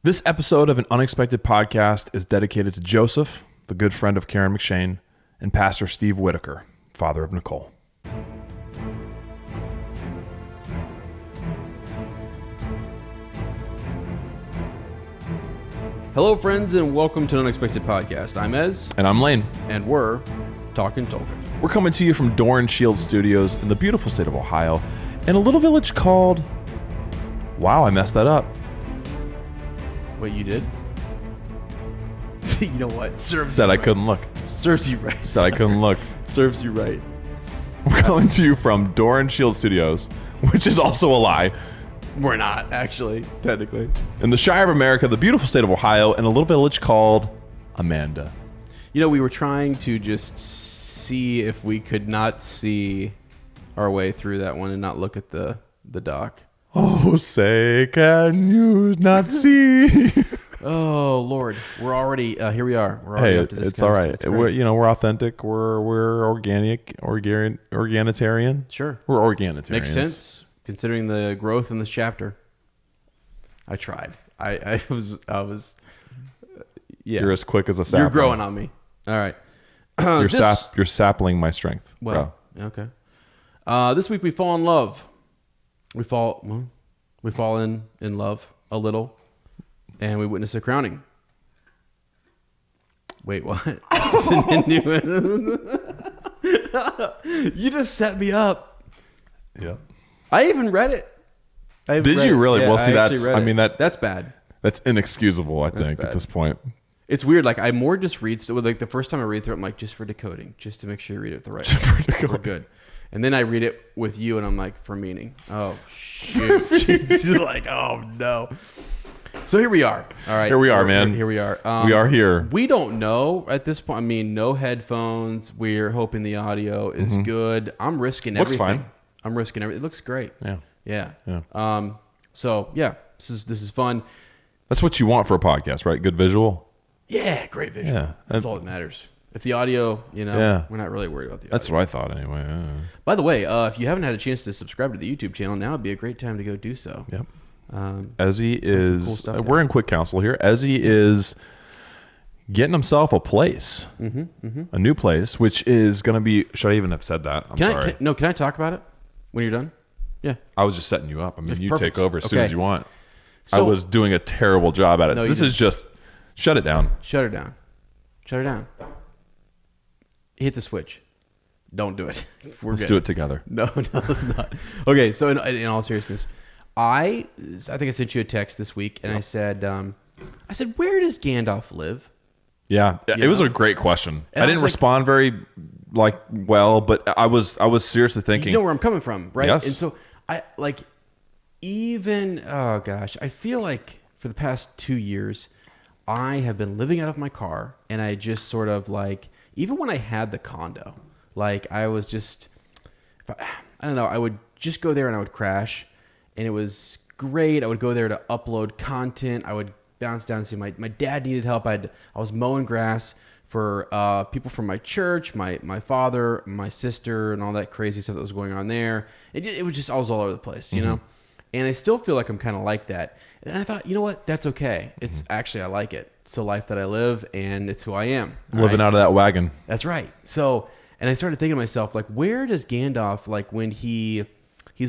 This episode of An Unexpected Podcast is dedicated to Joseph, the good friend of Karen McShane, and Pastor Steve Whitaker, father of Nicole. Hello, friends, and welcome to An Unexpected Podcast. I'm Ez. And I'm Lane. And we're talking Tolkien. We're coming to you from Doran Shield Studios in the beautiful state of Ohio, in a little village called... Wow, I messed that up. What, you did? You know what? Said I couldn't look. Serves you right. Said I couldn't look. Serves you right. We're coming to you from Doran Shield Studios, which is also a lie. We're not, actually, technically. In the Shire of America, the beautiful state of Ohio, in a little village called Amanda. You know, we were trying to just see if we could not see our way through that one and not look at the doc. Oh, say, can you not see? Oh, Lord. We're already, here we are. We're already Hey, up to this it's all right. We're authentic. We're organitarian. Sure. We're organitarians. Makes sense, considering the growth in this chapter. I tried. I was. Yeah. You're as quick as a sapling. You're growing on me. All right. You're sapling my strength. Well, bro. Okay. This week we fall in love. We fall in love a little, and we witness a crowning. Wait, what? You just set me up. Yep. I even read it. Did you really? Yeah, well, see, that's that's bad. That's inexcusable, I think, at this point. It's weird. Like, I more just read, so like the first time I read through it, I'm like, just for decoding, just to make sure you read it the right way. We're good. And then I read it with you, and I'm like, for meaning. Oh, shoot. You're like, oh, no. So here we are. All right. Here we are, man. Here we are. We are here. We don't know at this point. I mean, no headphones. We're hoping the audio is good. I'm risking everything. Looks fine. I'm risking everything. It looks great. Yeah. So, yeah, this is fun. That's what you want for a podcast, right? Good visual? Yeah, great visual. Yeah. That's all that matters. If the audio, we're not really worried about the audio. That's what I thought anyway. By the way, if you haven't had a chance to subscribe to the YouTube channel, now would be a great time to go do so. Yep. Ezzy is... Cool we're in quick counsel here. Ezzy is getting himself a place. A new place, which is going to be... Should I even have said that? I'm sorry. Can I talk about it when you're done? Yeah. I was just setting you up. I mean, you Perfect. take over as soon as you want. So, I was doing a terrible job at it. This is just... Shut it down. Shut her down. Shut her down. Hit the switch. Don't do it. Let's do it together. No, let's not. Okay, so in all seriousness, I think I sent you a text this week, and I said, where does Gandalf live? Yeah, it was a great question. I didn't respond very well, but I was seriously thinking. You know where I'm coming from, right? Yes. And so I I feel like for the past 2 years, I have been living out of my car, and I just sort of even when I had the condo, I was just, I don't know, I would just go there and I would crash, and it was great. I would go there to upload content. I would bounce down and see my dad needed help. I was mowing grass for people from my church, my father, my sister, and all that crazy stuff that was going on there. It was just, I was all over the place, you know? And I still feel like I'm kind of like that. And I thought, you know what? That's okay. It's actually, I like it. It's a life that I live, and it's who I am. Living out of that wagon. That's right. So, and I started thinking to myself, where does Gandalf, when he's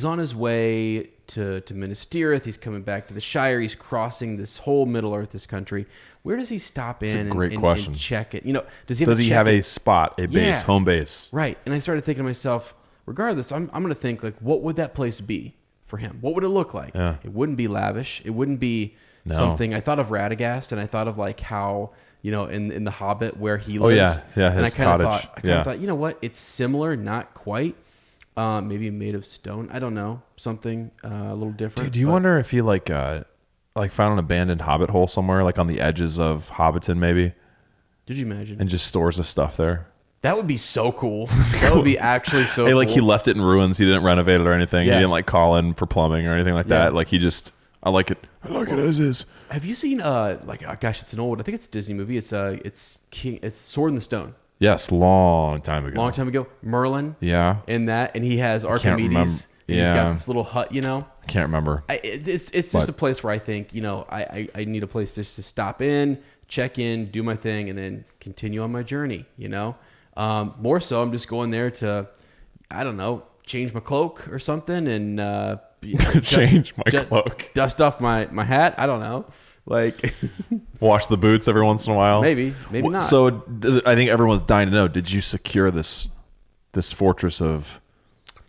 on his way to Minas Tirith, he's coming back to the Shire, he's crossing this whole Middle Earth, this country, where does he stop in and check it? You know, does he have a spot, a base, home base? Right. And I started thinking to myself, regardless, I'm going to think, what would that place be for him? What would it look like? Yeah. It wouldn't be lavish. It wouldn't be something. I thought of Radagast, and I thought of how, in the Hobbit where he lives. Oh yeah, his cottage. I kind of thought, you know what? It's similar, not quite. Maybe made of stone. I don't know, something a little different. Dude, do you wonder if he found an abandoned Hobbit hole somewhere, on the edges of Hobbiton, maybe? Did you imagine? And just stores his stuff there. That would be so cool. That would be actually so cool. He left it in ruins. He didn't renovate it or anything. Yeah. He didn't call in for plumbing or anything like that. He just, I like it as is. Have you seen it's an old, I think it's a Disney movie. It's Sword in the Stone. Yes, long time ago. Merlin. Yeah. In that, and he has Archimedes. And he's got this little hut, you know. I can't remember. It's just a place where I think, you know, I need a place just to stop in, check in, do my thing, and then continue on my journey, you know. More so, I'm just going there to, I don't know, change my cloak or something, and cloak, dust off my hat. I don't know, like wash the boots every once in a while. Maybe not. So I think everyone's dying to know: did you secure this fortress of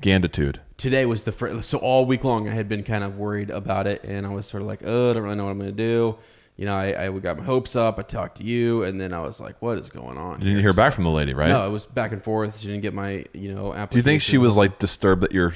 Ganditude? Today was the first. So all week long, I had been kind of worried about it, and I was sort of like, oh, I don't really know what I'm going to do. You know, I got my hopes up. I talked to you, and then I was like, what is going on? You didn't hear back from the lady, right? No, it was back and forth. She didn't get my, you know, application. Do you think she was like disturbed that your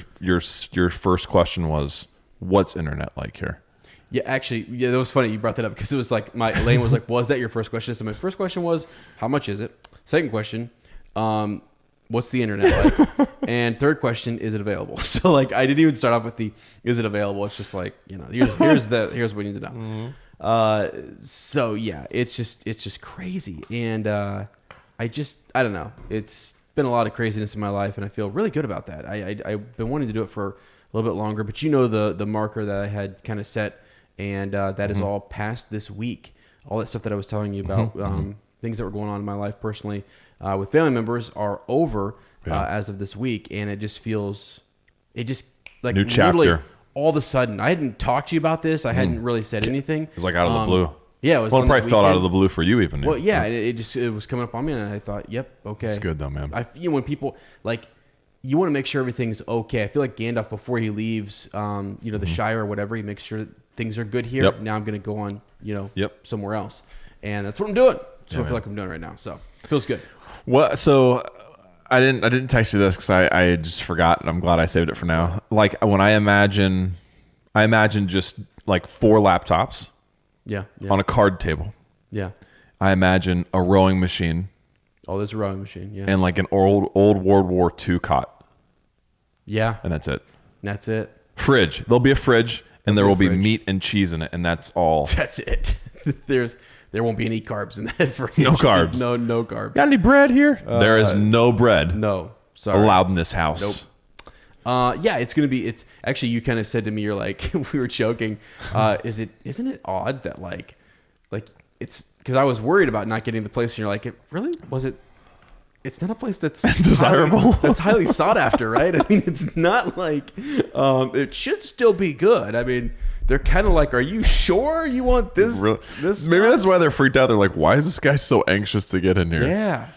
first question was, what's internet like here? Yeah, actually, yeah, that was funny. You brought that up because it was like Elaine was like, was that your first question? So my first question was, how much is it? Second question, what's the internet like? And third question, is it available? So like, I didn't even start off with the, is it available? It's just like, you know, here's what we need to know. Mm-hmm. So yeah, it's just crazy. And, I don't know. It's been a lot of craziness in my life, and I feel really good about that. I've been wanting to do it for a little bit longer, but you know, the marker that I had kind of set, and, that is all past this week. All that stuff that I was telling you about, things that were going on in my life personally, with family members are over, as of this week. And it just like new chapter. All of a sudden, I hadn't talked to you about this. I hadn't really said anything. It was like out of the blue. Yeah, it was. Well, it probably fell out of the blue for you, even. Well, yeah, it was coming up on me, and I thought, yep, okay. It's good though, man. When people like, you want to make sure everything's okay. I feel like Gandalf, before he leaves, the Shire or whatever, he makes sure things are good here. Now I'm going to go on, somewhere else, and that's what I'm doing. That's what I feel like I'm doing right now. So it feels good. Well, so I didn't text you this because I just forgot, and I'm glad I saved it for now. Like when I imagine just like 4 laptops. Yeah. On a card table. Yeah. I imagine a rowing machine. Oh, there's a rowing machine. Yeah. And like an old World War II cot. Yeah. And that's it. That's it. Fridge. There'll be a fridge, and there will be meat and cheese in it, and that's all. That's it. There won't be any carbs in that fridge. No carbs. No carbs. Got any bread here? There is no bread. No. Sorry. Allowed in this house. Nope. Yeah, it's actually, you kind of said to me, you're like, we were joking. Isn't it odd that like it's, because I was worried about not getting the place, and you're like, it's not a place that's desirable. That's highly sought after, right? I mean, it's not like, it should still be good. I mean, they're kind of like, are you sure you want this? Really? This maybe that's why they're freaked out. They're like, why is this guy so anxious to get in here? Yeah.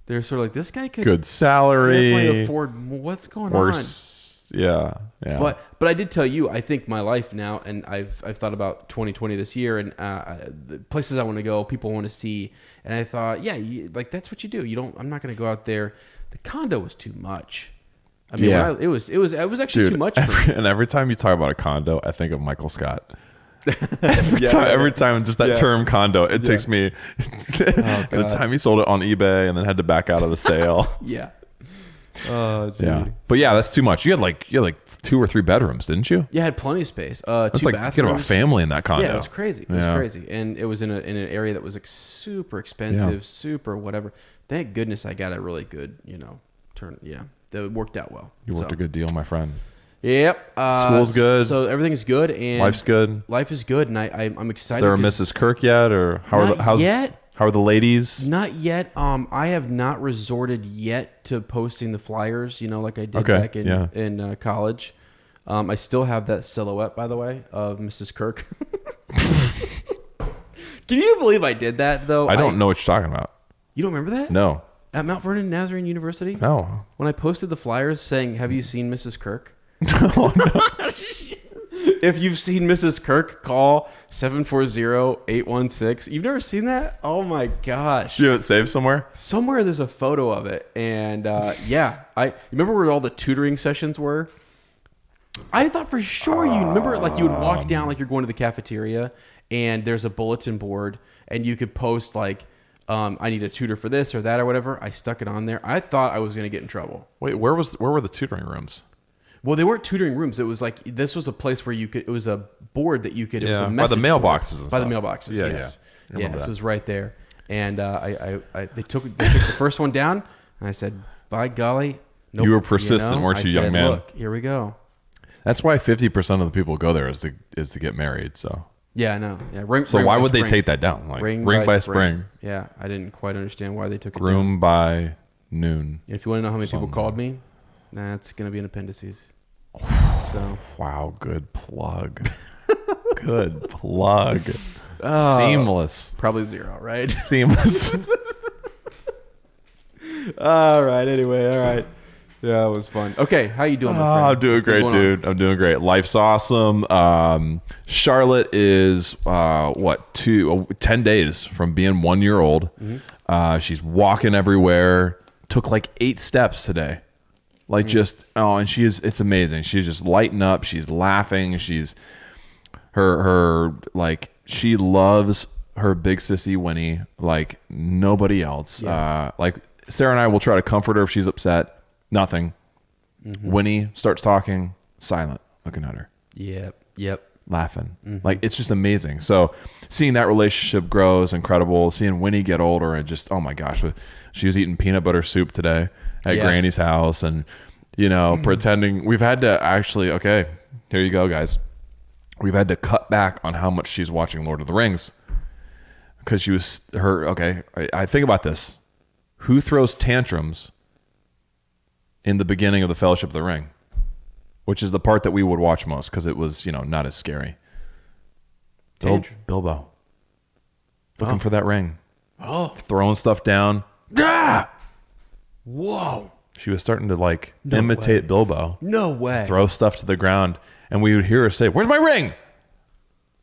They're sort of like, this guy could good salary, definitely afford. What's going on? Yeah. But I did tell you, I think my life now, and I've thought about 2020 this year, and the places I want to go, people want to see, and I thought, yeah, like that's what you do. I'm not going to go out there. The condo was too much. I mean, it was actually too much. And every time you talk about a condo, I think of Michael Scott. Every time just that term condo, it takes me the time he sold it on eBay and then had to back out of the sale. Yeah. Oh, gee. Yeah. But yeah, that's too much. You had like 2 or 3 bedrooms, didn't you? Yeah, I had plenty of space. That's 2 like bathrooms. You could have a family in that condo. Yeah, it was crazy. It was crazy, and it was in an area that was like super expensive, super whatever. Thank goodness I got a really good, turn. Yeah, that worked out well. You worked a good deal, my friend. Yep. School's good. So everything's good, and life's good. Life is good, and I'm excited. Is there a Mrs. Kirk yet, or how are the ladies? Not yet. I have not resorted yet to posting the flyers, like I did back in college. I still have that silhouette, by the way, of Mrs. Kirk. Can you believe I did that, though? I don't know what you're talking about. You don't remember that? No. At Mount Vernon Nazarene University? No. When I posted the flyers saying, have you seen Mrs. Kirk? No. If you've seen Mrs. Kirk, call 740-816. You've never seen that? Oh my gosh. You have it saved somewhere? Somewhere there's a photo of it. And I remember where all the tutoring sessions were? I thought for sure you remember, like you would walk down like you're going to the cafeteria and there's a bulletin board and you could post like, I need a tutor for this or that or whatever. I stuck it on there. I thought I was going to get in trouble. Wait, where were the tutoring rooms? Well, they weren't tutoring rooms. It was like, this was a place where it was a board that you could, it was a message by the mailboxes and stuff. By the mailboxes, yes. Yeah, this was right there. And they took the first one down and I said, by golly. Nope. You were persistent, weren't you, young man? Look, here we go. That's why 50% of the people go there is to get married. So yeah, I know. Yeah, so why would they take that down? Like ring by spring. Yeah, I didn't quite understand why they took it down. Groom by noon. If you want to know how many people called me, that's gonna be in appendices. So wow, good plug. Good plug. Seamless. Probably 0, right? Seamless. All right. Anyway, all right. Yeah, it was fun. Okay, how you doing, my friend? I'm doing great, dude. I'm doing great. Life's awesome. Charlotte is 10 days from being 1 year old. Mm-hmm. She's walking everywhere. Took like 8 steps today. Like and it's amazing. She's just lighting up. She's laughing. She's she loves her big sissy Winnie like nobody else. Yeah. Like Sarah and I will try to comfort her if she's upset. Nothing. Mm-hmm. Winnie starts talking, silent, looking at her. Yep. Laughing. Mm-hmm. Like it's just amazing. So seeing that relationship grow is incredible. Seeing Winnie get older and just, oh my gosh, she was eating peanut butter soup today at Granny's house and, pretending we've had to actually, okay, here you go, guys. We've had to cut back on how much she's watching Lord of the Rings because I think about this. Who throws tantrums in the beginning of the Fellowship of the Ring, which is the part that we would watch most because it was, not as scary. Bilbo. Looking for that ring. Oh. Throwing stuff down. Ah! Whoa. She was starting to imitate Bilbo. No way. Throw stuff to the ground. And we would hear her say, "Where's my ring?"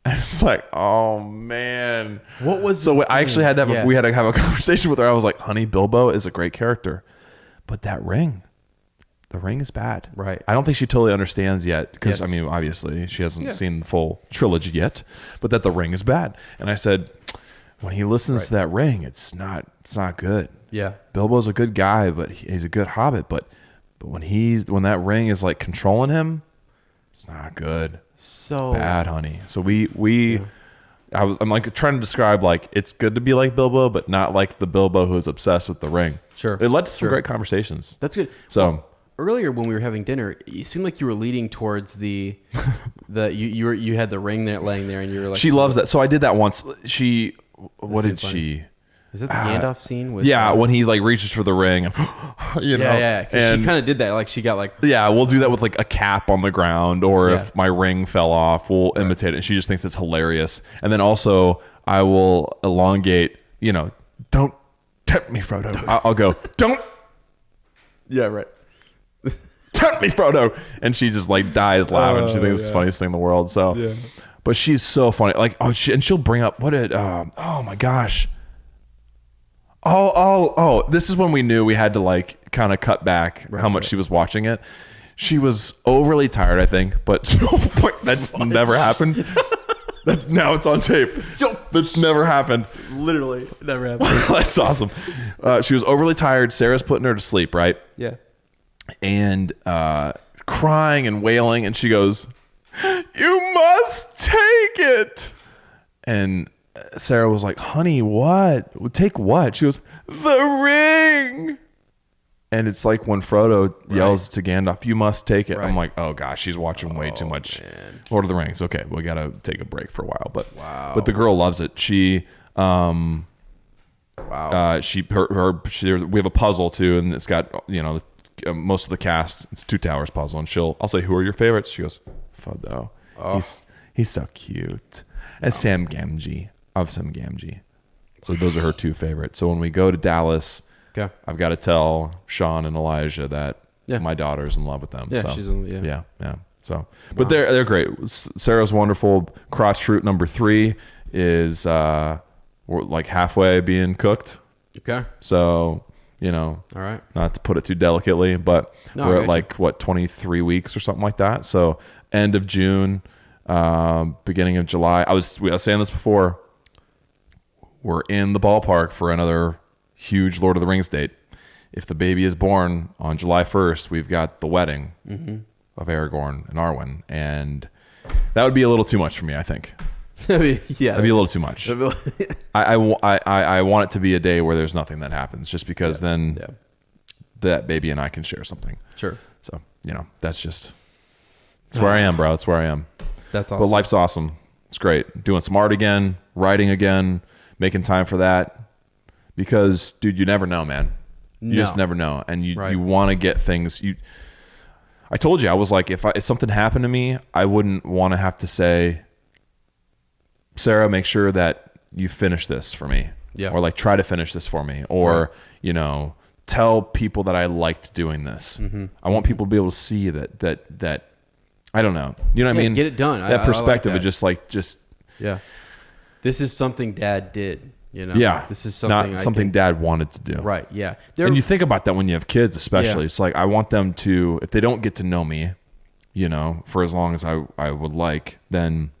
And it's like, oh man. What was so I actually had to we had to have a conversation with her. I was like, honey, Bilbo is a great character. But that ring. The ring is bad. Right. I don't think she totally understands yet because, obviously she hasn't seen the full trilogy yet, but that the ring is bad. And I said, when he listens to that ring, it's not good. Yeah. Bilbo's a good guy, but he's a good hobbit. But when that ring is like controlling him, it's not good. So it's bad, honey. So I'm like trying to describe like it's good to be like Bilbo, but not like the Bilbo who is obsessed with the ring. Sure. It led to some great conversations. That's good. So earlier when we were having dinner, it seemed like you were leading towards you had the ring there laying there, and you were like, she loves that. So I did that once. What did she? Is that the Gandalf scene? When he like reaches for the ring, and Yeah. Because she kind of did that. Like she got like. Yeah, we'll do that with like a cap on the ground, or if my ring fell off, we'll imitate it. And she just thinks it's hilarious. And then also, I will elongate. Don't tempt me, Frodo. I'll go. Don't. Yeah. Right. Tempt me, Frodo. And she just like dies laughing. She thinks it's the funniest thing in the world. So, but she's so funny. Like, she'll bring up oh my gosh. Oh, this is when we knew we had to like kind of cut back how much she was watching it. She was overly tired, I think, but that's never happened. Now it's on tape. That's never happened. Literally never happened. That's awesome. She was overly tired. Sarah's putting her to sleep, right? Yeah. And crying and wailing, and she goes, "You must take it." And Sarah was like, "Honey, what? Take what?" She goes, "The ring." And it's like when Frodo yells to Gandalf, "You must take it." Right. I'm like, oh gosh, she's watching way too much Lord of the Rings. Okay, we got to take a break for a while. But the girl loves it. She we have a puzzle too, and it's got most of the cast. It's 2 Towers puzzle, and I'll say, "Who are your favorites?" She goes, "Frodo. He's so cute." And Sam Gamgee. Of Sam Gamgee. So those are her 2 favorites. So when we go to Dallas, I've got to tell Sean and Elijah that my daughter's in love with them. Yeah, she's in, yeah. So, but they're great. Sarah's wonderful. Crotch fruit number 3 is we're like halfway being cooked. Okay. So, all right. Not to put it too delicately, but we're at like 23 weeks or something like that. So end of June, beginning of July. I was saying this before. We're in the ballpark for another huge Lord of the Rings date. If the baby is born on July 1st, we've got the wedding of Aragorn and Arwen. And that would be a little too much for me, I think. That'd be a little too much. I want it to be a day where there's nothing that happens, just because then that baby and I can share something. Sure. So, that's just It's where I am, bro. It's where I am. That's awesome. But life's awesome. It's great. Doing some art again, writing again, making time for that. Because, dude, you never know, man. You just never know. And you want to get things. I told you, I was like, if something happened to me, I wouldn't want to have to say, Sarah, make sure that you finish this for me. Yeah. Or like try to finish this for me. Or, tell people that I liked doing this. Mm-hmm. I want people to be able to see that I don't know. You know what I mean? Get it done. That perspective I like of just yeah. This is something Dad did, Yeah. This is something not something Dad wanted to do. Right, yeah. And you think about that when you have kids, especially. Yeah. It's like I want them to, if they don't get to know me, for as long as I would like, then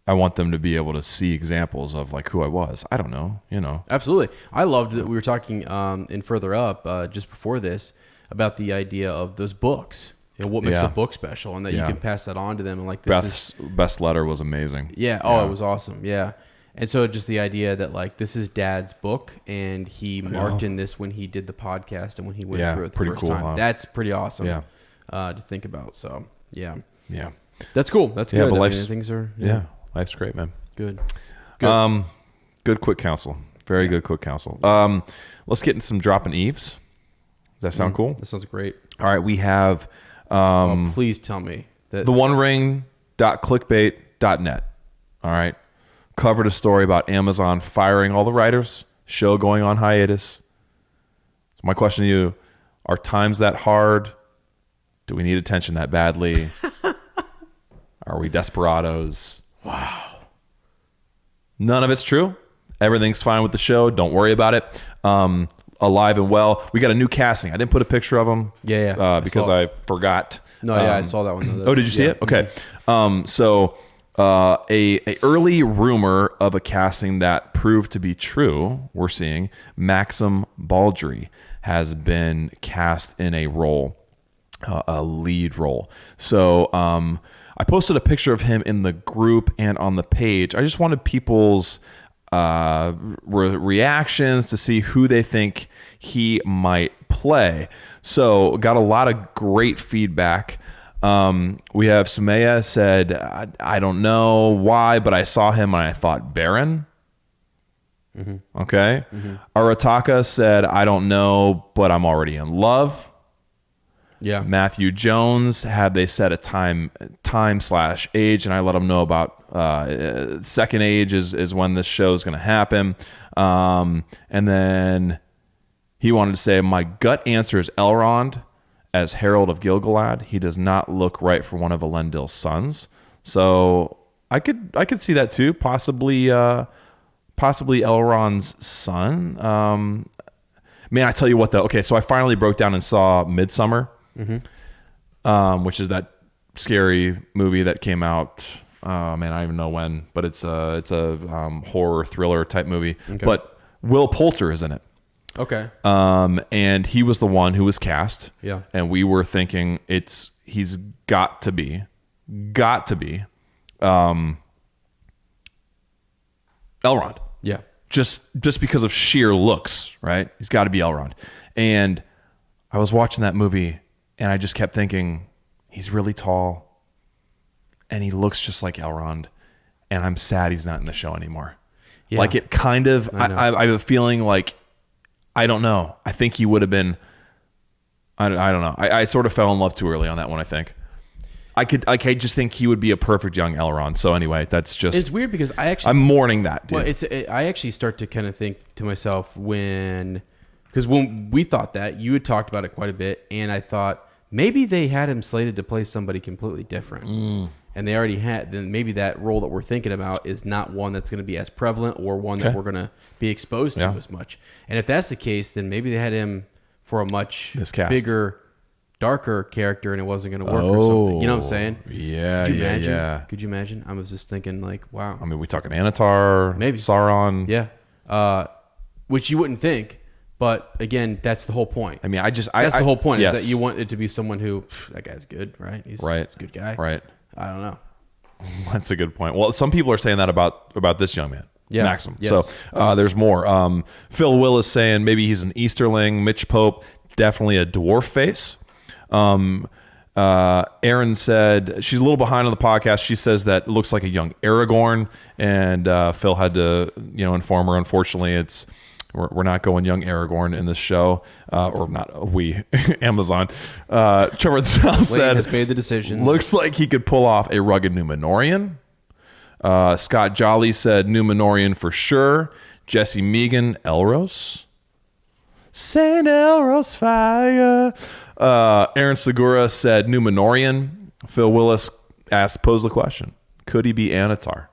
I want them to be able to see examples of like who I was. I don't know, Absolutely. I loved that we were talking in Further Up just before this about the idea of those books. What makes a book special, and that you can pass that on to them. And like Beth's best letter was amazing. Yeah. Oh, it was awesome. Yeah. And so just the idea that like this is Dad's book, and he marked in this when he did the podcast and when he went through it the first time. Huh? That's pretty awesome. Yeah. To think about. So yeah. Yeah. That's cool. That's good. But things are life's great, man. Good. Good quick counsel. Very good quick counsel. Let's get into some dropping eaves. Does that sound cool? That sounds great. All right, we have please tell me that the onering.clickbait.net. All right. Covered a story about Amazon firing all the writers, show going on hiatus. So my question to you, are times that hard? Do we need attention that badly? Are we desperados? Wow. None of it's true. Everything's fine with the show. Don't worry about it. Alive and well. We got a new casting. I didn't put a picture of them. Because I forgot. No, I saw that one. Did you see it? Okay. So a early rumor of a casting that proved to be true, we're seeing Maxim Baldry has been cast in a role, a lead role. So I posted a picture of him in the group and on the page. I just wanted people's reactions to see who they think he might play. So got a lot of great feedback. We have Sumaya said, I don't know why, but I saw him and I thought Baron. Mm-hmm. Okay. Mm-hmm. Arataka said, I don't know, but I'm already in love. Yeah. Matthew Jones had they set a time/age, and I let them know about second age is when this show is going to happen. And then he wanted to say, my gut answer is Elrond as Herald of Gil-galad. He does not look right for one of Elendil's sons. So I could see that too. Possibly Elrond's son. Man, I tell you what though. Okay, so I finally broke down and saw Midsummer. Mm-hmm. Which is that scary movie that came out. Man, I don't even know when, but it's a horror thriller type movie. Okay. But Will Poulter is in it. Okay. And he was the one who was cast. Yeah. And we were thinking he's got to be, Elrond. Yeah. Just because of sheer looks, right? He's got to be Elrond. And I was watching that movie. And I just kept thinking, he's really tall, and he looks just like Elrond, and I'm sad he's not in the show anymore. Yeah. Like it kind of, I have a feeling like, I don't know. I think he would have been, I don't know. I sort of fell in love too early on that one, I think. I just think he would be a perfect young Elrond. So anyway, that's just... It's weird because I'm mourning that, dude. Well, I actually start to kind of think to myself because when we thought that, you had talked about it quite a bit, and I thought, maybe they had him slated to play somebody completely different. And they already had, then maybe that role that we're thinking about is not one that's going to be as prevalent or one that we're going to be exposed to as much. And if that's the case, then maybe they had him for a much bigger, darker character and it wasn't going to work or something. You know what I'm saying? Yeah, Could you imagine? Yeah. Could you imagine? I was just thinking like, wow. I mean, we talking Anatar, maybe Sauron. Yeah. Which you wouldn't think. But again, that's the whole point. I mean, that's the whole point is that you want it to be someone who, that guy's good, right? He's a good guy. Right. I don't know. That's a good point. Well, some people are saying that about this young man, Maxim. Yes. So there's more. Phil Willis saying maybe he's an Easterling. Mitch Pope, definitely a dwarf face. Erin said she's a little behind on the podcast. She says that it looks like a young Aragorn, and Phil had to, inform her. Unfortunately, we're not going young Aragorn in this show, or not. We Amazon. Trevor said has made the decision. Looks like he could pull off a rugged Númenórean. Scott Jolly said Númenórean for sure. Jesse Megan, Elros. Saint Elros fire. Aaron Segura said Númenórean. Phil Willis posed the question: could he be Anatar?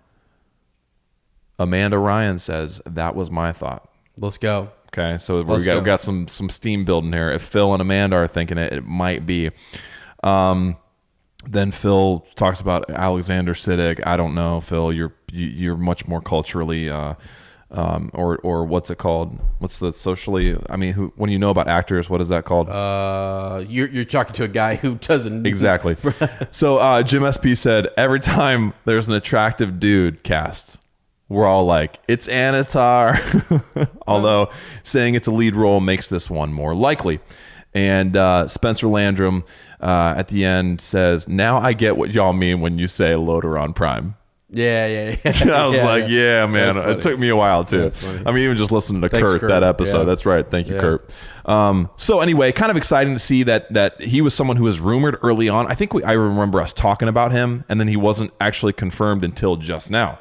Amanda Ryan says that was my thought. Let's go. Okay, so we got some steam building here. If Phil and Amanda are thinking it might be. Then Phil talks about Alexander Siddig. I don't know, Phil. You're much more culturally, or what's it called? What's the socially? I mean, when you know about actors, what is that called? You're talking to a guy who doesn't exactly. So Jim SP said every time there's an attractive dude cast, we're all like, it's Anatar. Although saying it's a lead role makes this one more likely. And Spencer Landrum at the end says, now I get what y'all mean when you say LOTR on Prime. Yeah. I was like, yeah, man. It took me a while, too. I mean, even just listening to Kurt, that episode. Yeah. That's right. Thank you, Kurt. So anyway, kind of exciting to see that he was someone who was rumored early on. I think I remember us talking about him, and then he wasn't actually confirmed until just now.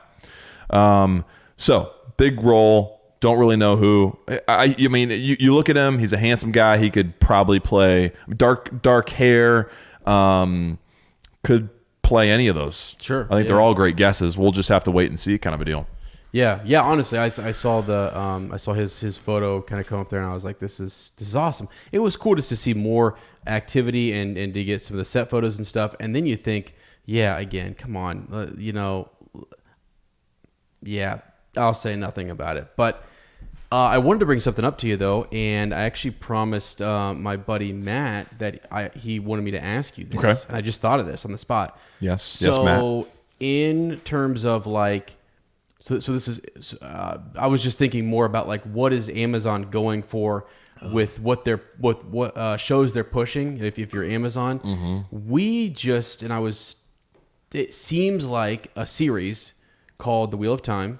So big role. Don't really know who. I mean, you look at him. He's a handsome guy. He could probably play dark hair. Could play any of those. Sure. I think they're all great guesses. We'll just have to wait and see, kind of a deal. Yeah. Honestly, I saw his photo kind of come up there, and I was like, this is awesome. It was cool just to see more activity and to get some of the set photos and stuff. And then you think, again, come on, I'll say nothing about it. But I wanted to bring something up to you, though, and I actually promised my buddy Matt that he wanted me to ask you this. Okay. And I just thought of this on the spot. Yes, Matt. So in terms of so this is, I was just thinking more about what is Amazon going for with what shows they're pushing. If you're Amazon, it seems like a series called The Wheel of Time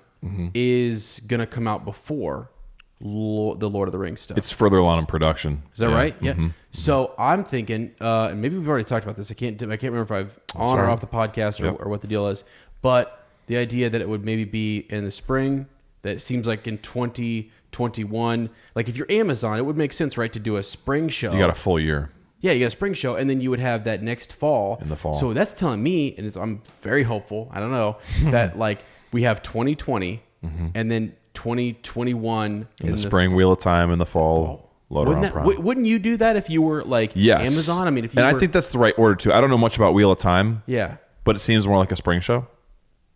is going to come out before the Lord of the Rings stuff. It's further along in production. Is that right? Yeah. So I'm thinking, and maybe we've already talked about this. I can't remember if I've on or off the podcast or what the deal is. But the idea that it would maybe be in the spring, that it seems like in 2021. Like if you're Amazon, it would make sense, right, to do a spring show. You got a full year. Yeah, you got a spring show, and then you would have that next fall. In the fall. So that's telling me, and I'm very hopeful, I don't know, that we have 2020 and then 2021 in the spring, Wheel of Time, in the fall. Wouldn't you do that if you were Amazon? I mean, I think that's the right order too. I don't know much about Wheel of Time. Yeah, but it seems more like a spring show.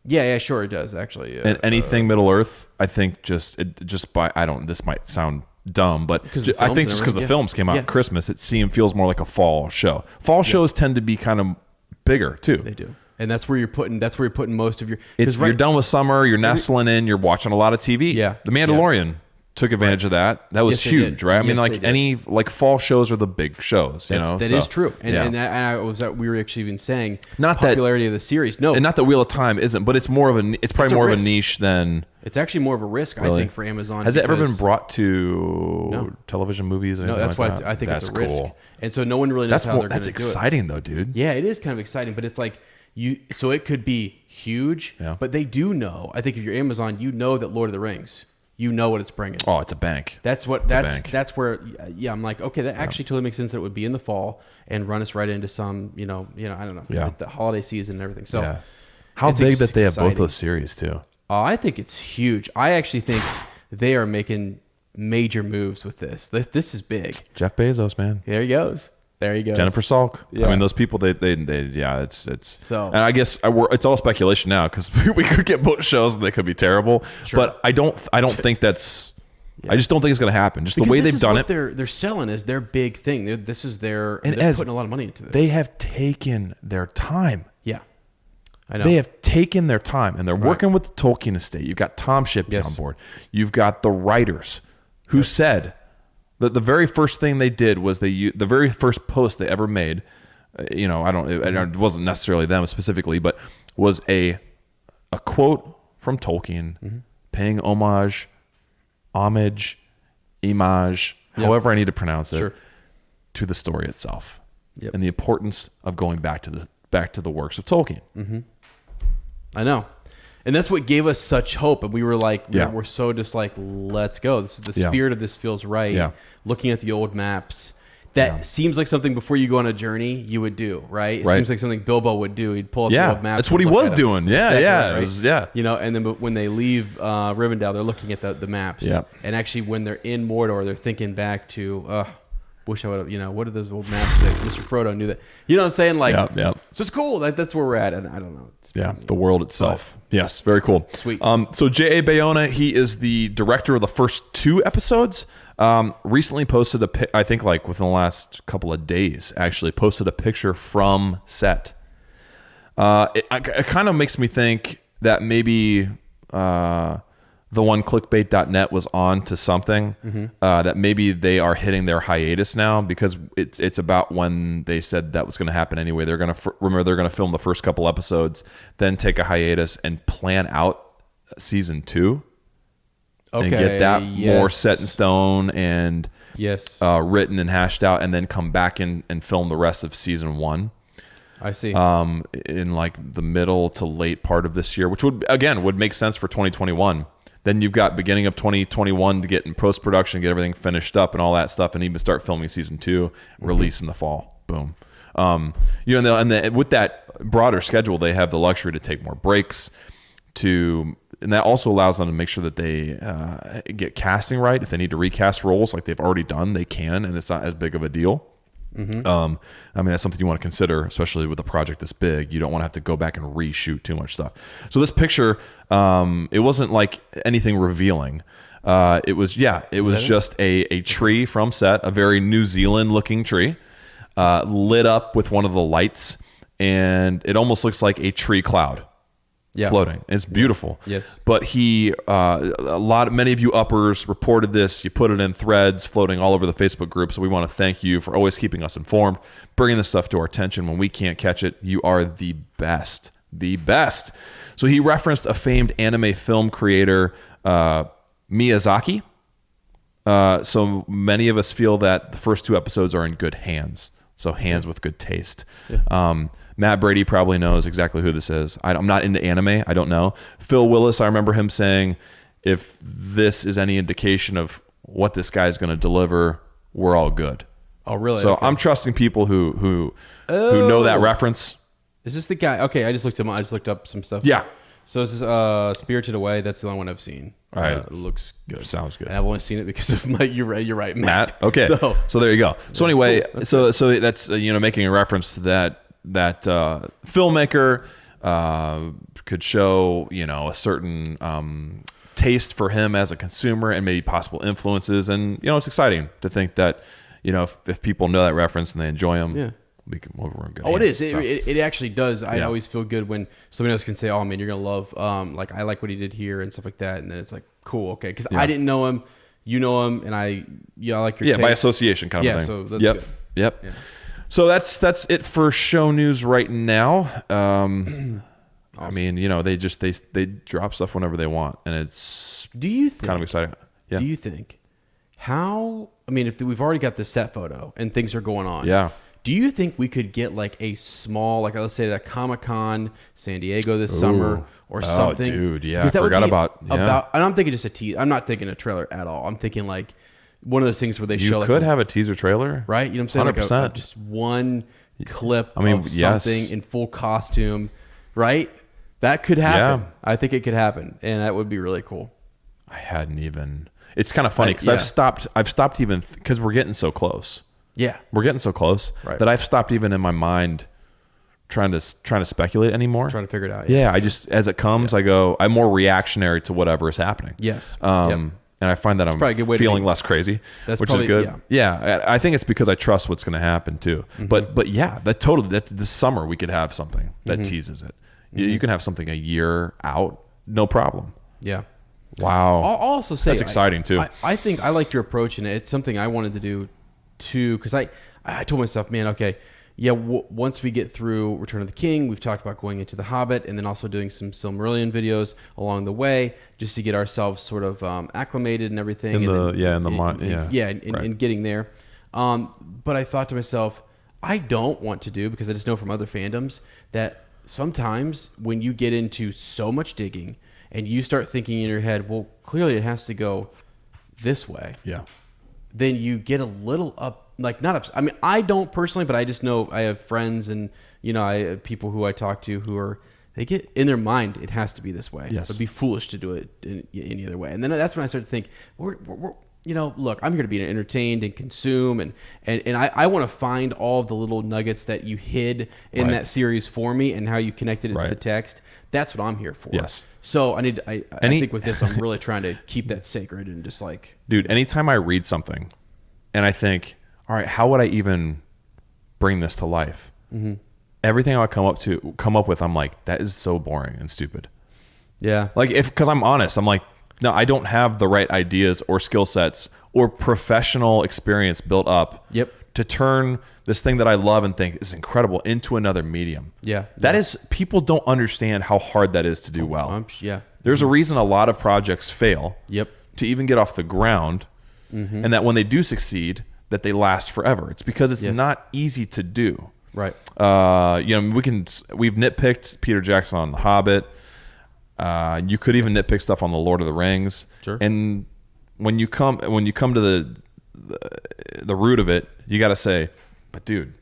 Yeah, sure, it does actually. And anything Middle Earth, I think this might sound dumb, but I think just because the films came out at Christmas, feels more like a fall show. Fall shows tend to be kind of bigger too. They do. And that's where you're putting most of your. You're done with summer. You're nestling in. You're watching a lot of TV. Yeah, The Mandalorian took advantage of that. That was huge, right? I mean, any fall shows are the the shows. That is true. And we were actually even saying popularity of the series. No, and not that Wheel of Time isn't, but it's probably more of a niche than. It's actually more of a risk, I think, for Amazon. Has it ever been brought to television movies? No, that's why I think it's a risk. And so no one really knows how they're going to do it. That's exciting, though, dude. Yeah, it is kind of exciting, but it's like. So it could be huge, but they do know. I think if you're Amazon, you know that Lord of the Rings, you know what it's bringing. Oh, it's a bank. That's where. I'm like, okay, that actually totally makes sense that it would be in the fall and run us right into some, I don't know, the holiday season and everything. So, how big that they have both those series too? I think it's huge. I actually think they are making major moves with this. This is big. Jeff Bezos, man. There he goes. Jennifer Salk. Yeah. I mean, those people, it's so. And I guess it's all speculation now because we could get both shows and they could be terrible. Sure. But I don't think that's. Yeah. I just don't think it's going to happen. Just because the way they've done it. They're selling is their big thing. They're putting a lot of money into this. They have taken their time. Yeah, I know. They have taken their time and they're working with the Tolkien estate. You've got Tom Shippey on board. You've got the writers who said. The very first thing they did was the very first post they ever made it wasn't necessarily them specifically, but was a quote from Tolkien paying homage, image, however I need to pronounce it, to the story itself, and the importance of going back to the works of Tolkien. I know. And that's what gave us such hope. And we were like, we're so just like, let's go. This is the spirit of this feels right. Yeah. Looking at the old maps. That seems like something before you go on a journey you would do, right? It seems like something Bilbo would do. He'd pull up the old maps. That's what he was doing. Yeah. And then when they leave Rivendell, they're looking at the maps. Yeah. And actually when they're in Mordor, they're thinking back to, wish I would have, what are those old maps that Mr. Frodo knew that? You know what I'm saying? Like, so it's cool. That's where we're at. And I don't know. It's the world itself. Yes, very cool. Sweet. So J.A. Bayona, he is the director of the first 2 episodes. Recently posted I think like within the last couple of days, actually posted a picture from set. It kind of makes me think that maybe the one clickbait.net was on to something, that maybe they are hitting their hiatus now, because it's about when they said that was going to happen anyway. They're going to film the first couple episodes, then take a hiatus and plan out season 2. And get that more set in stone and written and hashed out, and then come back and film the rest of season 1. I see. In like the middle to late part of this year, which would make sense for 2021. Then you've got beginning of 2021 to get in post-production, get everything finished up and all that stuff, and even start filming season 2, release in the fall. Boom. With that broader schedule, they have the luxury to take more breaks, and that also allows them to make sure that they get casting right. If they need to recast roles like they've already done, they can, and it's not as big of a deal. That's something you want to consider, especially with a project this big. You don't want to have to go back and reshoot too much stuff. So this picture, it wasn't like anything revealing. It was just a tree from set, a very New Zealand looking tree, lit up with one of the lights, and it almost looks like a tree cloud. Floating. It's beautiful. Yes. But many of you uppers reported this. You put it in threads floating all over the Facebook group. So we want to thank you for always keeping us informed, bringing this stuff to our attention when we can't catch it. You are the best. The best. So he referenced a famed anime film creator, Miyazaki. So many of us feel that the first 2 episodes are in good hands. So hands with good taste. Matt Brady probably knows exactly who this is. I'm not into anime. I don't know. Phil Willis, I remember him saying, if this is any indication of what this guy's going to deliver, we're all good. Oh, really? So I'm trusting people who know that reference. Is this the guy? Okay, I just looked him up. I just looked up some stuff. Yeah. So this is Spirited Away. That's the only one I've seen. All right. It looks good. Sounds good. And I've only seen it because of my. You're right, Matt. Okay. So there you go. So anyway, cool. So that's making a reference to that filmmaker could show a certain taste for him as a consumer and maybe possible influences, and it's exciting to think that if people know that reference and they enjoy them, we're in good hands. It is. It actually does. I always feel good when somebody else can say, "Oh man, you're gonna love like I like what he did here" and stuff like that, and then it's like cool, okay, because I didn't know him, you know him, and I like your taste. By association kind of thing. So that's good. Yep. Yeah. So that's it for show news right now. Awesome. I mean, they drop stuff whenever they want, and it's kind of exciting. Yeah. Do you think if we've already got the set photo and things are going on? Yeah. Do you think we could get like a small, like let's say at a Comic-Con San Diego this summer or something? Oh, dude, yeah, I forgot about. And I'm thinking just a teaser. I'm not thinking a trailer at all. I'm thinking like one of those things where they show. You could have a teaser trailer, right? You know what I'm saying? 100%. Like just one clip of something in full costume, right? That could happen. Yeah. I think it could happen, and that would be really cool. I hadn't even. It's kind of funny because I've stopped even because we're getting so close. Yeah, we're getting so close that I've stopped even in my mind trying to speculate anymore. Trying to figure it out. Yeah, I just as it comes, I go. I'm more reactionary to whatever is happening. Yes. And I find that I'm feeling less crazy, which is good. Yeah, I think it's because I trust what's going to happen too. Mm-hmm. But yeah, this summer we could have something that teases it. Mm-hmm. You can have something a year out, no problem. Yeah. Wow. I'll also say that's exciting too. I think I liked your approach, and it's something I wanted to do too, because I told myself, man, okay, yeah, once we get through Return of the King, we've talked about going into the Hobbit, and then also doing some Silmarillion videos along the way, just to get ourselves sort of acclimated and everything. And getting there. But I thought to myself, I don't want to do, because I just know from other fandoms that sometimes when you get into so much digging and you start thinking in your head, well, clearly it has to go this way. Yeah. Then you get a little not upset. I mean, I don't personally, but I just know I have friends and, I have people who I talk to they get in their mind, it has to be this way. Yes. It'd be foolish to do it in any other way. And then that's when I start to think, we're look, I'm here to be entertained and consume, and I want to find all of the little nuggets that you hid in that series for me and how you connected it to the text. That's what I'm here for. Yes. So I think with this, I'm really trying to keep that sacred and just like... Dude, anytime I read something and I think, all right, how would I even bring this to life? Mm-hmm. Everything I come up with, I'm like, that is so boring and stupid. Yeah. Like, because I'm honest, I'm like, no, I don't have the right ideas or skill sets or professional experience built up to turn this thing that I love and think is incredible into another medium. Yeah. That is, people don't understand how hard that is to do well. Yeah. There's a reason a lot of projects fail to even get off the ground, and that when they do succeed, that they last forever. It's because it's not easy to do. Right. We've nitpicked Peter Jackson on The Hobbit. You could even nitpick stuff on the Lord of the Rings. Sure. And when you come to the root of it, you got to say, but dude,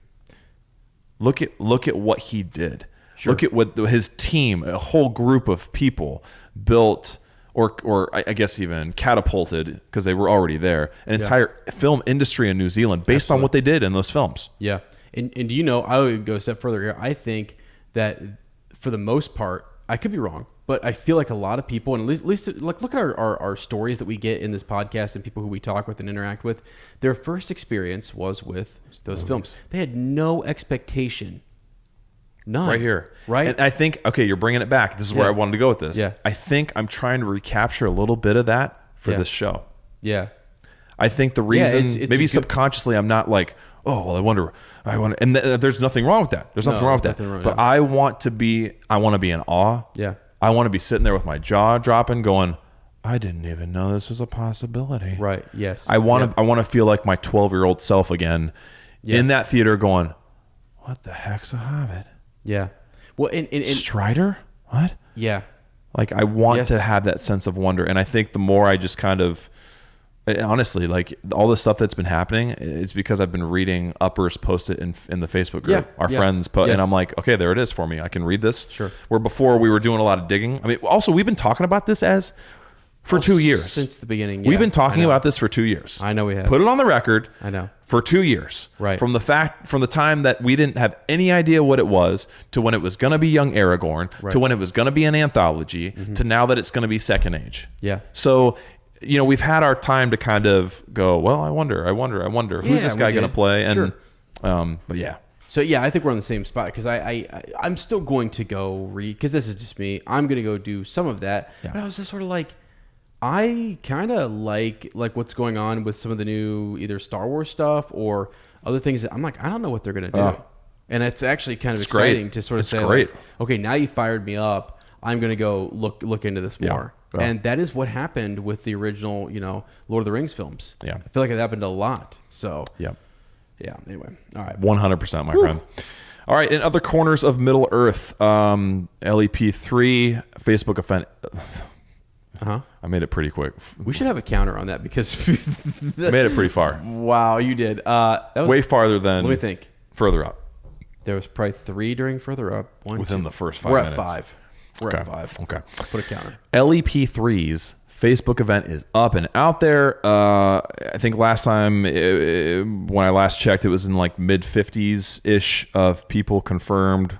look at what he did. Sure. Look at what his team, a whole group of people built, or I guess even catapulted, because they were already there, an entire film industry in New Zealand based on what they did in those films. Yeah. And I would go a step further here. I think that for the most part, I could be wrong, but I feel like a lot of people, and at least like look at our stories that we get in this podcast and people who we talk with and interact with, their first experience was with those films. They had no expectation. None. Right here. Right. And I think, okay, you're bringing it back. This is where I wanted to go with this. Yeah. I think I'm trying to recapture a little bit of that for this show. Yeah. I think the reason, maybe subconsciously, I'm not like, oh, well, I wonder, and there's nothing wrong with that. There's nothing wrong with that. But I want to be in awe. Yeah. I want to be sitting there with my jaw dropping, going, I didn't even know this was a possibility. Right. Yes. I want to feel like my 12-year-old self again in that theater, going, what the heck's a Hobbit? Yeah. Well, and Strider? What? Yeah. Like, I want to have that sense of wonder. And I think the more I just kind of, honestly, like all the stuff that's been happening, it's because I've been reading uppers post it in the Facebook group. Yeah. Our friends put, and I'm like, okay, there it is for me. I can read this. Sure. Where before we were doing a lot of digging. I mean, also we've been talking about this for 2 years. Since the beginning. We've been talking about this for 2 years. I know we have. Put it on the record. I know. For 2 years. Right. From the time that we didn't have any idea what it was, to when it was going to be Young Aragorn, to when it was going to be an anthology, to now that it's going to be Second Age. Yeah. So, we've had our time to kind of go, well, I wonder, who's this guy going to play? And, sure. But yeah. So yeah, I think we're on the same spot, because I'm still going to go read, because this is just me. I'm going to go do some of that. Yeah. But I was just sort of like, I kind of like what's going on with some of the new either Star Wars stuff or other things that I'm like, I don't know what they're going to do. And it's actually kind of exciting to sort of say, like, okay, now you fired me up. I'm going to go look into this more. Yeah. And that is what happened with the original, Lord of the Rings films. Yeah. I feel like it happened a lot. So yeah. Anyway. All right. 100%, my friend. All right. In other corners of Middle Earth, LEP3 Facebook event. I made it pretty quick. We should have a counter on that, because I made it pretty far. Wow, you did. That was way farther than. Let me think. Further up. There was probably 3 during further up. Within the first 5 minutes. We're at 5. Okay. Put a counter. LEP3's Facebook event is up and out there. I think last time when I last checked, it was in like mid 50s ish of people confirmed,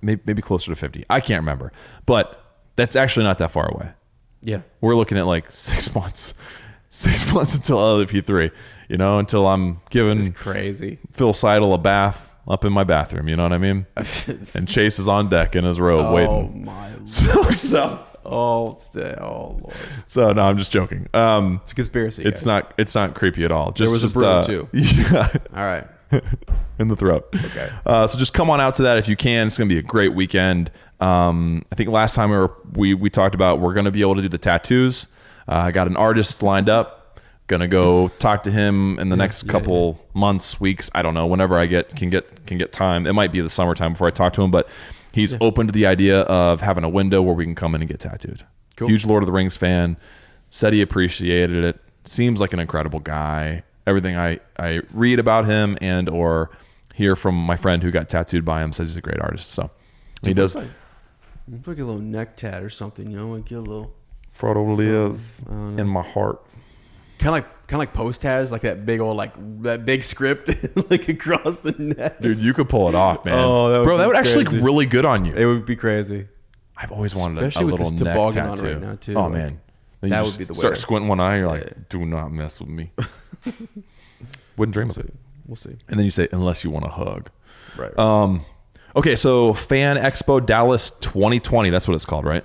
maybe closer to 50. I can't remember, but that's actually not that far away. Yeah. We're looking at like 6 months. 6 months until LEP3, until I'm giving crazy Phil Seidel a bath up in my bathroom. You know what I mean? And Chase is on deck in his robe waiting. Oh, my Lord. Lord. So, no, I'm just joking. It's a conspiracy, It's guys. not creepy at all. There was a brew, too. Yeah. All right. in the throat. Okay. So just come on out to that if you can. It's going to be a great weekend. I think last time we talked about we're going to be able to do the tattoos. I got an artist lined up. Gonna go talk to him in the next couple months, weeks. I don't know. Whenever I can get time. It might be the summertime before I talk to him, but he's open to the idea of having a window where we can come in and get tattooed. Cool. Huge Lord of the Rings fan. Said he appreciated it. Seems like an incredible guy. Everything I read about him and or hear from my friend who got tattooed by him says he's a great artist. So he does. Like a little neck tat or something, like get a little. Frodo lives in my heart. Kind of like Post has like that big old that big script like across the neck. Dude, you could pull it off, man. Oh, that would actually look really good on you. It would be crazy. I've always wanted especially a little with this neck toboggan tattoo. on right now too. Oh man, then that you would be the way. Start squinting one eye. You're like, do not mess with me. Wouldn't dream of it. We'll see. And then you say, unless you want a hug. Right. Okay, so Fan Expo Dallas 2020. That's what it's called, right?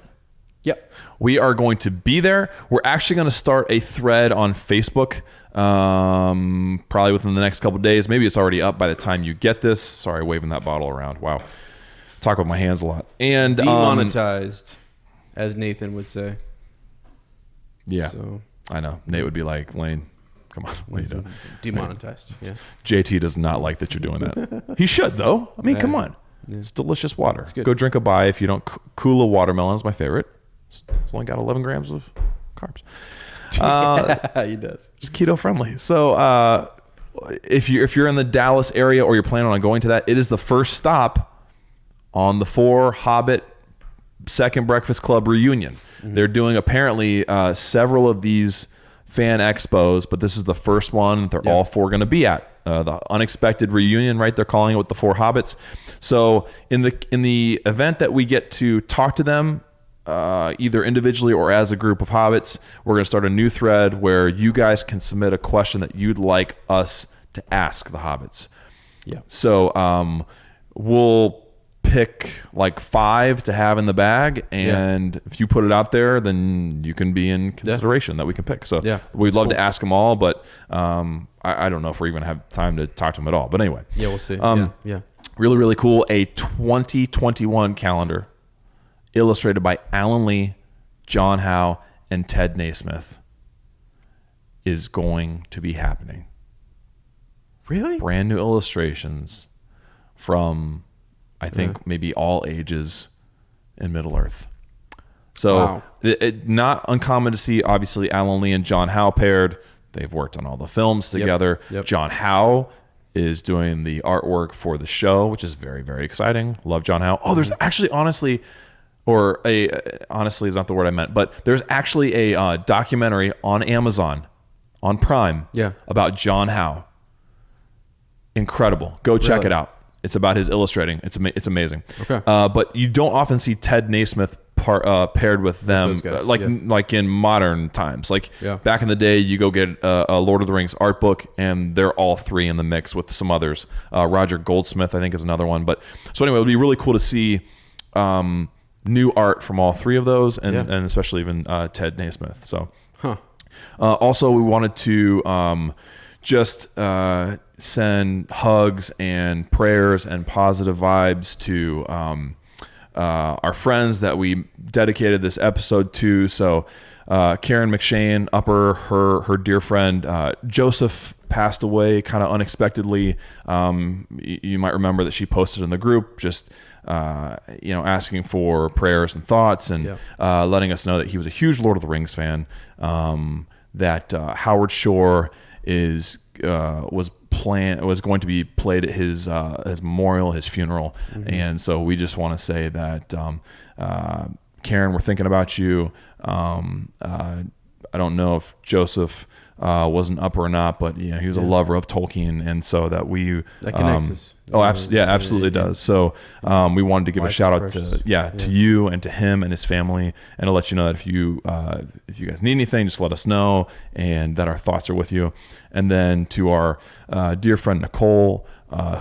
Yep. We are going to be there. We're actually going to start a thread on Facebook probably within the next couple of days. Maybe it's already up by the time you get this. Sorry, waving that bottle around. Wow. Talk with my hands a lot. And demonetized, as Nathan would say. Yeah. So. I know. Nate would be like, Lane, come on. What are you doing? Demonetized. Yeah. JT does not like that you're doing that. He should, though. I mean, come on. Yeah. It's delicious water. It's good. Go drink a Bai if you don't. Kula watermelon is my favorite. It's only got 11 grams of carbs. He does. Just keto friendly. So if you're in the Dallas area or you're planning on going to that, it is the first stop on the 4 Hobbit Second Breakfast Club reunion. Mm-hmm. They're doing apparently several of these fan expos, but this is the first one they're all 4 going to be at. The unexpected reunion, right? They're calling it with the 4 Hobbits. So in the event that we get to talk to them, either individually or as a group of hobbits, we're going to start a new thread where you guys can submit a question that you'd like us to ask the hobbits. Yeah. So we'll pick like 5 to have in the bag, and if you put it out there, then you can be in consideration that we can pick. So we'd love to ask them all, but I don't know if we're even have time to talk to them at all. But anyway, we'll see. Really, really cool. A 2021 calendar illustrated by Alan Lee, John Howe, and Ted Naismith is going to be happening. Really? Brand new illustrations from, I think, maybe all ages in Middle-earth. So it not uncommon to see, obviously, Alan Lee and John Howe paired. They've worked on all the films together. Yep. John Howe is doing the artwork for the show, which is very, very exciting. Love John Howe. Oh, there's actually honestly is not the word I meant, but there's actually a documentary on Amazon, on Prime, about John Howe. Incredible. Go check it out. It's about his illustrating. It's amazing. Okay. But you don't often see Ted Naismith paired with them, like in modern times. Like back in the day, you go get a Lord of the Rings art book, and they're all 3 in the mix with some others. Roger Goldsmith, I think, is another one. But so anyway, it would be really cool to see new art from all 3 of those, and especially even Ted Naismith. So, also we wanted to just send hugs and prayers and positive vibes to our friends that we dedicated this episode to. So Karen McShane, her dear friend Joseph passed away kind of unexpectedly. You might remember that she posted in the group just asking for prayers and thoughts, and letting us know that he was a huge Lord of the Rings fan. That Howard Shore was going to be played at his memorial, his funeral, and so we just want to say that Karen, we're thinking about you. I don't know if Joseph was an upper or not, but he was a lover of Tolkien, and so that connects us. Absolutely does. So we wanted to give a shout out to you and to him and his family, and to let you know that if you guys need anything, just let us know, and that our thoughts are with you. And then to our dear friend Nicole,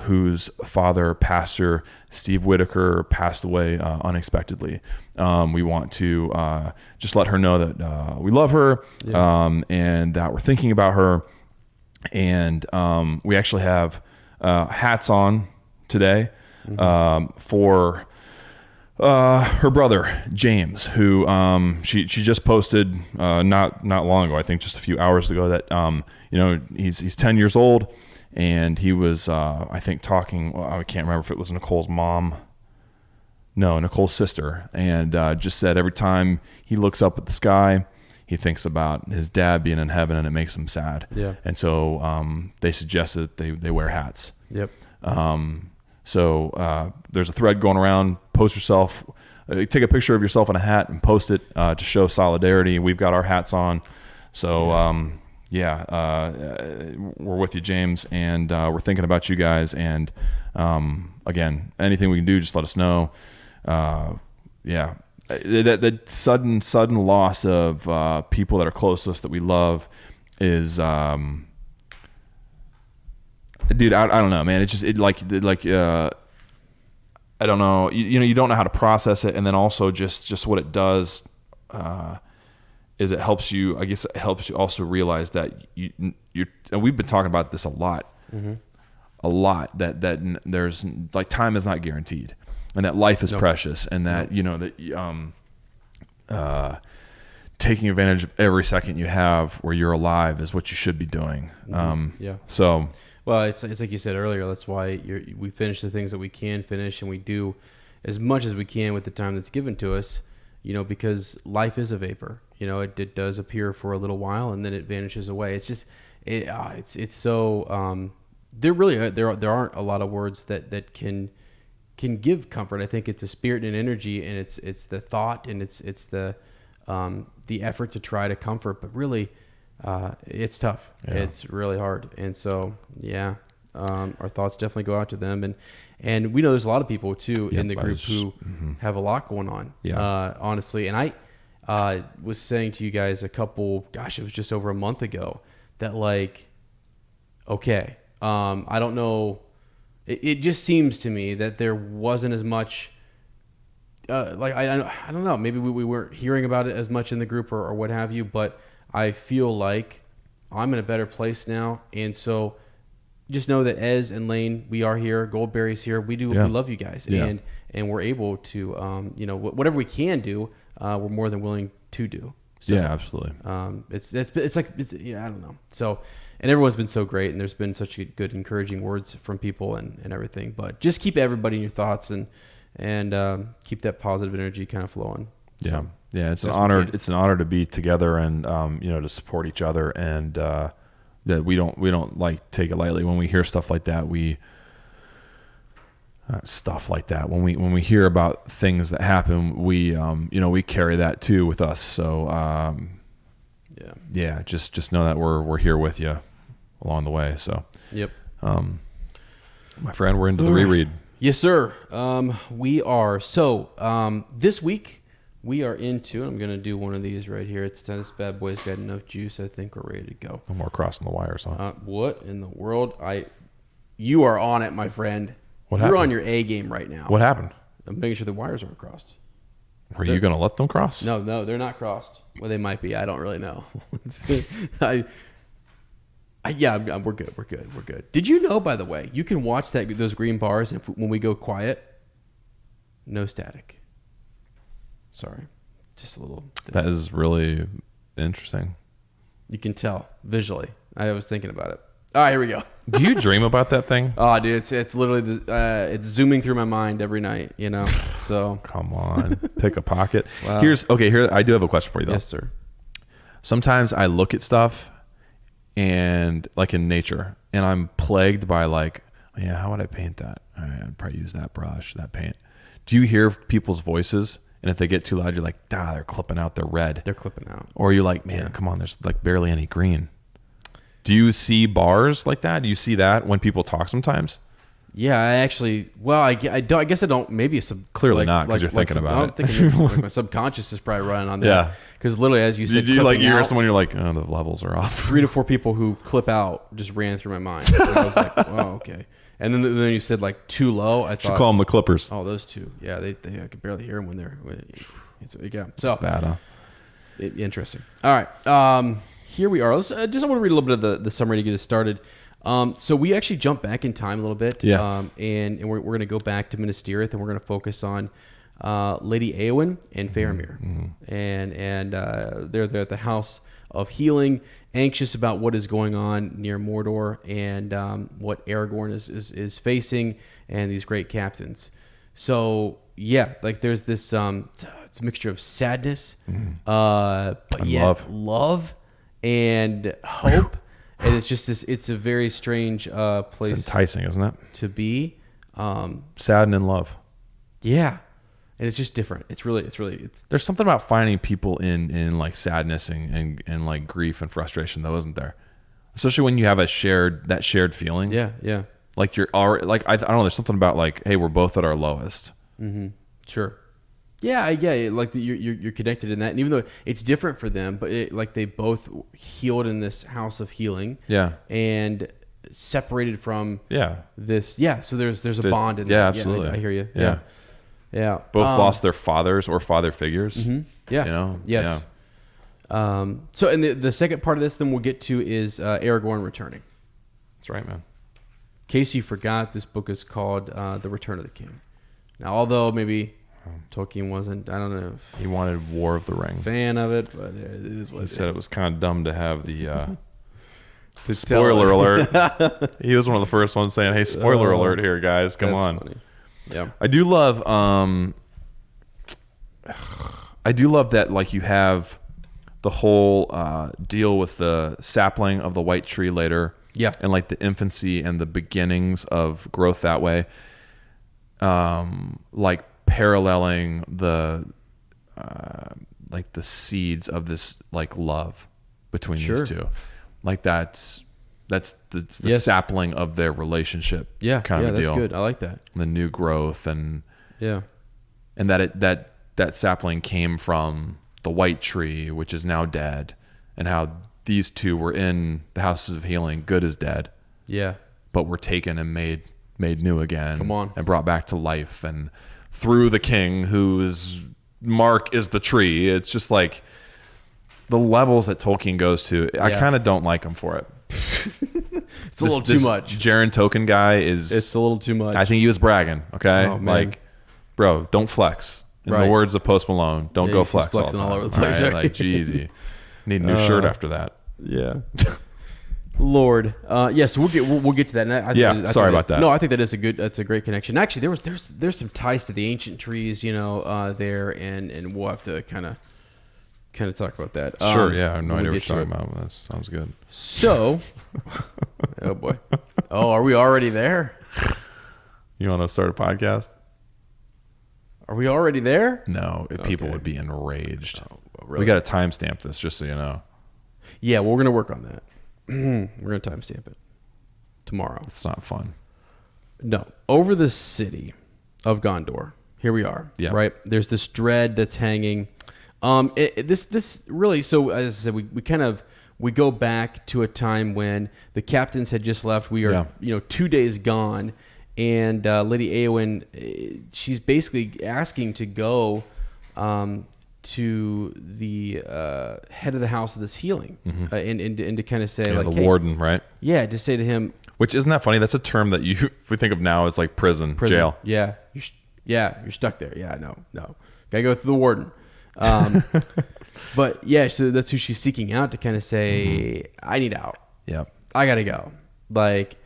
whose father, Pastor Steve Whitaker, passed away unexpectedly. We want to just let her know that we love her, and that we're thinking about her. And we actually have hats on today for her brother James, who she just posted not long ago, I think just a few hours ago, that he's 10 years old, and he was I think talking. Well, I can't remember if it was Nicole's mom. No, Nicole's sister, and just said every time he looks up at the sky, he thinks about his dad being in heaven, and it makes him sad. Yeah. And so they suggested they wear hats. Yep. So there's a thread going around. Post yourself, take a picture of yourself in a hat and post it to show solidarity. We've got our hats on. So we're with you, James, and we're thinking about you guys. And again, anything we can do, just let us know. That sudden loss of people that are close to us that we love is, dude, I don't know, man. It's just I don't know. You don't know how to process it, and then also just what it does is it helps you. I guess it helps you also realize that you're. And we've been talking about this a lot, that there's like time is not guaranteed, and that life is precious, and that taking advantage of every second you have where you're alive is what you should be doing. So. Well, it's like you said earlier. That's why we finish the things that we can finish, and we do as much as we can with the time that's given to us. Because life is a vapor. It does appear for a little while, and then it vanishes away. It's just it's so there really there aren't a lot of words that can give comfort. I think it's a spirit and energy, and it's the thought, and it's the effort to try to comfort, but really. It's tough. Yeah. It's really hard. And so, our thoughts definitely go out to them. And we know there's a lot of people too in the group who have a lot going on, honestly. And I was saying to you guys it was just over a month ago that I don't know. It just seems to me that there wasn't as much, I don't know, maybe we weren't hearing about it as much in the group or what have you, but I feel like I'm in a better place now. And so just know that Ez and Lane, we are here. Goldberry's here. We love you guys. Yeah. And we're able to, whatever we can do, we're more than willing to do. So, yeah, absolutely. It's like, I don't know. So, and everyone's been so great, and there's been such good, encouraging words from people and everything, but just keep everybody in your thoughts and keep that positive energy kind of flowing. So. Yeah. Yeah, it's an honor. It's an honor to be together and to support each other, and that we don't like take it lightly when we hear stuff like that. When we hear about things that happen, we carry that too with us. So just know that we're here with you along the way. So yep, my friend, we're into the reread. Yes, sir. We are. So this week. We are into, I'm going to do one of these right here. This bad boy's got enough juice. I think we're ready to go. No more crossing the wires, huh? What in the world? You are on it, my friend. What happened? You're on your A game right now. What happened? I'm making sure the wires aren't crossed. Are you going to let them cross? No, they're not crossed. Well, they might be. I don't really know. We're good. Did you know, by the way, you can watch those green bars when we go quiet? No static. Sorry, just a little thing. That is really interesting. You can tell visually. I was thinking about it. All right, here we go. Do you dream about that thing? Oh, dude, it's literally it's zooming through my mind every night. So come on, pick a pocket. Wow. Here I do have a question for you though. Yes, sir. Sometimes I look at stuff and like in nature, and I'm plagued by how would I paint that? All right, I'd probably use that brush, that paint. Do you hear people's voices? And if they get too loud, you're like, they're clipping out their red. They're clipping out. Or you're like, man, come on, there's barely any green. Do you see bars like that? Do you see that when people talk sometimes? Yeah, I actually, I guess I don't, maybe clearly not, because you're thinking about it. My subconscious is probably running on that. Yeah. Because literally, as you said, you hear someone, you're like, oh, the levels are off. 3 to 4 people who clip out just ran through my mind. And I was like, oh, okay. And then you said too low. I thought, should call them the Clippers. Oh, those two. Yeah, I could barely hear them when they're. So bad, huh? Interesting. All right, here we are. I just want to read a little bit of the summary to get us started. So we actually jump back in time a little bit. Yeah. And we're going to go back to Minas Tirith, and we're going to focus on Lady Éowyn and Faramir. And they're at the House of Healing, anxious about what is going on near Mordor and what Aragorn is facing, and these great captains. So yeah, like there's this it's a mixture of sadness, but yet love and hope. And it's just this. It's a very strange place. It's enticing, isn't it? To be sad and in love. Yeah, and it's just different. It's really. There's something about finding people in like sadness and like grief and frustration that isn't there, especially when you have that shared feeling. Yeah. Like you're already like I don't know. There's something about like, hey, we're both at our lowest. Mm-hmm. Sure. Yeah. Like you're connected in that, and even though it's different for them, but like they both healed in this House of Healing. Yeah. And separated from. Yeah. This. Yeah. So there's a bond in. Yeah, that. absolutely. Yeah, I hear you. Yeah. Yeah. Both lost their fathers or father figures. Mm-hmm. Yeah. You know. Yes. Yeah. So and the second part of this, then we'll get to is Aragorn returning. That's right, man. In case you forgot, this book is called The Return of the King. Now, although maybe Tolkien wasn't, I don't know, He wanted War of the Ring. fan of it, but it is what He it said is. it was kind of dumb to have the spoiler alert. He was one of the first ones saying, "Hey, spoiler alert here, guys. Come on." Funny. Yeah. I do love that like you have the whole deal with the sapling of the white tree later. Yeah. And like the infancy and the beginnings of growth that way. Like paralleling the like the seeds of this like love between these two. Like that's the sapling of their relationship. Yeah. Kind of a deal. That's good. I like that. The new growth and that that sapling came from the white tree, which is now dead, and how these two were in the Houses of Healing, good as dead. Yeah. But were taken and made new again. Come on. And brought back to life, and through the king whose mark is the tree. It's just like the levels that Tolkien goes to. I kind of don't like him for it. It's a little too much. Jaren Token guy is. It's a little too much. I think he was bragging. Okay, Oh, man. like, bro, don't flex. In the words of Post Malone, don't go he's flex all the flexing time. all over the place, right? Like, geezy. Need a new shirt after that. Yeah. Lord. So we'll get to that. And I think sorry about that. No, I think that's a great connection. Actually, there's some ties to the ancient trees, there, and we'll have to kind of talk about that. Sure. Yeah, I have no idea we'll what you're talking about. That sounds good. So, oh boy. Oh, are we already there? You want to start a podcast? Are we already there? No, people would be enraged. Oh, really? We got to timestamp this, just so you know. Yeah, well, we're gonna work on that. We're gonna timestamp it tomorrow. It's not fun. No, over the city of Gondor. Here we are. Yeah. Right. There's this dread that's hanging. This really. So as I said, we go back to a time when the captains had just left. We are 2 days gone, and Lady Éowyn, she's basically asking to go to the head of the House of this Healing, and to kind of say like the warden, right? Yeah, to say to him. Which isn't that funny? That's a term that we think of now as like prison. Jail. Yeah, you're stuck there. Yeah, no, gotta go through the warden. But yeah, so that's who she's seeking out to kind of say, I need out. Yep. I gotta go. Like,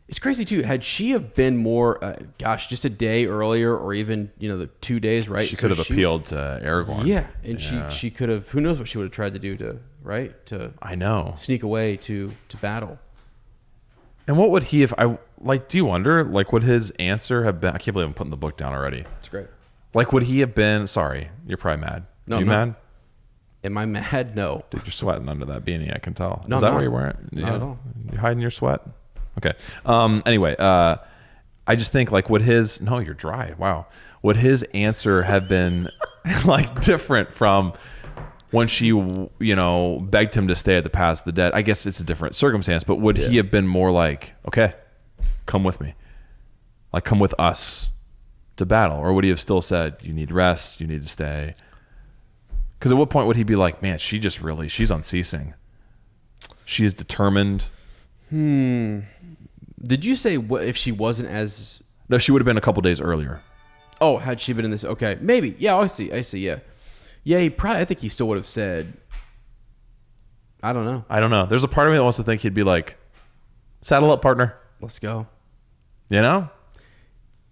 it's crazy too. Had she have been more, just a day earlier, or even the 2 days, right? She could have appealed to Aragorn. Yeah, and she could have. Who knows what she would have tried to do to I know, sneak away to battle. And what would he have? Do you wonder? Like, would his answer have been? I can't believe I'm putting the book down already. It's great. Like, would he have been? Sorry, you're probably mad. No, you mad? Am I mad? No. Dude, you're sweating under that beanie. I can tell. No, Is that no. why you're wearing? Not at all. You hiding your sweat? Okay. Anyway, I just think like, would his? No, you're dry. Wow. Would his answer have been like different from when she, begged him to stay at the Pass of the Dead? I guess it's a different circumstance, but would he have been more like, okay, come with me, like come with us to battle, or would he have still said, you need rest, you need to stay? Because at what point would he be like, man, she's unceasing. She is determined. Did you say what if she wasn't as? No, she would have been a couple days earlier. Oh, had she been in this? Okay, maybe. Yeah, I see. Yeah, yeah. I think he still would have said. I don't know. There's a part of me that wants to think he'd be like, "Saddle up, partner. Let's go." You know?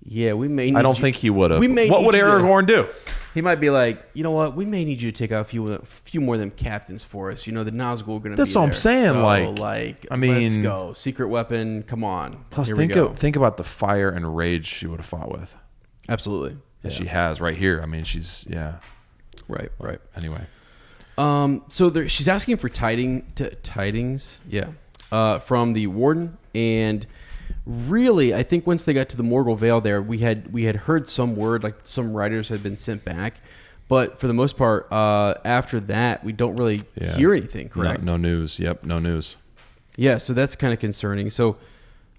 Yeah, we may. I don't think he would have. What would Aragorn do? He might be like, you know what? We may need you to take out a few more of them captains for us. You know, the Nazgul are going to be there. That's what I'm saying. So, I mean, let's go. Secret weapon. Come on. Plus, Here think about the fire and rage she would have fought with. Absolutely. That she has right here. I mean, she's Right. Anyway. So she's asking for tidings. Yeah. From the warden, and really, I think once they got to the Morgul Vale there, we had heard some word, like some riders had been sent back, but for the most part, after that, we don't really hear anything. Correct? No news. Yep, no news. Yeah, so that's kind of concerning. So,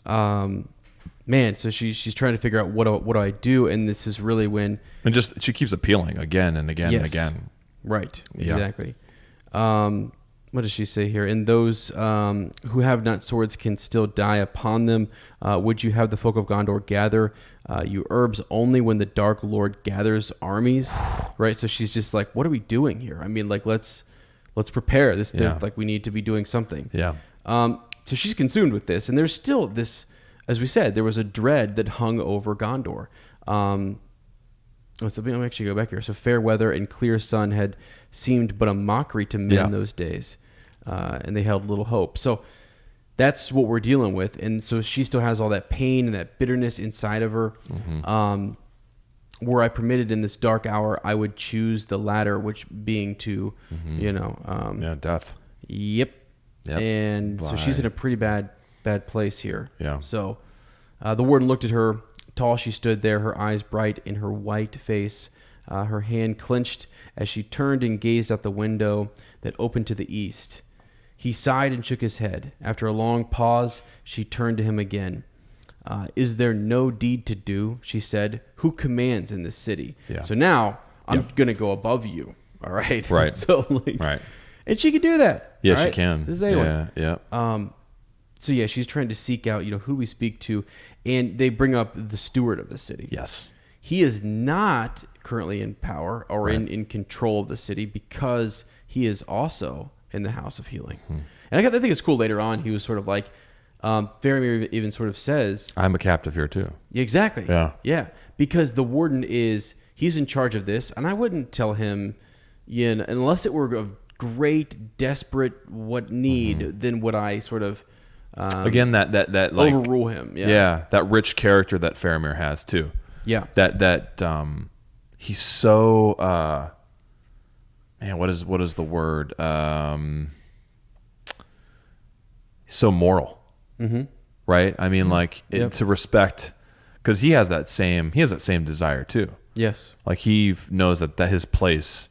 man, so she's trying to figure out what do I do, and this is really when she keeps appealing again and again and again. Right. Exactly. What does she say here? And those who have not swords can still die upon them. Would you have the folk of Gondor gather you herbs only when the Dark Lord gathers armies? Right. So she's just like, what are we doing here? I mean, like, let's prepare this. Like, we need to be doing something. Yeah. So she's consumed with this, and there's still this, as we said, there was a dread that hung over Gondor. Let me actually go back here. So fair weather and clear sun had seemed but a mockery to men those days. And they held little hope. So that's what we're dealing with. And so she still has all that pain and that bitterness inside of her. Mm-hmm. Were I permitted in this dark hour, I would choose the latter, which being to, death. Yep. And so she's in a pretty bad place here. Yeah. So the warden looked at her. Tall she stood there, her eyes bright in her white face, her hand clenched as she turned and gazed out the window that opened to the east. He sighed and shook his head. After a long pause, she turned to him again. Is there no deed to do? She said. Who commands in this city? Yeah. So now I'm going to go above you. All right. Right. So right. And she can do that. Yeah, right? she can. This is A1. Yeah. So yeah, she's trying to seek out, who we speak to, and they bring up the steward of the city. Yes. He is not currently in power or in control of the city because he is also in the House of Healing. And I think it's cool later on, he was sort of like, Faramir even sort of says, I'm a captive here too. Exactly. Yeah. Yeah. Because the warden he's in charge of this, and I wouldn't tell him, unless it were of great, desperate need, then would I sort of... Again, that like overrule him. Yeah, that rich character that Faramir has too. Yeah. That he's so man, what is the word? So moral. Mm-hmm. Right? I mean, like to respect, because he has that same desire too. Yes. Like he knows that his place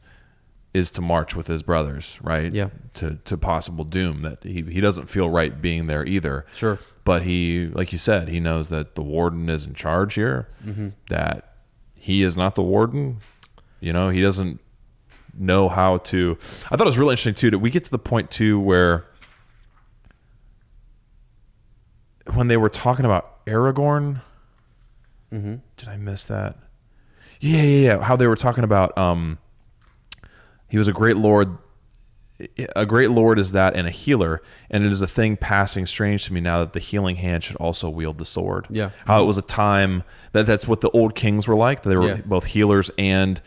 is to march with his brothers, right? Yeah. To possible doom, that he doesn't feel right being there either. Sure. But he, like you said, he knows that the warden is in charge here, that he is not the warden. He doesn't know how to. I thought it was really interesting too, that we get to the point too where when they were talking about Aragorn, did I miss that? Yeah. How they were talking about, he was a great lord. A great lord is that, and a healer, and it is a thing passing strange to me now that the healing hand should also wield the sword. Yeah. How it was a time that's what the old kings were like. They were both healers and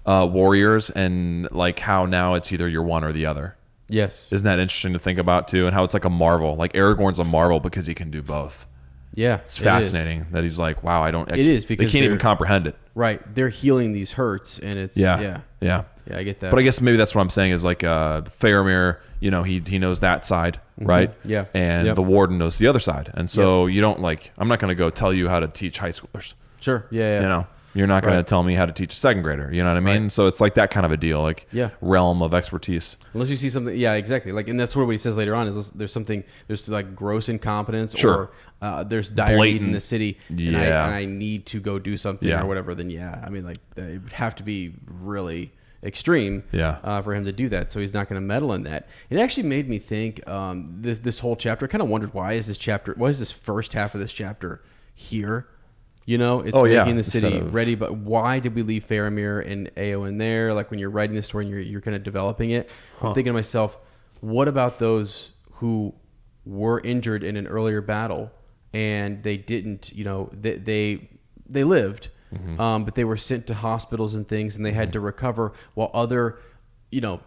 warriors, and like how now it's either you're one or the other. Yes. Isn't that interesting to think about too? And how it's like a marvel. Like Aragorn's a marvel because he can do both. Yeah. It's fascinating that he's like, wow, it is because they can't even comprehend it. Right. They're healing these hurts, and it's Yeah, I get that. But I guess maybe that's what I'm saying is like Faramir, he knows that side, right? Yeah. And the warden knows the other side. And so you don't I'm not going to go tell you how to teach high schoolers. Sure. Yeah. You're not going to tell me how to teach a second grader. You know what I mean? Right. So it's like that kind of a deal, like realm of expertise. Unless you see something, exactly. Like, and that's what he says later on is there's like gross incompetence or there's dire need in the city, and and I need to go do something or whatever. Then I mean, like it would have to be really extreme Yeah. for him to do that. So he's not going to meddle in that. It actually made me think this whole chapter. I kind of wondered why is this first half of this chapter here? You know, it's making the city ready, but why did we leave Faramir and Éowyn there? Like when you're writing the story and you're kind of developing it, I'm thinking to myself, what about those who were injured in an earlier battle and they didn't, you know, they lived, but they were sent to hospitals and things and they had to recover while other, you know,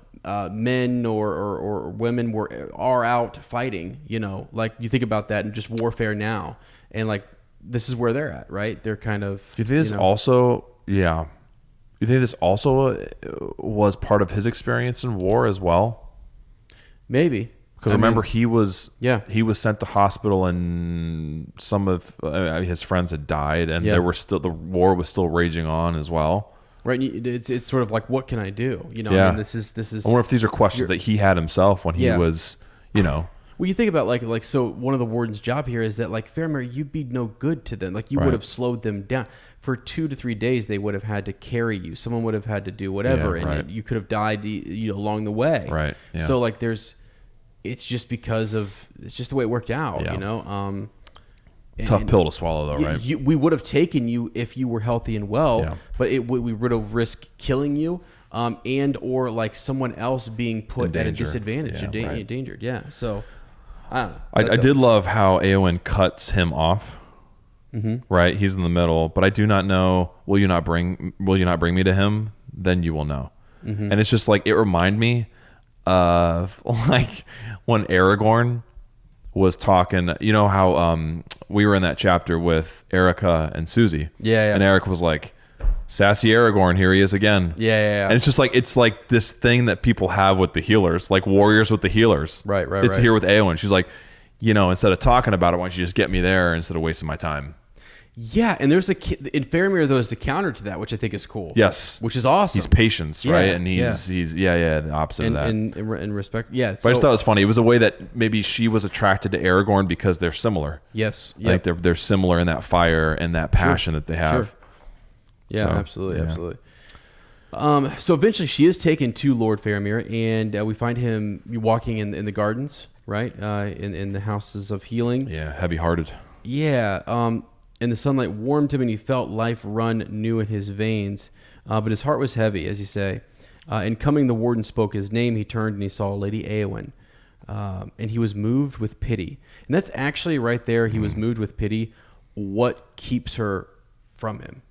men or women are out fighting, you know, like you think about that and just warfare now and like, this is where they're at, right? They're kind of. Do you think this also? Yeah. You think this also was part of his experience in war as well? Maybe. Because remember, he was sent to hospital, and some of his friends had died, and the war was still raging on as well. Right. It's sort of like, what can I do? You know. Yeah. I mean, this is. I wonder if these are questions that he had himself when he was, you know. Well, you think about like so one of the warden's job here is that like Faramir, you'd be no good to them. Like you would have slowed them down for 2 to 3 days. They would have had to carry you. Someone would have had to do whatever, and you could have died, you know, along the way. Right. Yeah. So like it's just the way it worked out. You know. Tough pill to swallow, though, right? We would have taken you if you were healthy and well, but we would have risked killing you. And or like someone else being put at a disadvantage, endangered. Yeah. So. I did love how Éowyn cuts him off. Right, he's in the middle, but I do not know. Will you not bring me to him? Then you will know. And it's just like it reminded me of like when Aragorn was talking. You know how we were in that chapter with Erica and Susie. Yeah. And Erica was like, "Sassy Aragorn, here he is again." Yeah. And it's like this thing that people have with the healers, like warriors with the healers. Right. It's here with Éowyn. She's like, you know, instead of talking about it, why don't you just get me there instead of wasting my time? Yeah, and in Faramir, there's a counter to that, which I think is cool. Yes, which is awesome. He's patience, right? And he's the opposite of that. In respect, yeah. But I just thought it was funny. It was a way that maybe she was attracted to Aragorn because they're similar. Yes, like they're similar in that fire and that passion that they have. Sure. Yeah, so, absolutely. So eventually, she is taken to Lord Faramir, and we find him walking in the gardens, right? In the houses of healing. Yeah, heavy-hearted. Yeah. And the sunlight warmed him, and he felt life run new in his veins. But his heart was heavy, as you say. And coming, the warden spoke his name. He turned, and he saw Lady Éowyn. And he was moved with pity. And that's actually right there. He was moved with pity. What keeps her from him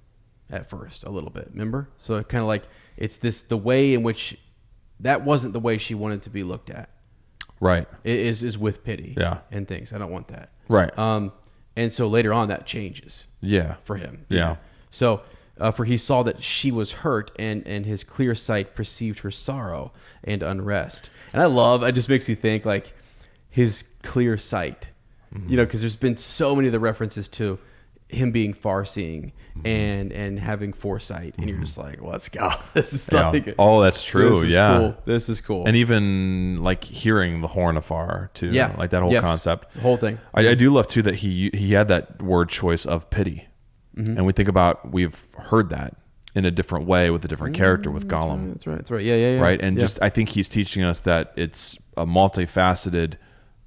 at first, a little bit. Remember? So kind of like it's the way in which that wasn't the way she wanted to be looked at. Right. It is with pity. Yeah. And things. I don't want that. Right. And so later on, that changes. Yeah. For him. Yeah. So, for he saw that she was hurt, and his clear sight perceived her sorrow and unrest. And it just makes me think like his clear sight, you know, because there's been so many of the references to him being far-seeing and having foresight, and you're just like, let's go. This is like, oh, that's true. Cool. This is cool. And even like hearing the horn afar too. Yeah. Like that whole concept. The whole thing. I do love too that he had that word choice of pity. And we think about, we've heard that in a different way with a different character with Gollum. That's right. Yeah. Right. And just, I think he's teaching us that it's a multifaceted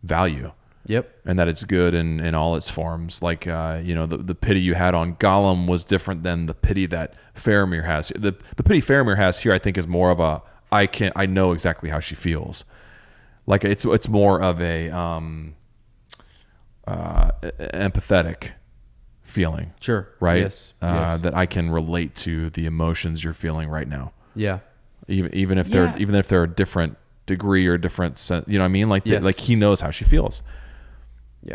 value. Yep. And that it's good in all its forms. Like, you know, the pity you had on Gollum was different than the pity that Faramir has. The pity Faramir has here, I think, is more of a, I know exactly how she feels. Like it's more of a empathetic feeling. Sure. Right. Yes. That I can relate to the emotions you're feeling right now. Yeah. Even if they're a different degree or different sense, you know what I mean? Like like he knows how she feels. Yeah.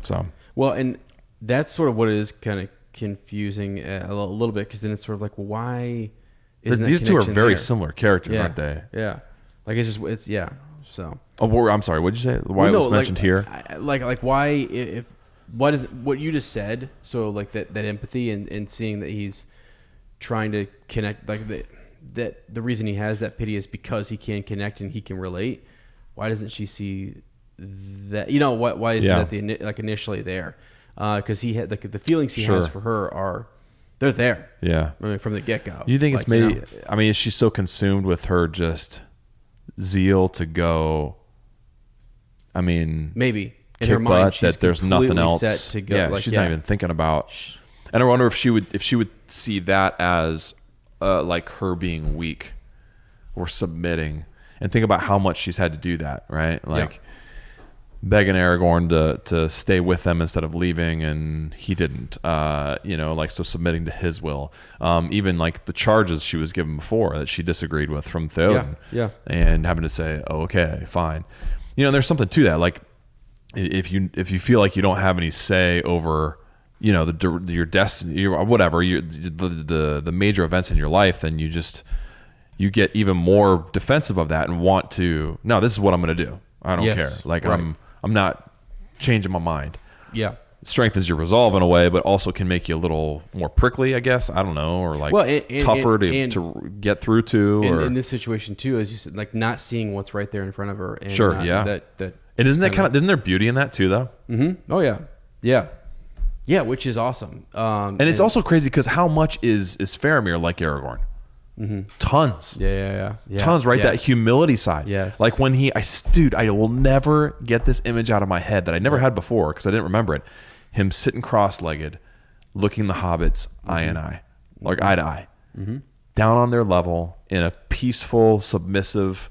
So well, and that's sort of what is kind of confusing a little bit, because then it's sort of like, well, why isn't these two are very there? Similar characters, aren't they? Yeah. Like it's So. Oh, I'm sorry. What did you say? Why it was mentioned here? Like why if what is what you just said? So like that empathy and seeing that he's trying to connect, like that the reason he has that pity is because he can connect and he can relate. Why doesn't she see that? You know what? Why isn't that initially there? Because he had the feelings he has for her are They're there. Yeah. I mean, from the get-go. You think Like, it's maybe, you know? I mean, is she so consumed with her just zeal to go, I mean, Maybe. In kick her mind, butt she's that there's nothing completely else. set to go. Yeah, Like, she's not even thinking about. And I wonder if she would see that as like her being weak or submitting, and think about how much she's had to do that, right? Like begging Aragorn to stay with them instead of leaving, and he didn't. You know, like, so submitting to his will. Even like the charges she was given before that she disagreed with from Theoden, and having to say, "Oh, okay, fine." You know, there's something to that. Like, if you feel like you don't have any say over, you know, your destiny, or whatever, the major events in your life, then you get even more defensive of that and want to, no, this is what I'm going to do. I don't care. Like, right. I'm not changing my mind. Yeah. Strengthens your resolve in a way, but also can make you a little more prickly, I guess. I don't know, or like tougher to get through to. In this situation too, as you said, like not seeing what's right there in front of her. And sure. That and isn't there beauty in that too, though? Mm-hmm. Oh yeah. Yeah. Yeah. Which is awesome. And it's also crazy because how much is Faramir like Aragorn? Mm-hmm. Tons. Yeah. Tons, right? That humility side. Yes. Like when I will never get this image out of my head that I never had before because I didn't remember it. Him sitting cross-legged, looking the hobbits eye and eye, like eye to eye, down on their level in a peaceful, submissive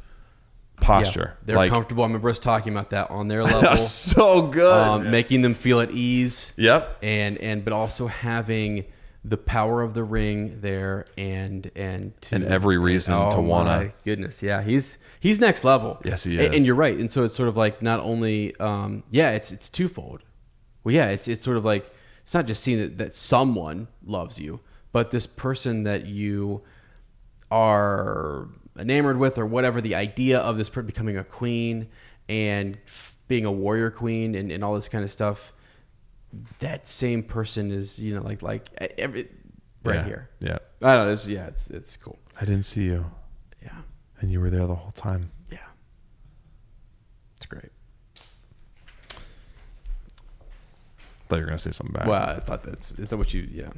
posture. They're like, comfortable. I remember us talking about that on their level. So good. Making them feel at ease. Yep. But also having the power of the ring there and every reason to wanna. My goodness, yeah, he's next level. Yes, he is. And you're right. And so it's sort of like not only it's twofold. Well, yeah, it's sort of like it's not just seeing that someone loves you, but this person that you are enamored with, or whatever, the idea of this person becoming a queen and being a warrior queen and all this kind of stuff. That same person is, you know, like every right here. Yeah. I don't know. It's cool. I didn't see you. Yeah. And you were there the whole time. Yeah. It's great. I thought you were going to say something back. Well, I thought is that what you, yeah.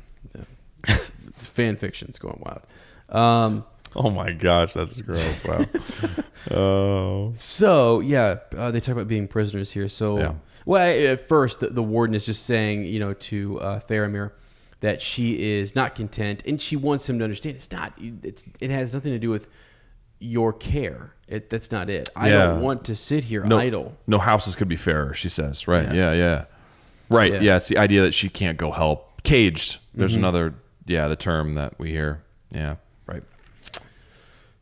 Fan fiction's going wild. Oh my gosh, that's gross. Wow. Oh. So, they talk about being prisoners here. So, well, at first, the warden is just saying, you know, to Faramir that she is not content, and she wants him to understand it has nothing to do with your care. That's not it. I don't want to sit here idle. No houses could be fairer, she says. Right. Yeah. Right. Yeah. It's the idea that she can't go help. Caged. There's another, the term that we hear. Yeah. Right.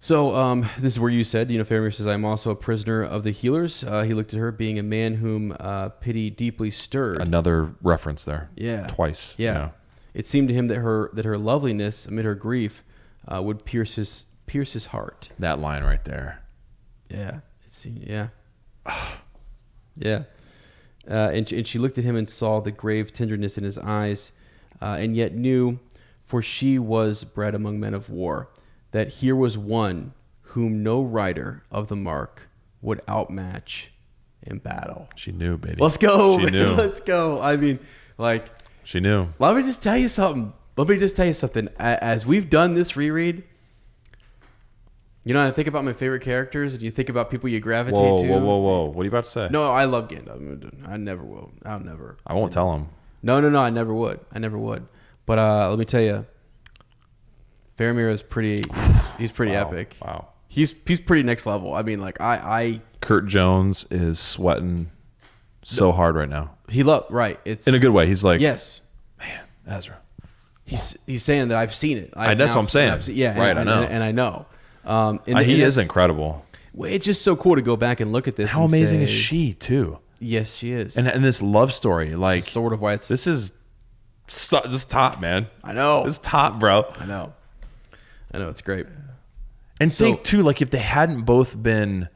So this is where you said, you know, Faramir says, I'm also a prisoner of the healers. He looked at her, being a man whom pity deeply stirred. Another reference there. Yeah. Twice. Yeah. It seemed to him that her loveliness amid her grief would pierce his heart. That line right there. Yeah. Yeah. And she looked at him and saw the grave tenderness in his eyes, and yet knew, for she was bred among men of war, that here was one whom no rider of the mark would outmatch in battle. She knew, baby. Let's go. She knew. Let's go. I mean, like, she knew. Let me just tell you something. As we've done this reread, you know, I think about my favorite characters, and you think about people you gravitate to. Whoa. What are you about to say? No, I love Gandalf. I never will. I'll never. I won't tell him. No, I never would. But let me tell you, Faramir is pretty. He's pretty epic. Wow. He's pretty next level. I mean, like Kurt Jones is sweating so hard right now. It's in a good way. He's like, yes, man, Ezra. He's saying that I've seen it. That's what I'm saying. Right. I know. And I know. He is incredible. It's just so cool to go back and look at this. How amazing is she too? Yes, she is. And this love story, like, sort of why it's. This is top, man. I know. This is top, bro. I know. It's great. And think too, like, if they hadn't both been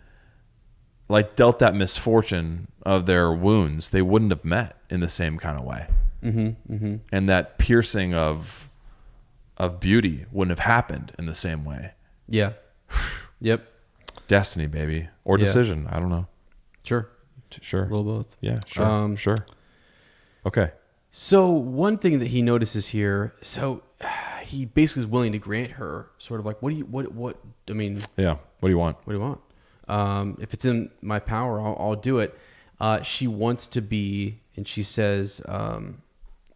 like dealt that misfortune of their wounds, they wouldn't have met in the same kind of way. And that piercing of beauty wouldn't have happened in the same way. Yeah. Yep. Destiny, baby, or decision. I don't know. Sure. A little both. Yeah. Sure. Sure. Okay. So one thing that he notices here, so he basically is willing to grant her sort of like, what, I mean, Yeah. What do you want? what do you want? If it's in my power, I'll do it. She wants to be, and she says, I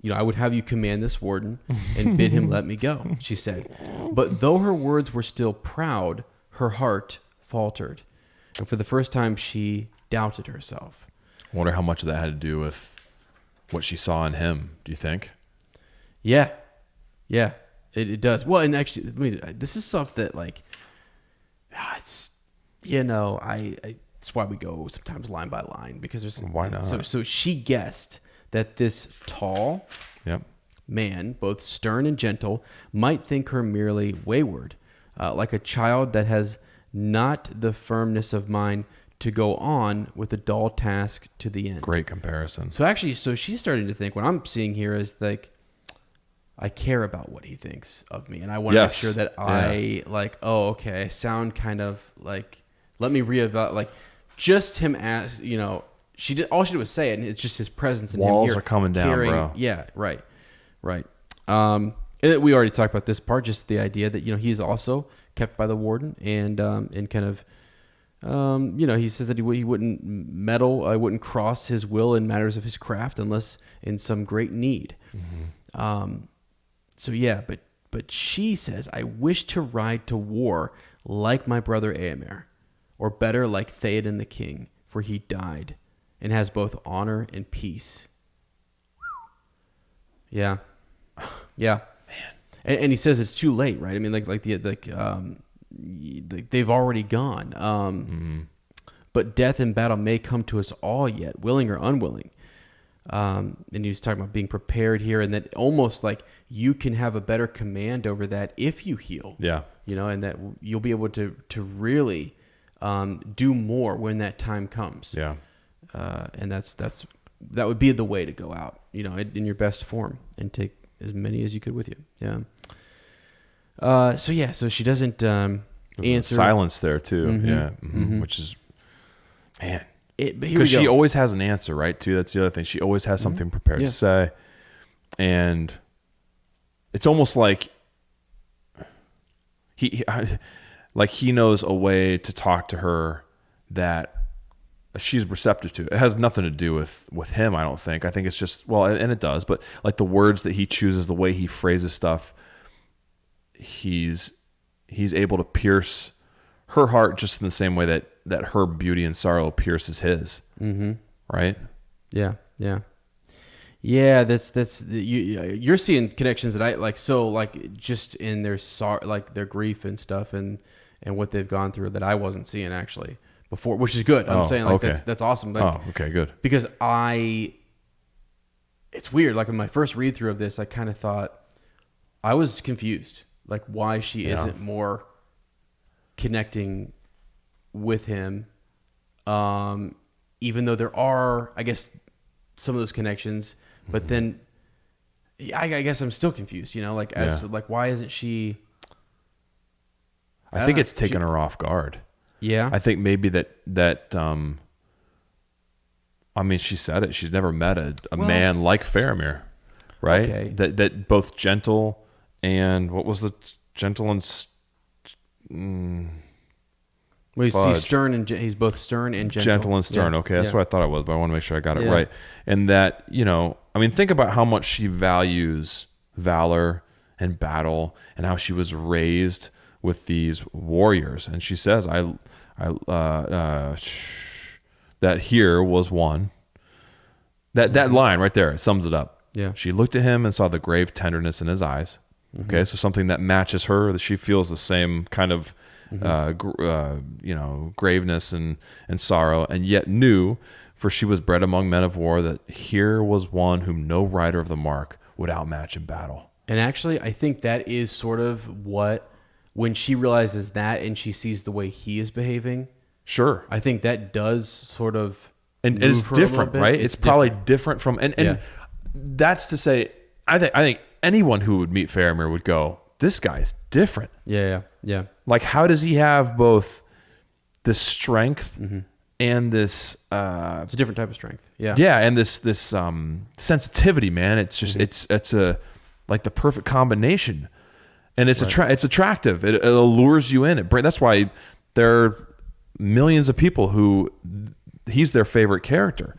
would have you command this warden and bid him let me go, she said. But though her words were still proud, her heart faltered. And for the first time, she doubted herself. I wonder how much of that had to do with what she saw in him, do you think? Yeah. Yeah, it does. Well, and actually, this is stuff that like, it's, it's why we go sometimes line by line, because there's, why not? So she guessed that this tall man, both stern and gentle, might think her merely wayward, like a child that has not the firmness of mind to go on with a dull task to the end. Great comparison. So actually, she's starting to think, what I'm seeing here is like, I care about what he thinks of me, and I want to make sure that I I sound kind of like, let me reevaluate, like just him as, all she did was say it, and it's just his presence and walls him here are coming down, bro. Yeah, right. And we already talked about this part, just the idea that he's also kept by the warden, and kind of he says that he wouldn't meddle, wouldn't cross his will in matters of his craft unless in some great need. Mm-hmm. So yeah, but she says, I wish to ride to war like my brother Éomer, or better like Theoden the king, for he died and has both honor and peace. Yeah. Man. And he says it's too late, right? I mean, they've already gone. But death in battle may come to us all yet, willing or unwilling. And he was talking about being prepared here, and that almost like you can have a better command over that if you heal. Yeah. And that you'll be able to really do more when that time comes. Yeah. And that would be the way to go out, in your best form, and take as many as you could with you. Yeah. So she doesn't answer. Silence there too. Mm-hmm. Yeah. Mm-hmm. Mm-hmm. Which is, man. Because she always has an answer, right? Too. That's the other thing. She always has something prepared to say, and it's almost like he knows a way to talk to her that she's receptive to. It has nothing to do with him, I don't think. I think it's just, well, and it does, but like the words that he chooses, the way he phrases stuff, he's able to pierce her heart just in the same way that her beauty and sorrow pierces his. Mm-hmm. Right? Yeah. Yeah, that's you're seeing connections that I like. So like just in their like their grief and stuff, and what they've gone through that I wasn't seeing actually before, which is good. I'm saying like that's awesome. Like, okay, good. Because it's weird. Like in my first read through of this, I kind of thought I was confused, like why she isn't more connecting with him, even though there are, I guess, some of those connections, but then I guess I'm still confused, like like why isn't she? I think it's taken her off guard. Yeah, I think maybe that I mean, she said it. She's never met a man like Faramir, right? Okay. That both gentle and what was the gentle and well, he's stern and he's both stern and gentle. Gentle and stern. Okay, that's what I thought it was, but I want to make sure I got it right. And that, I mean, think about how much she values valor and battle, and how she was raised with these warriors. And she says, that here was one. That line right there sums it up. Yeah. She looked at him and saw the grave tenderness in his eyes. Mm-hmm. Okay, so something that matches her, that she feels the same kind of graveness and sorrow, and yet knew, for she was bred among men of war, that here was one whom no rider of the mark would outmatch in battle. And actually, I think that is sort of what, when she realizes that and she sees the way he is behaving. Sure. I think that does sort of and it's different, right? It's probably different from, and that's to say, I think anyone who would meet Faramir would go, this guy's different. Yeah. Like, how does he have both the strength and this It's a different type of strength. Yeah. yeah, and this sensitivity, man. It's just it's a like the perfect combination, and it's it's attractive. It allures you in. That's why there are millions of people who he's their favorite character.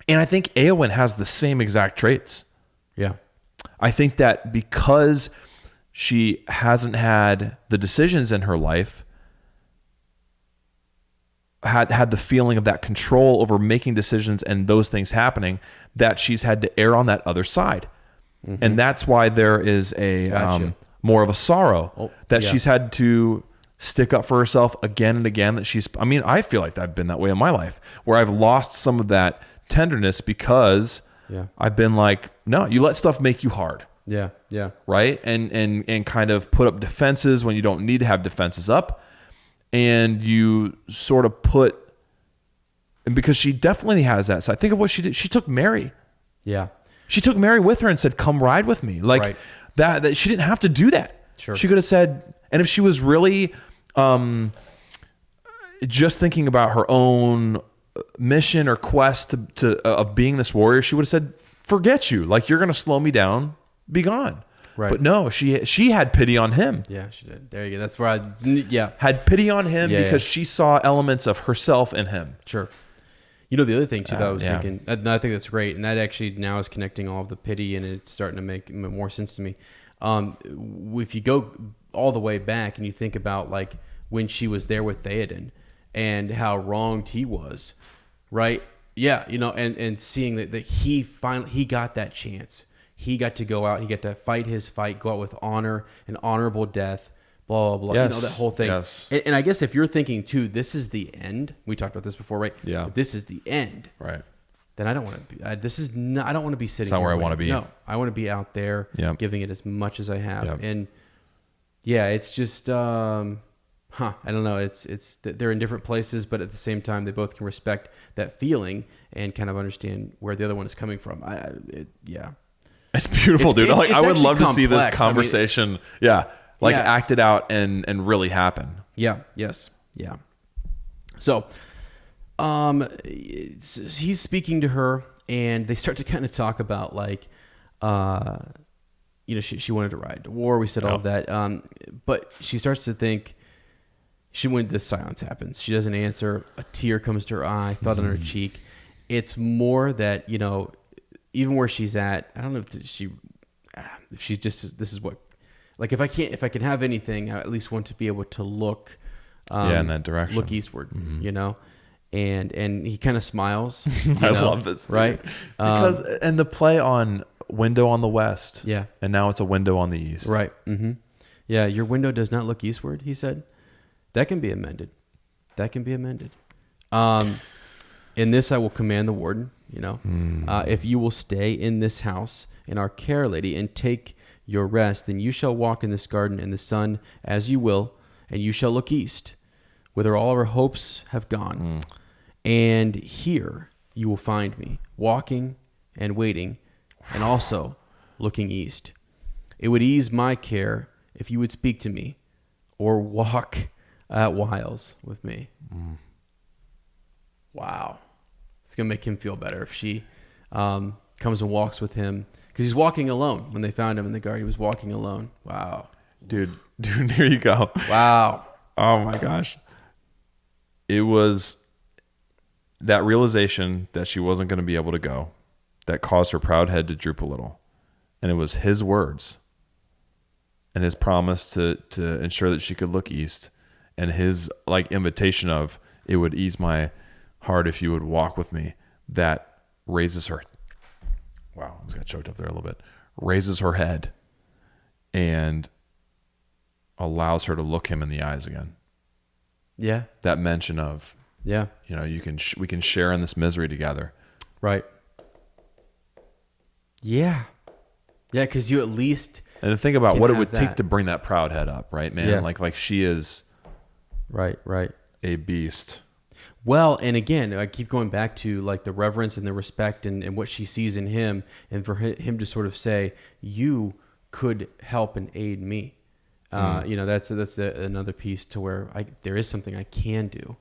And I think Éowyn has the same exact traits. Yeah. I think that because she hasn't had the decisions in her life, had the feeling of that control over making decisions and those things happening, that she's had to err on that other side. And that's why there is a more of a sorrow that she's had to stick up for herself again and again. That I feel like I've been that way in my life, where I've lost some of that tenderness because I've been like, no, you let stuff make you hard. Yeah. Yeah. Right. And kind of put up defenses when you don't need to have defenses up. And you sort of and because she definitely has that. So I think of what she did. She took Mary. Yeah. She took Mary with her and said, come ride with me. Like that she didn't have to do that. Sure. She could have said, and if she was really just thinking about her own mission or quest of being this warrior, she would have said, forget you. Like, you're going to slow me down. Be gone. Right. But no, she had pity on him. Yeah, she did. There you go. That's where had pity on him because she saw elements of herself in him. Sure. The other thing too that I was thinking, and I think that's great, and that actually now is connecting all of the pity, and it's starting to make more sense to me. If you go all the way back and you think about like when she was there with Theoden and how wronged he was, right? Yeah, and seeing that he got that chance. He got to go out. He got to fight his fight, go out with honor, an honorable death, blah, blah, blah. Yes. That whole thing. Yes. And I guess if you're thinking, too, this is the end. We talked about this before, right? Yeah. If this is the end. Right. Then I don't want to be. I don't want to be sitting. It's not where I want to be. No, I want to be out there, giving it as much as I have. Yep. And it's just, I don't know. It's they're in different places, but at the same time, they both can respect that feeling and kind of understand where the other one is coming from. It's beautiful, dude. I would love to see this conversation, acted out and really happen. Yeah. Yes. Yeah. So, he's speaking to her, and they start to kind of talk about like, she wanted to ride to war. We said all of that, but she starts to think. When this silence happens, she doesn't answer. A tear comes to her eye, thought on her cheek. It's more that even where she's at, I don't know if she's just, this is what, like if I can have anything, I at least want to be able to look, in that direction, look eastward, and he kind of smiles. I love this, right? Because and the play on window on the west, and now it's a window on the east, right? Mm-hmm. Yeah, your window does not look eastward, he said. That can be amended. In this, I will command the warden, if you will stay in this house in our care, lady, and take your rest, then you shall walk in this garden in the sun as you will, and you shall look east, whither all our hopes have gone. And here you will find me, walking and waiting, and also looking east. It would ease my care if you would speak to me, or walk at whiles with me. Wow. It's going to make him feel better if she comes and walks with him. Because he's walking alone. When they found him in the garden, he was walking alone. Wow. Dude, here you go. Wow. Oh my gosh. It was that realization that she wasn't going to be able to go that caused her proud head to droop a little. And it was his words and his promise to ensure that she could look east, and his invitation of, it would ease my heart if you would walk with me, that raises her. Wow, I just got choked up there a little bit. Raises her head and allows her to look him in the eyes again. Yeah. That mention of, we can share in this misery together. Right. Yeah. Yeah, because you at least. And think about what it would take to bring that proud head up, right, man? Yeah. Like she is. Right. A beast. Well, and again, I keep going back to the reverence and the respect and what she sees in him, and for him to sort of say, you could help and aid me. That's another piece to where there is something I can do.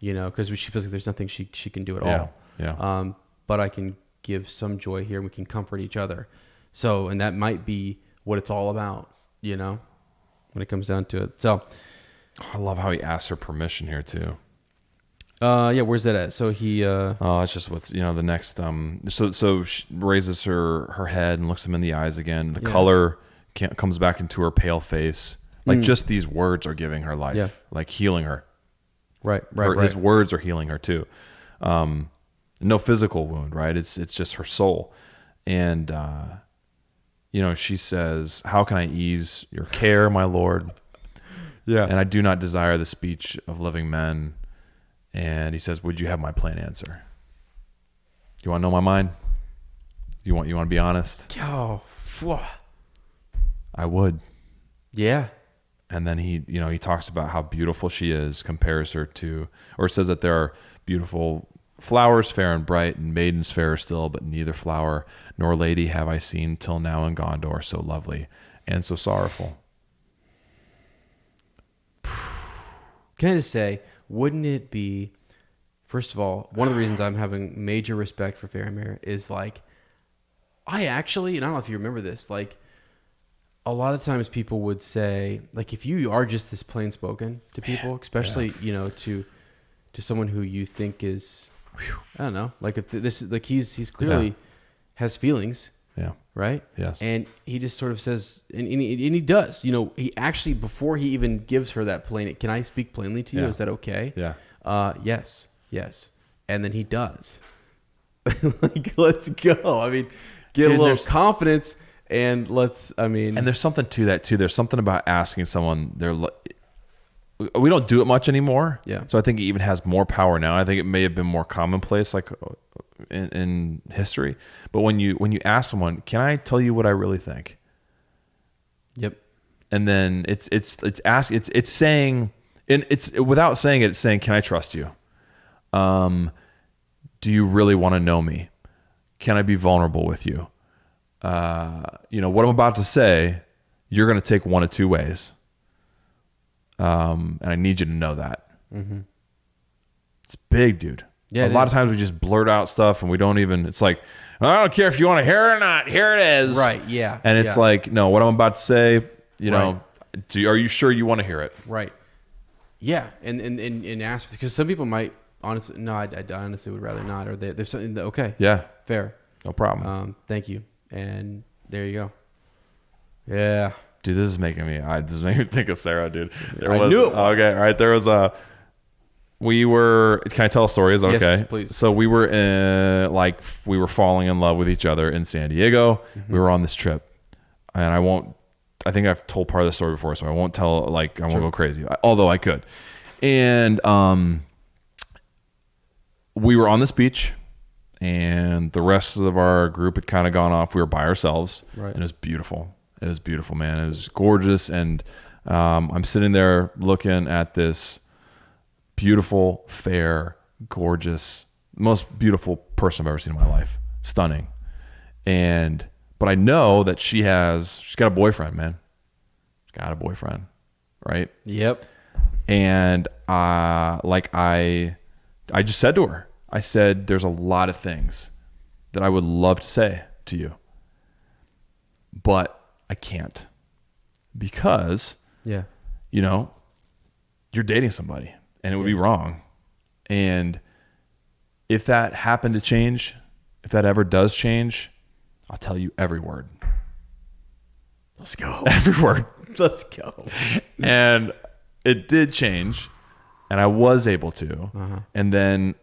you know, because she feels like there's nothing she can do at Yeah. all. Yeah. But I can give some joy here, and we can comfort each other. So, and that might be what it's all about, you know, when it comes down to it. So, I love how he asks her permission here too. yeah, where's that at? So he, Oh, it's just what's, the next, so she raises her head and looks him in the eyes again. The color comes back into her pale face. Like just these words are giving her life, like healing her. Right. His words are healing her too. No physical wound, right? It's just her soul. And, she says, "How can I ease your care, my Lord? Yeah. And I do not desire the speech of living men." And he says, "Would you have my plain answer? You want to know my mind? You want to be honest?" Oh, phew. I would. Yeah. And then he talks about how beautiful she is, compares her to, or says that there are beautiful flowers fair and bright, and maidens fairer still, but neither flower nor lady have I seen till now in Gondor so lovely and so sorrowful. Can I just say, wouldn't it be, first of all, one of the reasons I'm having major respect for Faramir is like, I actually, and I don't know if you remember this, like, a lot of times people would say, like, if you are just this plain spoken to people, especially, to someone who you think is, I don't know, like if this is like, he's clearly has feelings. Yeah. Right. Yes. And he just sort of says, and he does, he actually, before he even gives her that plain, can I speak plainly to you? Yeah. Is that okay? Yeah. Yes. And then he does. Like, let's go. I mean, get a little confidence and and there's something to that too. There's something about asking someone we don't do it much anymore. Yeah. So I think it even has more power now. I think it may have been more commonplace, like in history. But when you ask someone, "Can I tell you what I really think?" Yep. And then it's saying, and it's without saying it, it's saying, "Can I trust you? Do you really want to know me? Can I be vulnerable with you? What I'm about to say, you're going to take one of two ways. And I need you to know that." Mm-hmm. It's big, dude. Yeah, a lot of times we just blurt out stuff and we don't even, it's like, "I don't care if you want to hear it or not. Here it is." Right. Yeah. And it's like, no, what I'm about to say, Right. Are you sure you want to hear it? Right. Yeah. And ask, because some people might honestly, no, I honestly would rather not, or there's something that, okay. Yeah. Fair. No problem. Thank you. And there you go. Yeah. Dude, this is making me think of Sarah, dude. I knew it was. Okay, all right. There was can I tell a story? Is that okay? Yes, please. So we were we were falling in love with each other in San Diego. Mm-hmm. We were on this trip, and I think I've told part of the story before, so I won't tell, I won't go crazy, although I could. And we were on this beach, and the rest of our group had kind of gone off. We were by ourselves, right. And it was beautiful. It was beautiful, man. It was gorgeous. And I'm sitting there looking at this beautiful, fair, gorgeous, most beautiful person I've ever seen in my life. Stunning. But I know that she's got a boyfriend, man. She's got a boyfriend, right? Yep. And I just said to her, I said, "There's a lot of things that I would love to say to you, but I can't, because you're dating somebody, and it would be wrong. And if that happened to change, if that ever does change, I'll tell you every word. Let's go. Every word. Let's go." And it did change, and I was able to. Uh-huh. And then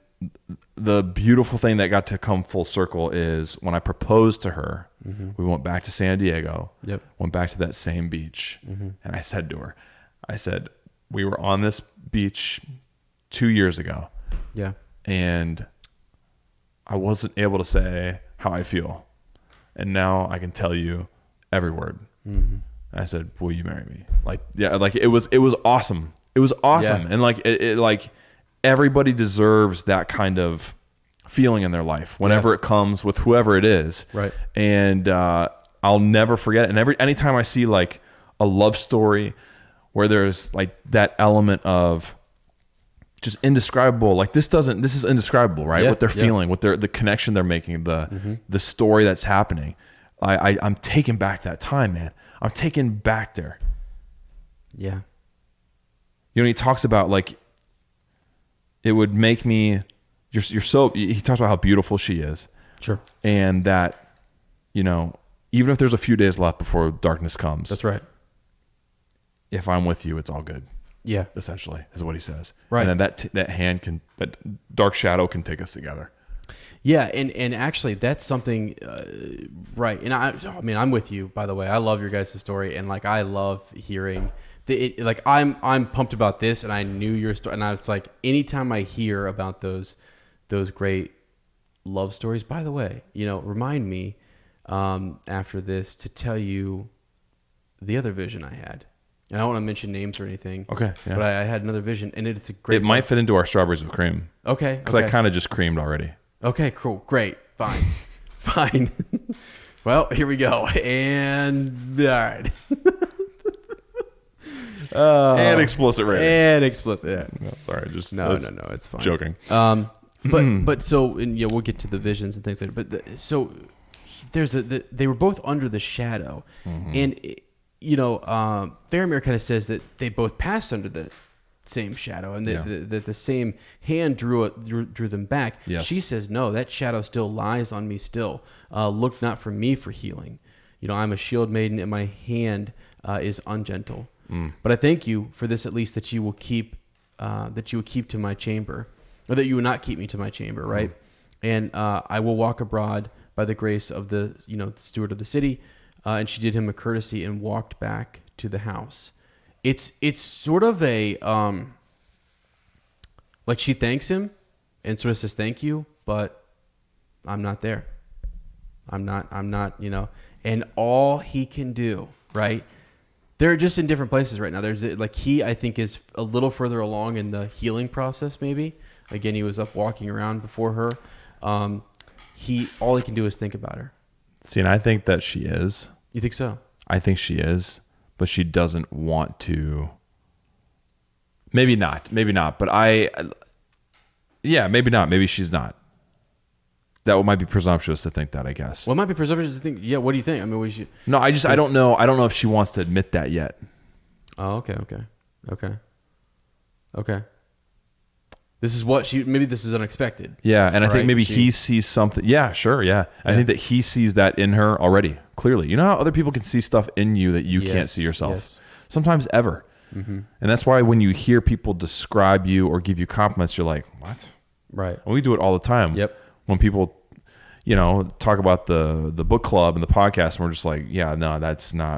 the beautiful thing that got to come full circle is when I proposed to her, mm-hmm. we went back to San Diego, went back to that same beach. Mm-hmm. And I said to her, we were on this beach 2 years ago. Yeah. And I wasn't able to say how I feel. And now I can tell you every word. Mm-hmm. I said, "Will you marry me?" It was awesome. It was awesome. Yeah. And it everybody deserves that kind of feeling in their life whenever it comes with whoever it is. Right. And I'll never forget it. And anytime I see like a love story where there's like that element of just indescribable. Like this is indescribable, right? Yeah, What they're feeling, what the connection they're making, the story that's happening. I'm taken back to that time, man. I'm taken back there. Yeah. You know, he talks about like, it would make me, he talks about how beautiful she is. Sure. And that, you know, even if there's a few days left before darkness comes. That's right. If I'm with you, it's all good. Yeah. Essentially is what he says. Right. And then that dark shadow can take us together. Yeah. And actually that's something, right. And I mean, I'm with you, by the way. I love your guys' story. And like, I love hearing like I'm pumped about this, and I knew your story, and I was like, anytime I hear about those great love stories, by the way, you know, remind me after this to tell you the other vision I had. And I don't want to mention names or anything. Okay. Yeah. But I had another vision, and it's a great. It might fit into our strawberries with cream. Okay. Because I kind of just creamed already. Okay. Cool. Great. Fine. Fine. Well, here we go. And all right. And explicit rating. And explicit. Yeah. No, sorry, just No, it's fine. Joking. But so, and yeah, we'll get to the visions and things like that. But so they were both under the shadow, and you know, Faramir kind of says that they both passed under the same shadow, and the same hand drew them back. Yes. She says, no, that shadow still lies on me still. Look not for me for healing. You know, I'm a shield maiden, and my hand is ungentle. But I thank you for this, at least, that you will keep to my chamber, or that you will not keep me to my chamber, right? And I will walk abroad by the grace of the steward of the city. And she did him a courtesy and walked back to the house. It's sort of a like she thanks him and sort of says thank you, but I'm not there. I'm not, you know, and all he can do, right? They're just in different places right now. There's like I think is a little further along in the healing process. Maybe again, he was up walking around before her. All he can do is think about her. See, and I think that she is. You think so? I think she is, but she doesn't want to. Maybe not. Maybe not. But maybe not. Maybe she's not. That might be presumptuous to think that, I guess. Well, it might be presumptuous to think. Yeah. What do you think? I mean, we should. No, I don't know. I don't know if she wants to admit that yet. Oh, okay. This is what maybe this is unexpected. Yeah. And I think maybe he sees something. Yeah, sure. Yeah. I think that he sees that in her already, clearly. You know how other people can see stuff in you that you can't see yourself? Yes. Sometimes ever. Mm-hmm. And that's why when you hear people describe you or give you compliments, you're like, what? Right. And we do it all the time. Yep. When people, you know, talk about the book club and the podcast, and we're just like, yeah, no,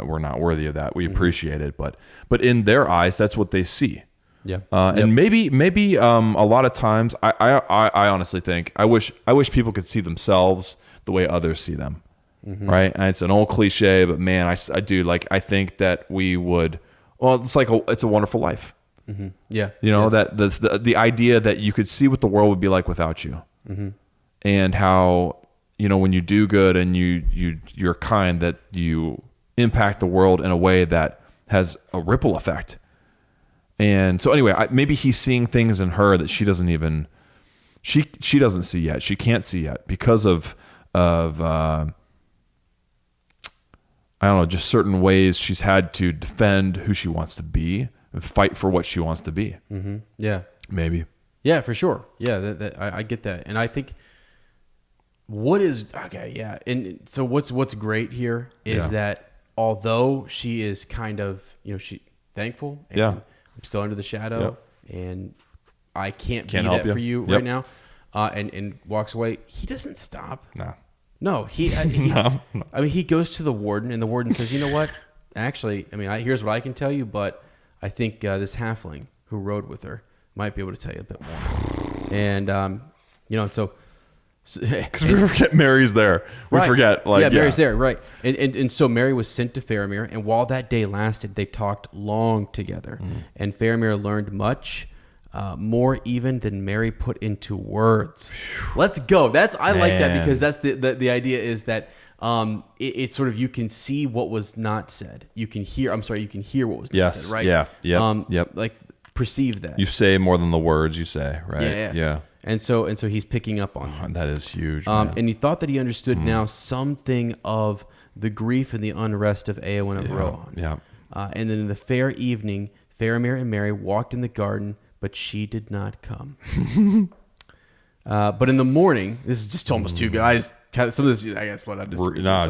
we're not worthy of that. We appreciate it. But in their eyes, that's what they see. Yeah. And maybe a lot of times I honestly think I wish people could see themselves the way others see them. Mm-hmm. Right. And it's an old cliche, but man, I do like, I think that we would, well, it's like, it's a wonderful life. Mm-hmm. Yeah. You know, that the idea that you could see what the world would be like without you. Mm-hmm. And how, you know, when you do good and you're kind, that you impact the world in a way that has a ripple effect. And so anyway, maybe he's seeing things in her that she doesn't even, she doesn't see yet. She can't see yet because of I don't know, just certain ways she's had to defend who she wants to be and fight for what she wants to be. Mm-hmm. Yeah. Maybe. Yeah, for sure. Yeah, I get that. And I think and so what's great here is that although she is kind of, you know, she thankful and I'm still under the shadow and I can't be that for you right now, and walks away, he doesn't stop. No, he no. I mean, he goes to the warden, and the warden says, you know what? Actually, I mean, here's what I can tell you, but I think this halfling who rode with her might be able to tell you a bit more. And, you know, so... Because we forget Mary's there. We forget. Mary's there, right. And so Mary was sent to Faramir, and while that day lasted, they talked long together. And Faramir learned much, more even than Mary put into words. Let's go. I like that because that's the idea is that it's sort of, you can see what was not said. You can hear what was not said, right? Yeah. Yep. Like perceive that. You say more than the words you say, right? Yeah. And so he's picking up on that. That is huge. Man. And he thought that he understood now something of the grief and the unrest of Eowyn of Rohan. Yeah. And then in the fair evening, Faramir and Merry walked in the garden, but she did not come. But in the morning, this is just almost too good. I just some of this, I guess, let out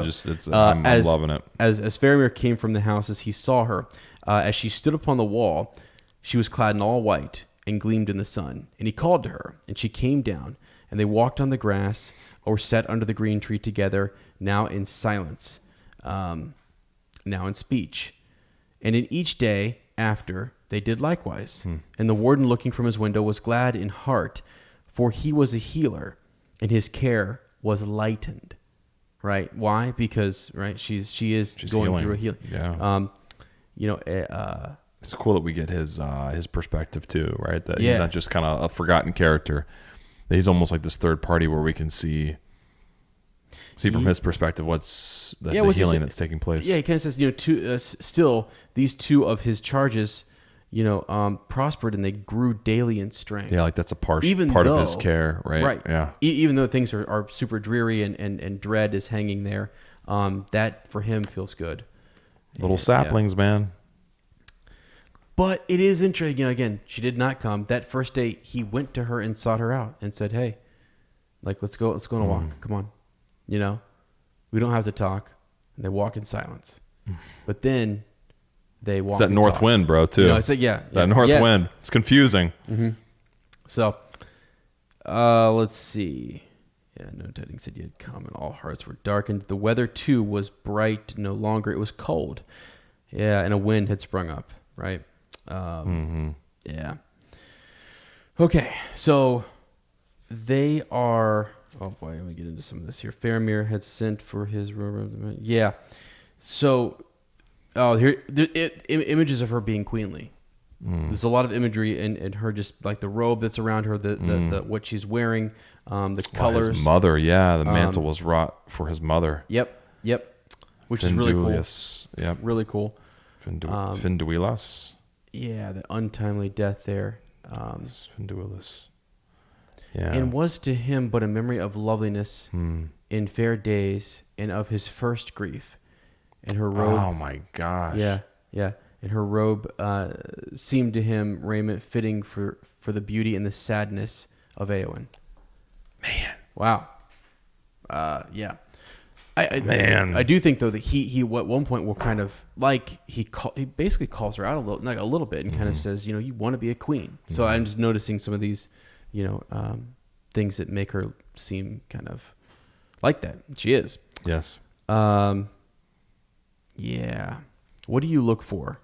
just. I'm loving it. As Faramir came from the house, as he saw her, as she stood upon the wall, she was clad in all white and gleamed in the sun. And he called to her, and she came down, and they walked on the grass or sat under the green tree together, now in silence, now in speech. And in each day after, they did likewise. And the warden, looking from his window, was glad in heart, for he was a healer, and his care was lightened. Right? Why? Because she is going healing. through a healing. Yeah. It's cool that we get his perspective too, right? That he's not just kind of a forgotten character. That he's almost like this third party where we can see from his perspective what's the healing that's taking place. Yeah, he kind of says, still these two of his charges, prospered and they grew daily in strength. Yeah, like that's a part of his care, right? Right. Yeah. Even though things are super dreary and dread is hanging there, that for him feels good. Little saplings, man. But it is interesting. Again, she did not come. That first day, he went to her and sought her out and said, "Hey, let's go on a walk. Come on, we don't have to talk." And they walk in silence. But then they walk. It's that north wind, bro. Too. It's like that north wind. It's confusing. Mm-hmm. So, let's see. Yeah, no Tedding said you had come, and all hearts were darkened. The weather too was bright no longer; it was cold. Yeah, and a wind had sprung up. Right. Yeah. Okay, so they are. Oh boy, let me get into some of this here. Faramir had sent for his. Yeah. So, here images of her being queenly. There's a lot of imagery in her, just like the robe that's around her, the what she's wearing, the colors. His mother, the mantle was wrought for his mother. Yep. Which is really cool. Yep. Really cool. Finduilas. Yeah, the untimely death there. Finduilas. Yeah. And was to him but a memory of loveliness in fair days and of his first grief. And her robe. Oh my gosh. Yeah. And her robe seemed to him raiment fitting for the beauty and the sadness of Eowyn. Man. Wow. Yeah. Man, I do think though that he at one point will kind of like he basically calls her out a little bit and kind of says, you want to be a queen. So I'm just noticing some of these, things that make her seem kind of like that. She is. Yes. Yeah. What do you look for?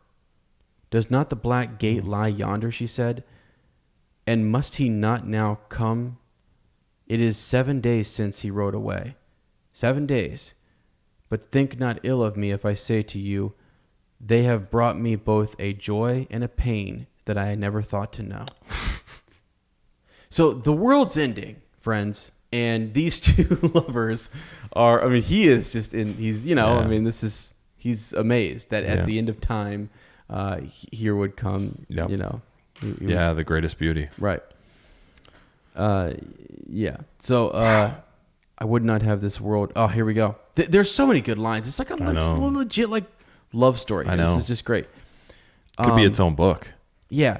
Does not the black gate lie yonder? She said. And must he not now come? It is 7 days since he rode away. 7 days. But think not ill of me if I say to you, they have brought me both a joy and a pain that I had never thought to know. So the world's ending, friends, and these two lovers are, he is just he's amazed that at the end of time, here would come, the greatest beauty. Right. Yeah. So, I would not have this world. Oh, here we go. There's so many good lines. It's like a legit love story. I know. This is just great. Could be its own book. Yeah.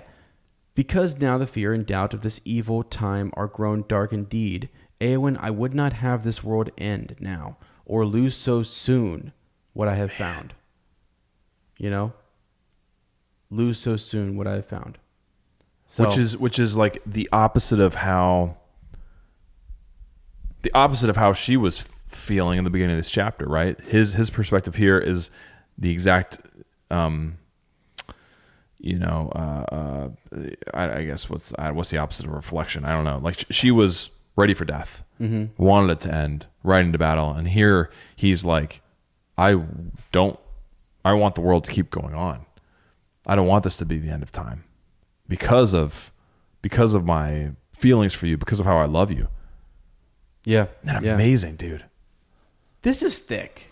Because now the fear and doubt of this evil time are grown dark indeed. Eowyn, I would not have this world end now, or lose so soon what I have found. Lose so soon what I have found. So, which is like the opposite of how she was feeling in the beginning of this chapter, right? His perspective here is the exact, I guess what's the opposite of reflection? I don't know. Like she was ready for death, wanted it to end, right into battle, and here he's like, I want the world to keep going on. I don't want this to be the end of time because of my feelings for you, because of how I love you. Yeah. Amazing, dude. This is thick.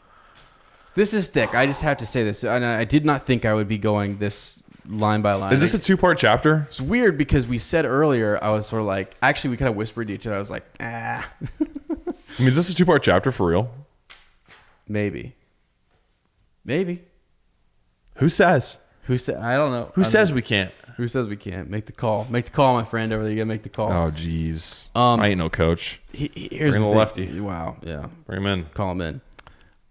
I just have to say this. And I did not think I would be going this line by line. Is this a 2-part chapter? It's weird because we said earlier, I was sort of like, actually, we kind of whispered to each other. I was like, I mean, is this a 2-part chapter for real? maybe. Who says? Who said? I don't know. Who says we can't? Who says we can't? Make the call. Make the call, my friend over there. You gotta make the call. Oh, jeez. I ain't no coach. Here's Bring the thing. lefty. Wow. Yeah. Bring him in. Call him in.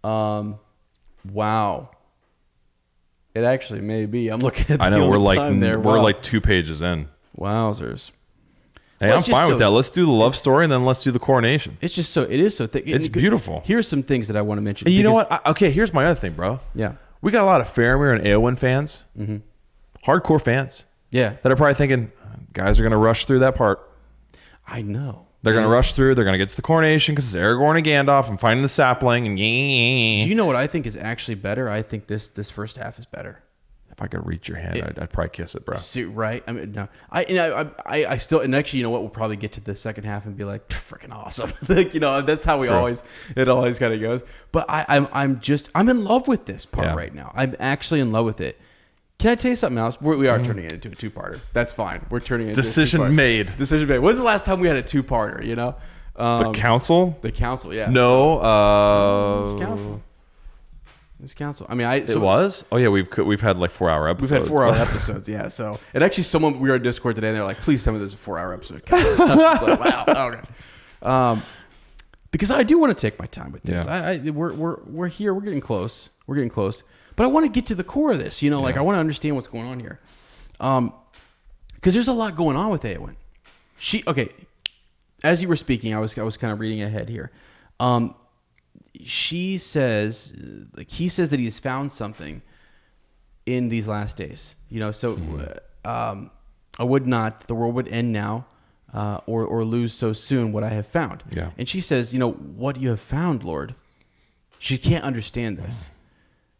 Wow. It actually may be. I'm looking at the I know we're like time there. we're Wow. like 2 pages in. Wowzers. Hey, Well, I'm it's just fine with so- that. Let's do the love story and then let's do the coronation. It's just so. It is so thick. It's beautiful. Here's some things that I want to mention. And you know because- what? Okay, here's my other thing, bro. Yeah. We got a lot of Faramir and Eowyn fans, hardcore fans, Yeah. that are probably thinking, guys are going to rush through that part. I know. They're going to rush through. They're going to get to the coronation because it's Aragorn and Gandalf and finding the sapling. And Do you know what I think is actually better? I think this first half is better. if I could reach your hand, I'd probably kiss it, bro. Right? I mean, no. I still, and actually, you know what? We'll probably get to the second half and be like, freaking awesome. Like, you know, that's how we True. it always kind of goes. But I'm in love with this part Yeah. right now. I'm actually in love with it. Can I tell you something else? We are turning it into a 2-parter. That's fine. We're turning it into Decision a 2-parter. made. Decision made. When's the last time we had a 2-parter, you know? The council? The council, yeah. No. Council. It's council. I mean, It was? Oh, yeah. We've had like 4-hour We've episodes. had 4-hour episodes, yeah. So, and actually, we were on Discord today, and they're like, "Please tell me there's a 4-hour episode." It's like, wow, okay. Because I do want to take my time with this. Yeah. We're here. We're getting close. But I want to get to the core of this. You know, like I want to understand what's going on here. Because there's a lot going on with Eowyn. As you were speaking, I was kind of reading ahead here. She says, he says that he has found something in these last days. You know, so I would not, the world would end now, or lose so soon what I have found. Yeah. And she says, you know, what you have found, Lord. She can't understand this.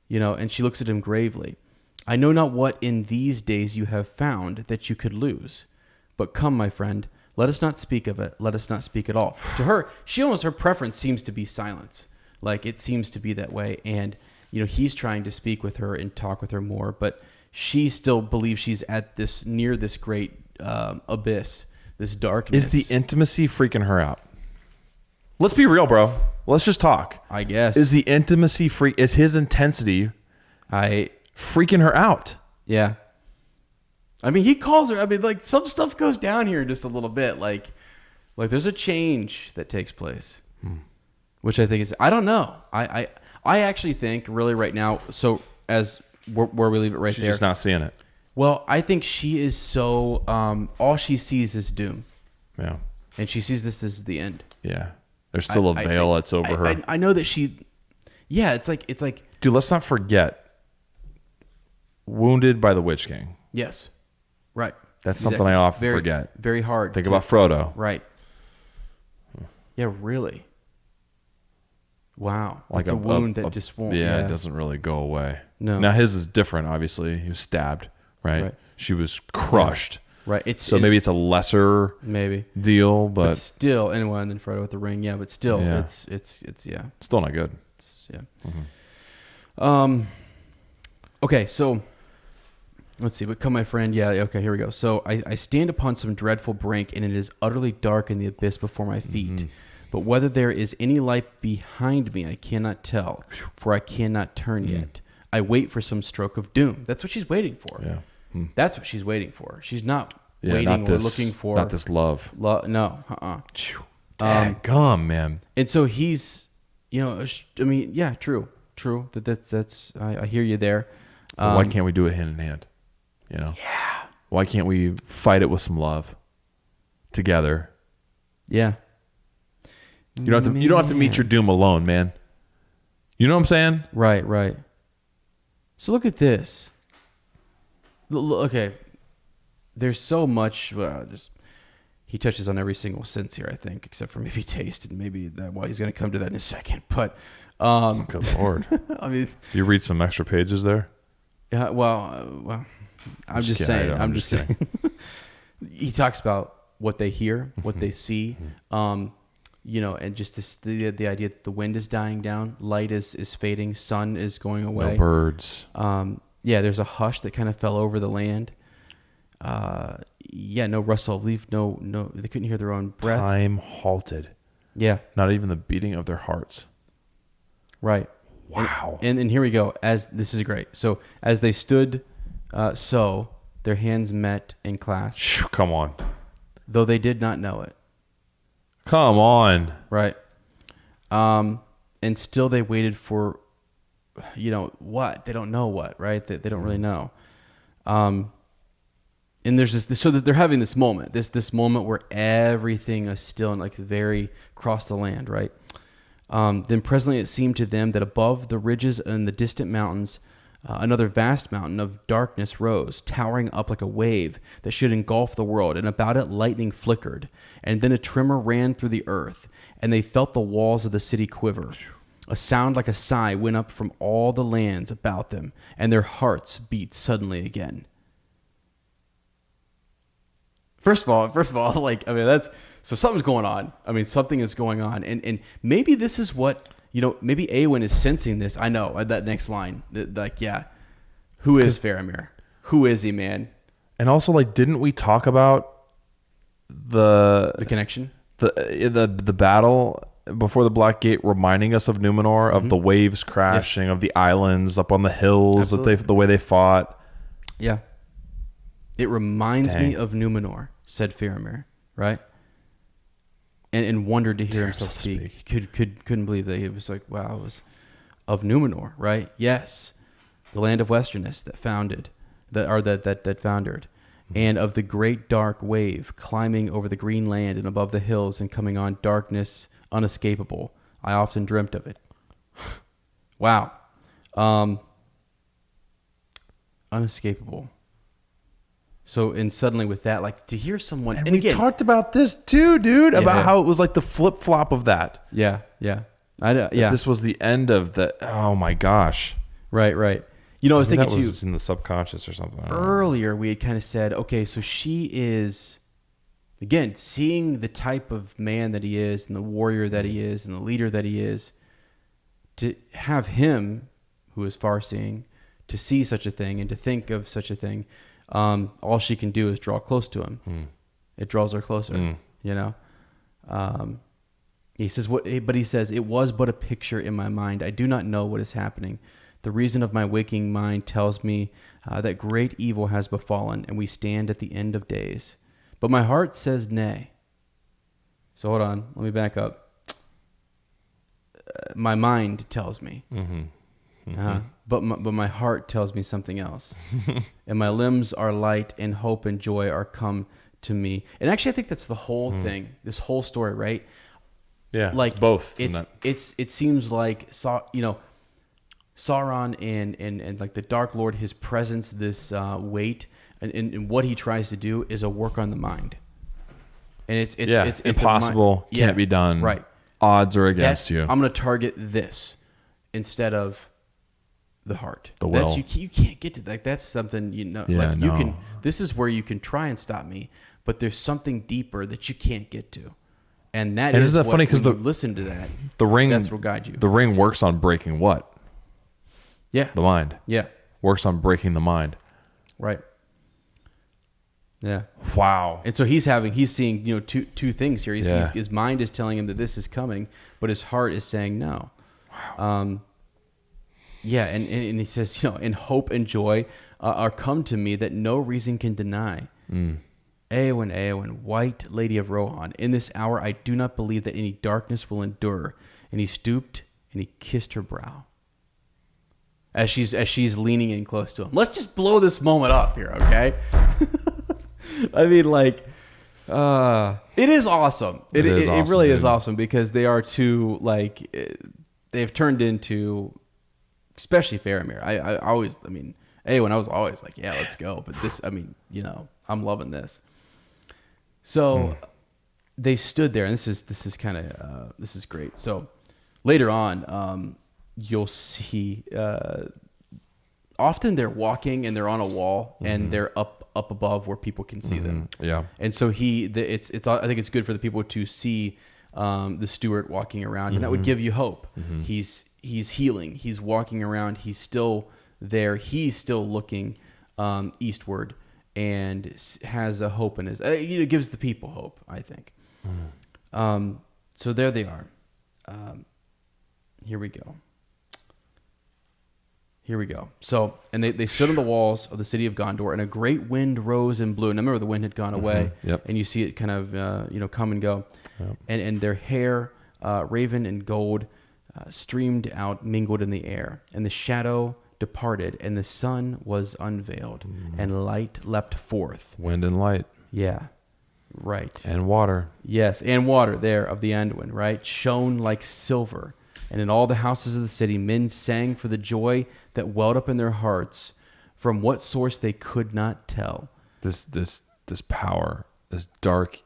You know, and she looks at him gravely. I know not what in these days you have found that you could lose. But come, my friend, let us not speak of it. Let us not speak at all. To her, her preference seems to be silence. Like, it seems to be that way. And, you know, he's trying to speak with her and talk with her more. But she still believes she's at near this great abyss, this darkness. Is the intimacy freaking her out? Let's be real, bro. Let's just talk. I guess. Is the intimacy is his intensity freaking her out? Yeah. I mean, he calls her. I mean, like, some stuff goes down here just a little bit. Like there's a change that takes place, which I think is, I don't know. I actually think really right now. So as where we leave it right She's there. just not seeing it. Well, I think she is so. All she sees is doom. Yeah. And she sees this as the end. Yeah. There's still a veil that's over her. I know that she. Yeah, it's like. Dude, let's not forget. Wounded by the Witch King. Yes. Right. That's something I often forget. Very hard. Think about Frodo. Right. Yeah, really. Wow. Like That's a wound that just won't. Yeah, it doesn't really go away. No. Now his is different, obviously. He was stabbed, right? She was crushed. Right. Maybe it's a lesser deal, but still, and then Frodo with the ring, yeah, but still, Yeah. it's still not good. Okay, so let's see. But come, my friend. Yeah. Okay. Here we go. So I stand upon some dreadful brink, and it is utterly dark in the abyss before my feet. But whether there is any light behind me, I cannot tell, for I cannot turn yet. I wait for some stroke of doom. That's what she's waiting for. Yeah. That's what she's waiting for. She's not waiting not or looking for. Not this love. No. Gum, man. And so he's, you know, I mean, yeah, true. That's. I hear you there. Why can't we do it hand in hand? You know? Yeah. Why can't we fight it with some love together? Yeah. You don't have to meet your doom alone, man. You know what I'm saying? Right. So look at this. Okay. There's so much. He touches on every single sense here, I think, except for maybe taste, and maybe that. Well, he's going to come to that in a second. But good Lord. I mean, you read some extra pages there? Yeah. Well. I'm just saying. I'm just saying. He talks about what they hear, what they see. You know, and just the idea that the wind is dying down, light is fading, sun is going away. No birds. there's a hush that kind of fell over the land. No rustle of leaf, no, they couldn't hear their own breath. Time halted. Yeah. Not even the beating of their hearts. Right. Wow. And here we go. This is great. So as they stood, their hands met and clasped. Come on. Though they did not know it. Come on. Right. And still they waited for, what? They don't know what, right? They don't really know. And there's this, so that they're having this moment, this moment where everything is still and like very across the land, right? Then presently it seemed to them that above the ridges and the distant mountains, another vast mountain of darkness rose, towering up like a wave that should engulf the world, and about it lightning flickered, and then a tremor ran through the earth, and they felt the walls of the city quiver. A sound like a sigh went up from all the lands about them, and their hearts beat suddenly again. First of all, so something's going on. Something is going on, and maybe this is what. Maybe Éowyn is sensing this. I know that next line. Who is Faramir? Who is he, man? And also, didn't we talk about the connection? The battle before the Black Gate, reminding us of Numenor, of the waves crashing, of the islands up on the hills, the way they fought. Yeah. It reminds me of Numenor, said Faramir, right? And wondered to hear himself speak. Couldn't believe that. He was like, wow, it was of Numenor, right? Yes. The land of Westerness that foundered, and of the great dark wave climbing over the green land and above the hills and coming on darkness unescapable. I often dreamt of it. Wow. Unescapable. So, and suddenly with that, to hear someone... And we talked about this too, dude, about how it was like the flip-flop of that. Yeah. This was the end of the... Oh, my gosh. Right. I was thinking that was in the subconscious or something. Earlier, we had kind of said, okay, so she is, again, seeing the type of man that he is and the warrior that he is and the leader that he is, to have him, who is far-seeing, to see such a thing and to think of such a thing... all she can do is draw close to him. It draws her closer, He says, he says, it was but a picture in my mind. I do not know what is happening. The reason of my waking mind tells me that great evil has befallen and we stand at the end of days. But my heart says nay. So hold on, let me back up. My mind tells me. But my heart tells me something else. And my limbs are light and hope and joy are come to me. And actually, I think that's the whole thing, this whole story, right? Yeah, it's both. It seems like, Sauron and like the Dark Lord, his presence, this weight, and what he tries to do is a work on the mind. And it's impossible, can't be done. Right. Odds are against you. I'm going to target this instead of the heart, the will. You can't get to that. That's something you can. This is where you can try and stop me, but there's something deeper that you can't get to, and isn't that funny? Because listen to that. The ring. That's what guide you. The ring works on breaking what? Yeah. The mind. Yeah. Works on breaking the mind. Right. Yeah. Wow. And so he's seeing two things here. His mind is telling him that this is coming, but his heart is saying no. Wow. And he says, and hope and joy are come to me that no reason can deny. Éowyn, white lady of Rohan, in this hour I do not believe that any darkness will endure. And he stooped and he kissed her brow. As she's leaning in close to him. Let's just blow this moment up here, okay? It is awesome. It really is awesome because they are two, they've turned into, especially Faramir. When I was always like, yeah, let's go. But this, I'm loving this. So they stood there, and this is kind of this is great. So later on, you'll see. Often they're walking and they're on a wall and they're up above where people can see them. Yeah. And so I think it's good for the people to see the steward walking around, and that would give you hope. He's healing. He's walking around. He's still there, he's still looking eastward and has a hope in his. It gives the people hope, I think. So there they are. Here we go. So, and they stood on the walls of the city of Gondor, and a great wind rose and blew. And remember, the wind had gone away, and you see it kind of, come and go. Yep. And their hair, raven and gold, streamed out, mingled in the air. And the shadow departed, and the sun was unveiled, and light leapt forth. Wind and light. Yeah, right. And water. Yes, and water there of the Anduin, right? Shone like silver. And in all the houses of the city, men sang for the joy that welled up in their hearts, from what source they could not tell. This power, this dark,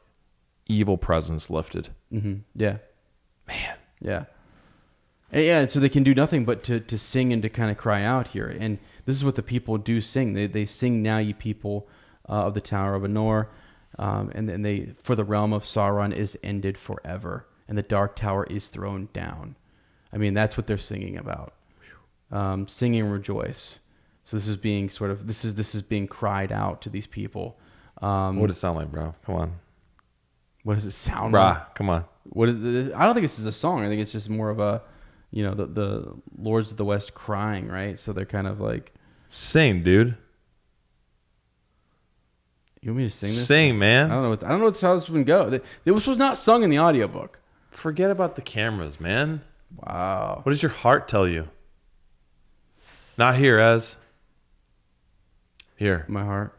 evil presence lifted. Mm-hmm. Yeah. Man. Yeah. And so they can do nothing but to sing and to kind of cry out here. And this is what the people do sing. They sing, "Now ye people of the Tower of Anor," and then for the realm of Sauron is ended forever, and the dark tower is thrown down. I mean, that's what they're singing about. Sing and rejoice. So this is being this is being cried out to these people. What does it sound like, bro? Come on. What does it sound like? Come on. What is this? I don't think this is a song. I think it's just more of a, the Lords of the West crying, right? So they're kind of like, sing, dude. You want me to sing this? Sing, man. I don't know how this would go. This was not sung in the audiobook. Forget about the cameras, man. Wow. What does your heart tell you? Not here, Ez. Here. My heart.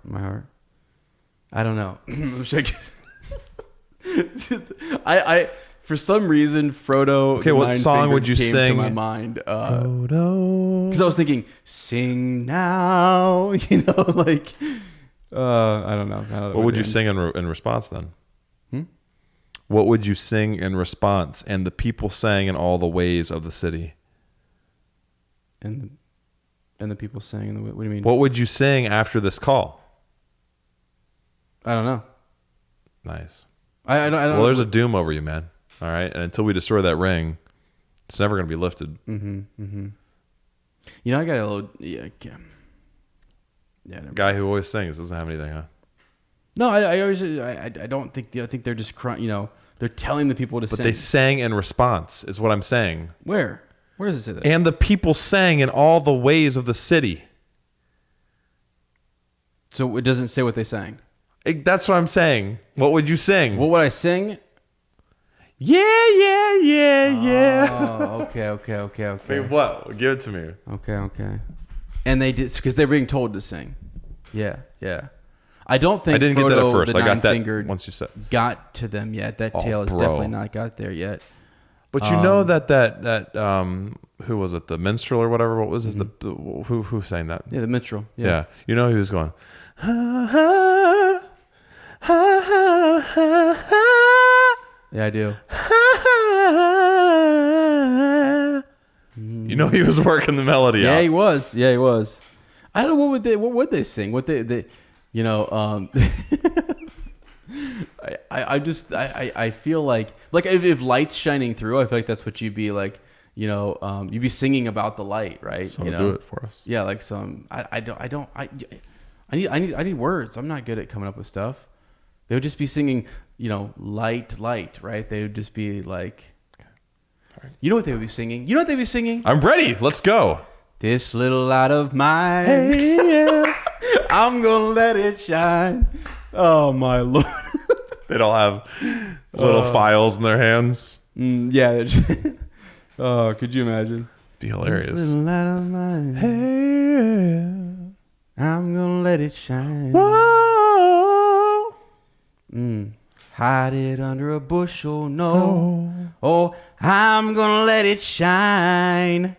I don't know. I for some reason, Frodo. Okay, what song would you came sing? to my mind. Frodo. Because I was thinking, sing now. Like, I don't know. What would you sing in response then? What would you sing in response? And the people sang in all the ways of the city. And the people sang in the way. What do you mean? What would you sing after this call? I don't know. Nice. I don't. Well, there's a doom over you, man. All right, and until we destroy that ring, it's never going to be lifted. I got a little. Yeah. Guy who always sings doesn't have anything, huh? No, I don't think. I think they're just crying. They're telling the people to sing. But they sang in response, is what I'm saying. Where does it say that? And the people sang in all the ways of the city. So it doesn't say what they sang. That's what I'm saying. What would you sing? What would I sing? Yeah. Oh, okay. Wait, what? Give it to me. Okay. And they did, because they're being told to sing. Yeah. I don't think I didn't Frodo, get that at first. the I got that nine-fingered, once you said. got to them yet. That tale has definitely not got there yet. But you know that who was it? The minstrel or whatever? What was his? Who sang that? Yeah, the minstrel. Yeah. You know he was going. Ha, ha, ha, ha, ha, ha. Yeah, I do. You know he was working the melody out. Yeah, he was. I don't know what would they sing? What they I feel like if light's shining through, I feel like that's what you'd be like, you'd be singing about the light, right? So do it for us. Yeah, like some I need words. I'm not good at coming up with stuff. They would just be singing, light, right? They would just be like, you know what they would be singing? I'm ready. Let's go. This little light of mine, hey, yeah. I'm gonna let it shine. Oh my Lord. They'd all have little files in their hands. Yeah. Oh, could you imagine? Be hilarious. This little light of mine, hey, I'm gonna let it shine. Whoa. Hide it under a bushel, no. Oh, I'm gonna let it shine.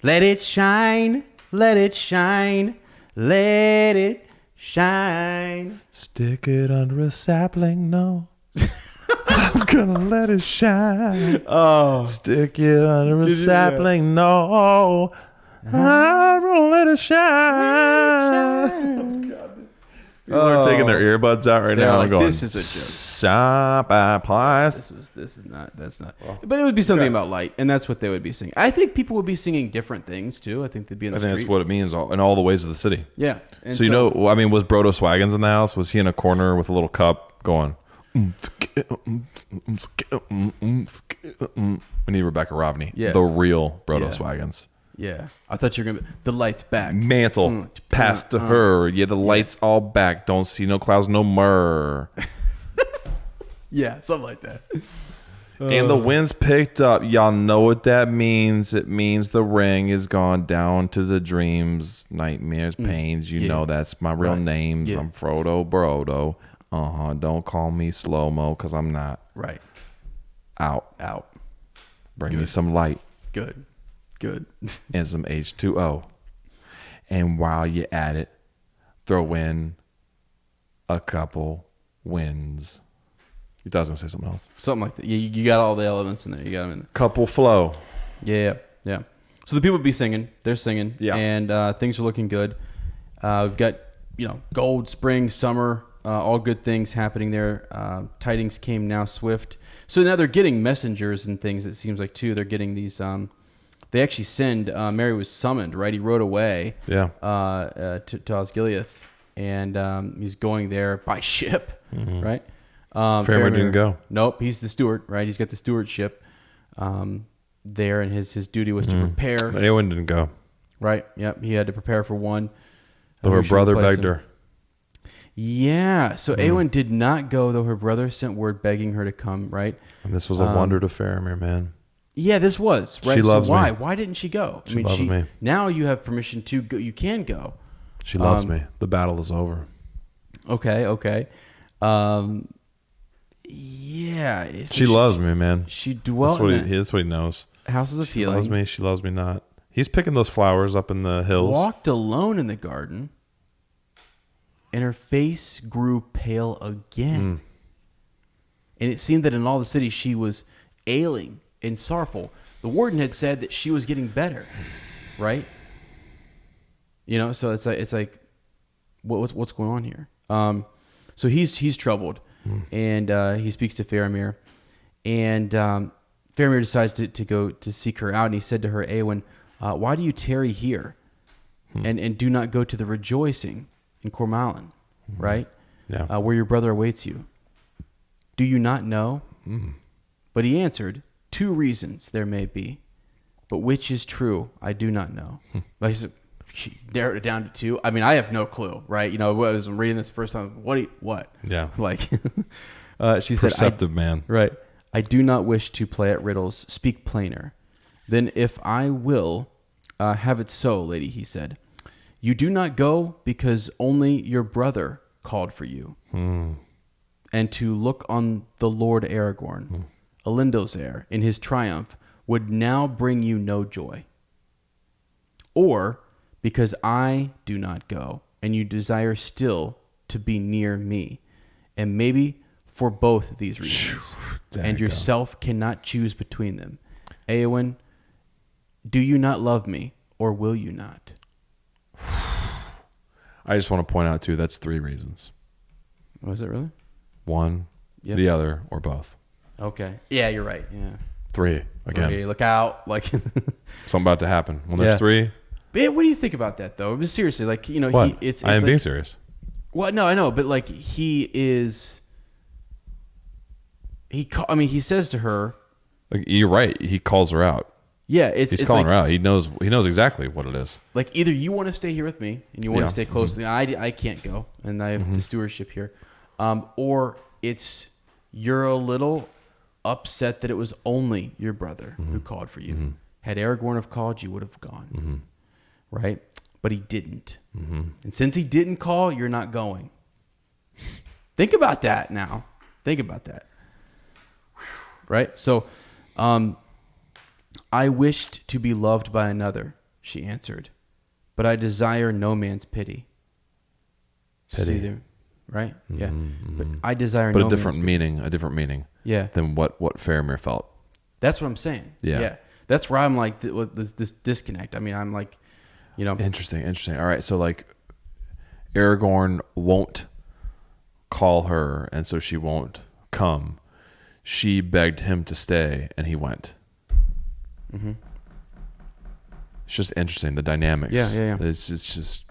Let it shine, let it shine, let it shine. Stick it under a sapling, no. I'm gonna let it shine. Oh. Stick it under a sapling, no. I'm gonna let it shine. Oh, God. People are taking their earbuds out right now like, and going, this is a joke. shop at Price. This is not. That's not. Well, but it would be something about light, and that's what they would be singing. I think people would be singing different things too. I think they'd be in the street. That's what it means in all the ways of the city. Yeah. And so I mean, was Brodo Swaggins in the house? Was he in a corner with a little cup going? We need Rebecca Rovney. Yeah. The real Brodo Swaggins. Yeah. I thought you were gonna be the lights back. Mantle passed to her. Yeah, the lights all back. Don't see no clouds no more. Yeah, something like that. And the wind's picked up. Y'all know what that means. It means the ring is gone down to the dreams, nightmares, pains. You know that's my real names. Yeah. I'm Frodo Brodo. Don't call me slow-mo because I'm not. Right. Out. Bring me some light. Good. And some H2O. And while you're at it, throw in a couple wins. You thought I was going to say something else. Something like that. You got all the elements in there. You got them in there. Couple flow. Yeah. So the people be singing. They're singing. Yeah. And things are looking good. We've got, gold, spring, summer, all good things happening there. Tidings came now swift. So now they're getting messengers and things, it seems like, too. They're getting these... they actually send... Merry was summoned, right? He rode away to Osgiliath. And he's going there by ship, right? Faramir didn't go. Nope, he's the steward, right? He's got the stewardship there, and his duty was to prepare. Eowyn didn't go. Right, yep. He had to prepare for one. Though her brother begged her. Yeah, so Eowyn did not go, though her brother sent word begging her to come, right? And this was a wonder to Faramir, man. Yeah, this was, right? She loves why? me. Why didn't she go? She loves me. Now you have permission to go. You can go. She loves me. The battle is over. Okay. Yeah. She loves me, man. She dwelt that's what he knows. Houses of healing. She loves me. She loves me not. He's picking those flowers up in the hills. Walked alone in the garden, and her face grew pale again. And it seemed that in all the city she was ailing and sorrowful. The warden had said that she was getting better, right? So it's like what's going on here? So he's troubled, and he speaks to Faramir, and Faramir decides to go to seek her out, and he said to her, Eowyn, why do you tarry here, and do not go to the rejoicing in Cormallen, right? Yeah. Where your brother awaits you. Do you not know? But he answered, 2 reasons there may be, but which is true, I do not know. Like he said, she narrowed it down to 2. I mean, I have no clue, right? I was reading this first time. What? Yeah. Like, she said, perceptive man. Right. I do not wish to play at riddles. Speak plainer. Then if I will have it so, lady, he said, you do not go because only your brother called for you. And to look on the Lord Aragorn, Elindo's heir, in his triumph, would now bring you no joy. Or because I do not go, and you desire still to be near me, and maybe for both these reasons, and yourself cannot choose between them. Eowyn, do you not love me, or will you not? I just want to point out, too, that's 3 reasons. Was it really? 1, the other, or both. Okay. Yeah, you're right. Yeah. 3, again. Okay, look out. Like something about to happen. When there's 3... Yeah, what do you think about that, though? But seriously, like, what? I am being serious. Well, no, I know, but like he says to her, like, you're right. He calls her out. Yeah, he's calling her out. He knows exactly what it is. Like, either you want to stay here with me and you want to stay close to me. I can't go, and I have the stewardship here, or it's you're a little upset that it was only your brother who called for you. Had Aragorn have called, you would have gone. Right? But he didn't. And since he didn't call, you're not going. Think about that now. Think about that. Right? So, I wished to be loved by another, she answered, but I desire no man's pity. Pity. Right? Yeah. But I desire no man's pity. A different meaning. Yeah. Than what Faramir felt. That's what I'm saying. Yeah. That's where I'm like, this disconnect. I mean, I'm like, Interesting. All right. So, like, Aragorn won't call her, and so she won't come, she begged him to stay, and he went. Mm-hmm. It's just interesting, the dynamics. Yeah. It's just...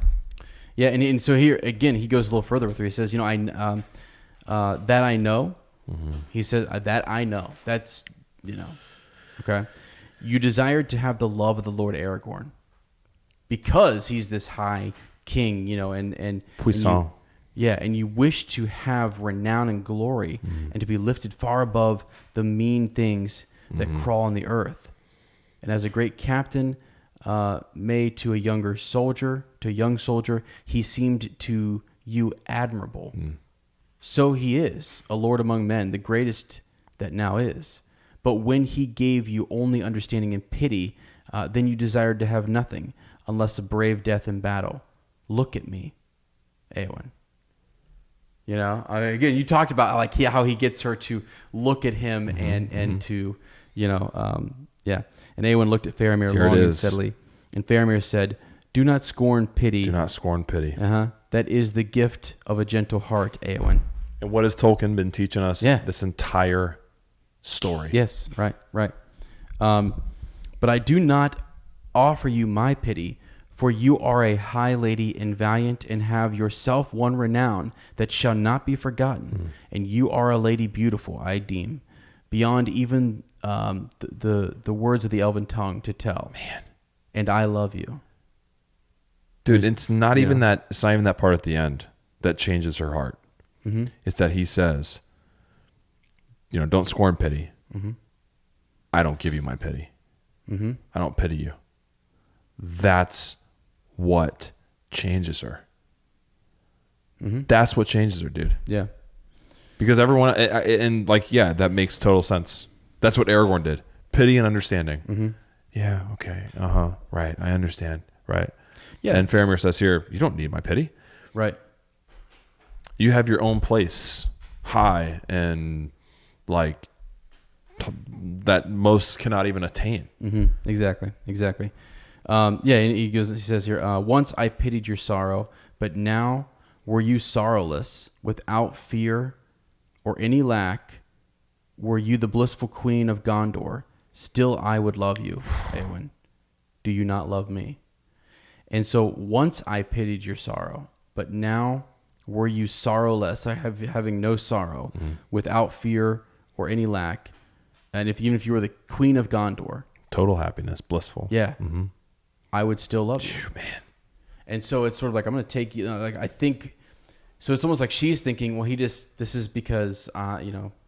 Yeah, and so here, again, he goes a little further with her. He says, that I know. Mm-hmm. He says, that I know. That's, okay. You desired to have the love of the Lord Aragorn because he's this high king, and puissant. And you wish to have renown and glory and to be lifted far above the mean things that crawl on the earth. And as a great captain made to a young soldier, he seemed to you admirable. So he is a lord among men, the greatest that now is. But when he gave you only understanding and pity, then you desired to have nothing unless a brave death in battle. Look at me, Eowyn. Again, you talked about how he gets her to look at him and to, And Eowyn looked at Faramir long and steadily. And Faramir said, "Do not scorn pity. Do not scorn pity. That is the gift of a gentle heart, Eowyn." And what has Tolkien been teaching us this entire story? Yes, right. But I do not offer you my pity, for you are a high lady and valiant, and have yourself won renown that shall not be forgotten. And you are a lady beautiful, I deem, beyond even the words of the elven tongue to tell. Man, and I love you, dude. It's not even that. It's not even that part at the end that changes her heart. It's that he says, don't scorn pity. I don't give you my pity. I don't pity you. That's what changes her. That's what changes her, dude. Yeah. Because everyone, that makes total sense. That's what Aragorn did. Pity and understanding. Yeah, okay. Right. I understand. Right. Yeah. And Faramir says here, you don't need my pity. Right. You have your own place high and that most cannot even attain. Exactly. And he says here, once I pitied your sorrow, but now were you sorrowless, without fear or any lack, were you the blissful queen of Gondor, still I would love you, Eowyn. Do you not love me? And so once I pitied your sorrow, but now were you sorrowless, having no sorrow, without fear or any lack, and even if you were the queen of Gondor, total happiness, blissful. Yeah. I would still love you. Man. And so it's sort of like, I'm going to take you, I think, so it's almost like she's thinking, well, this is because,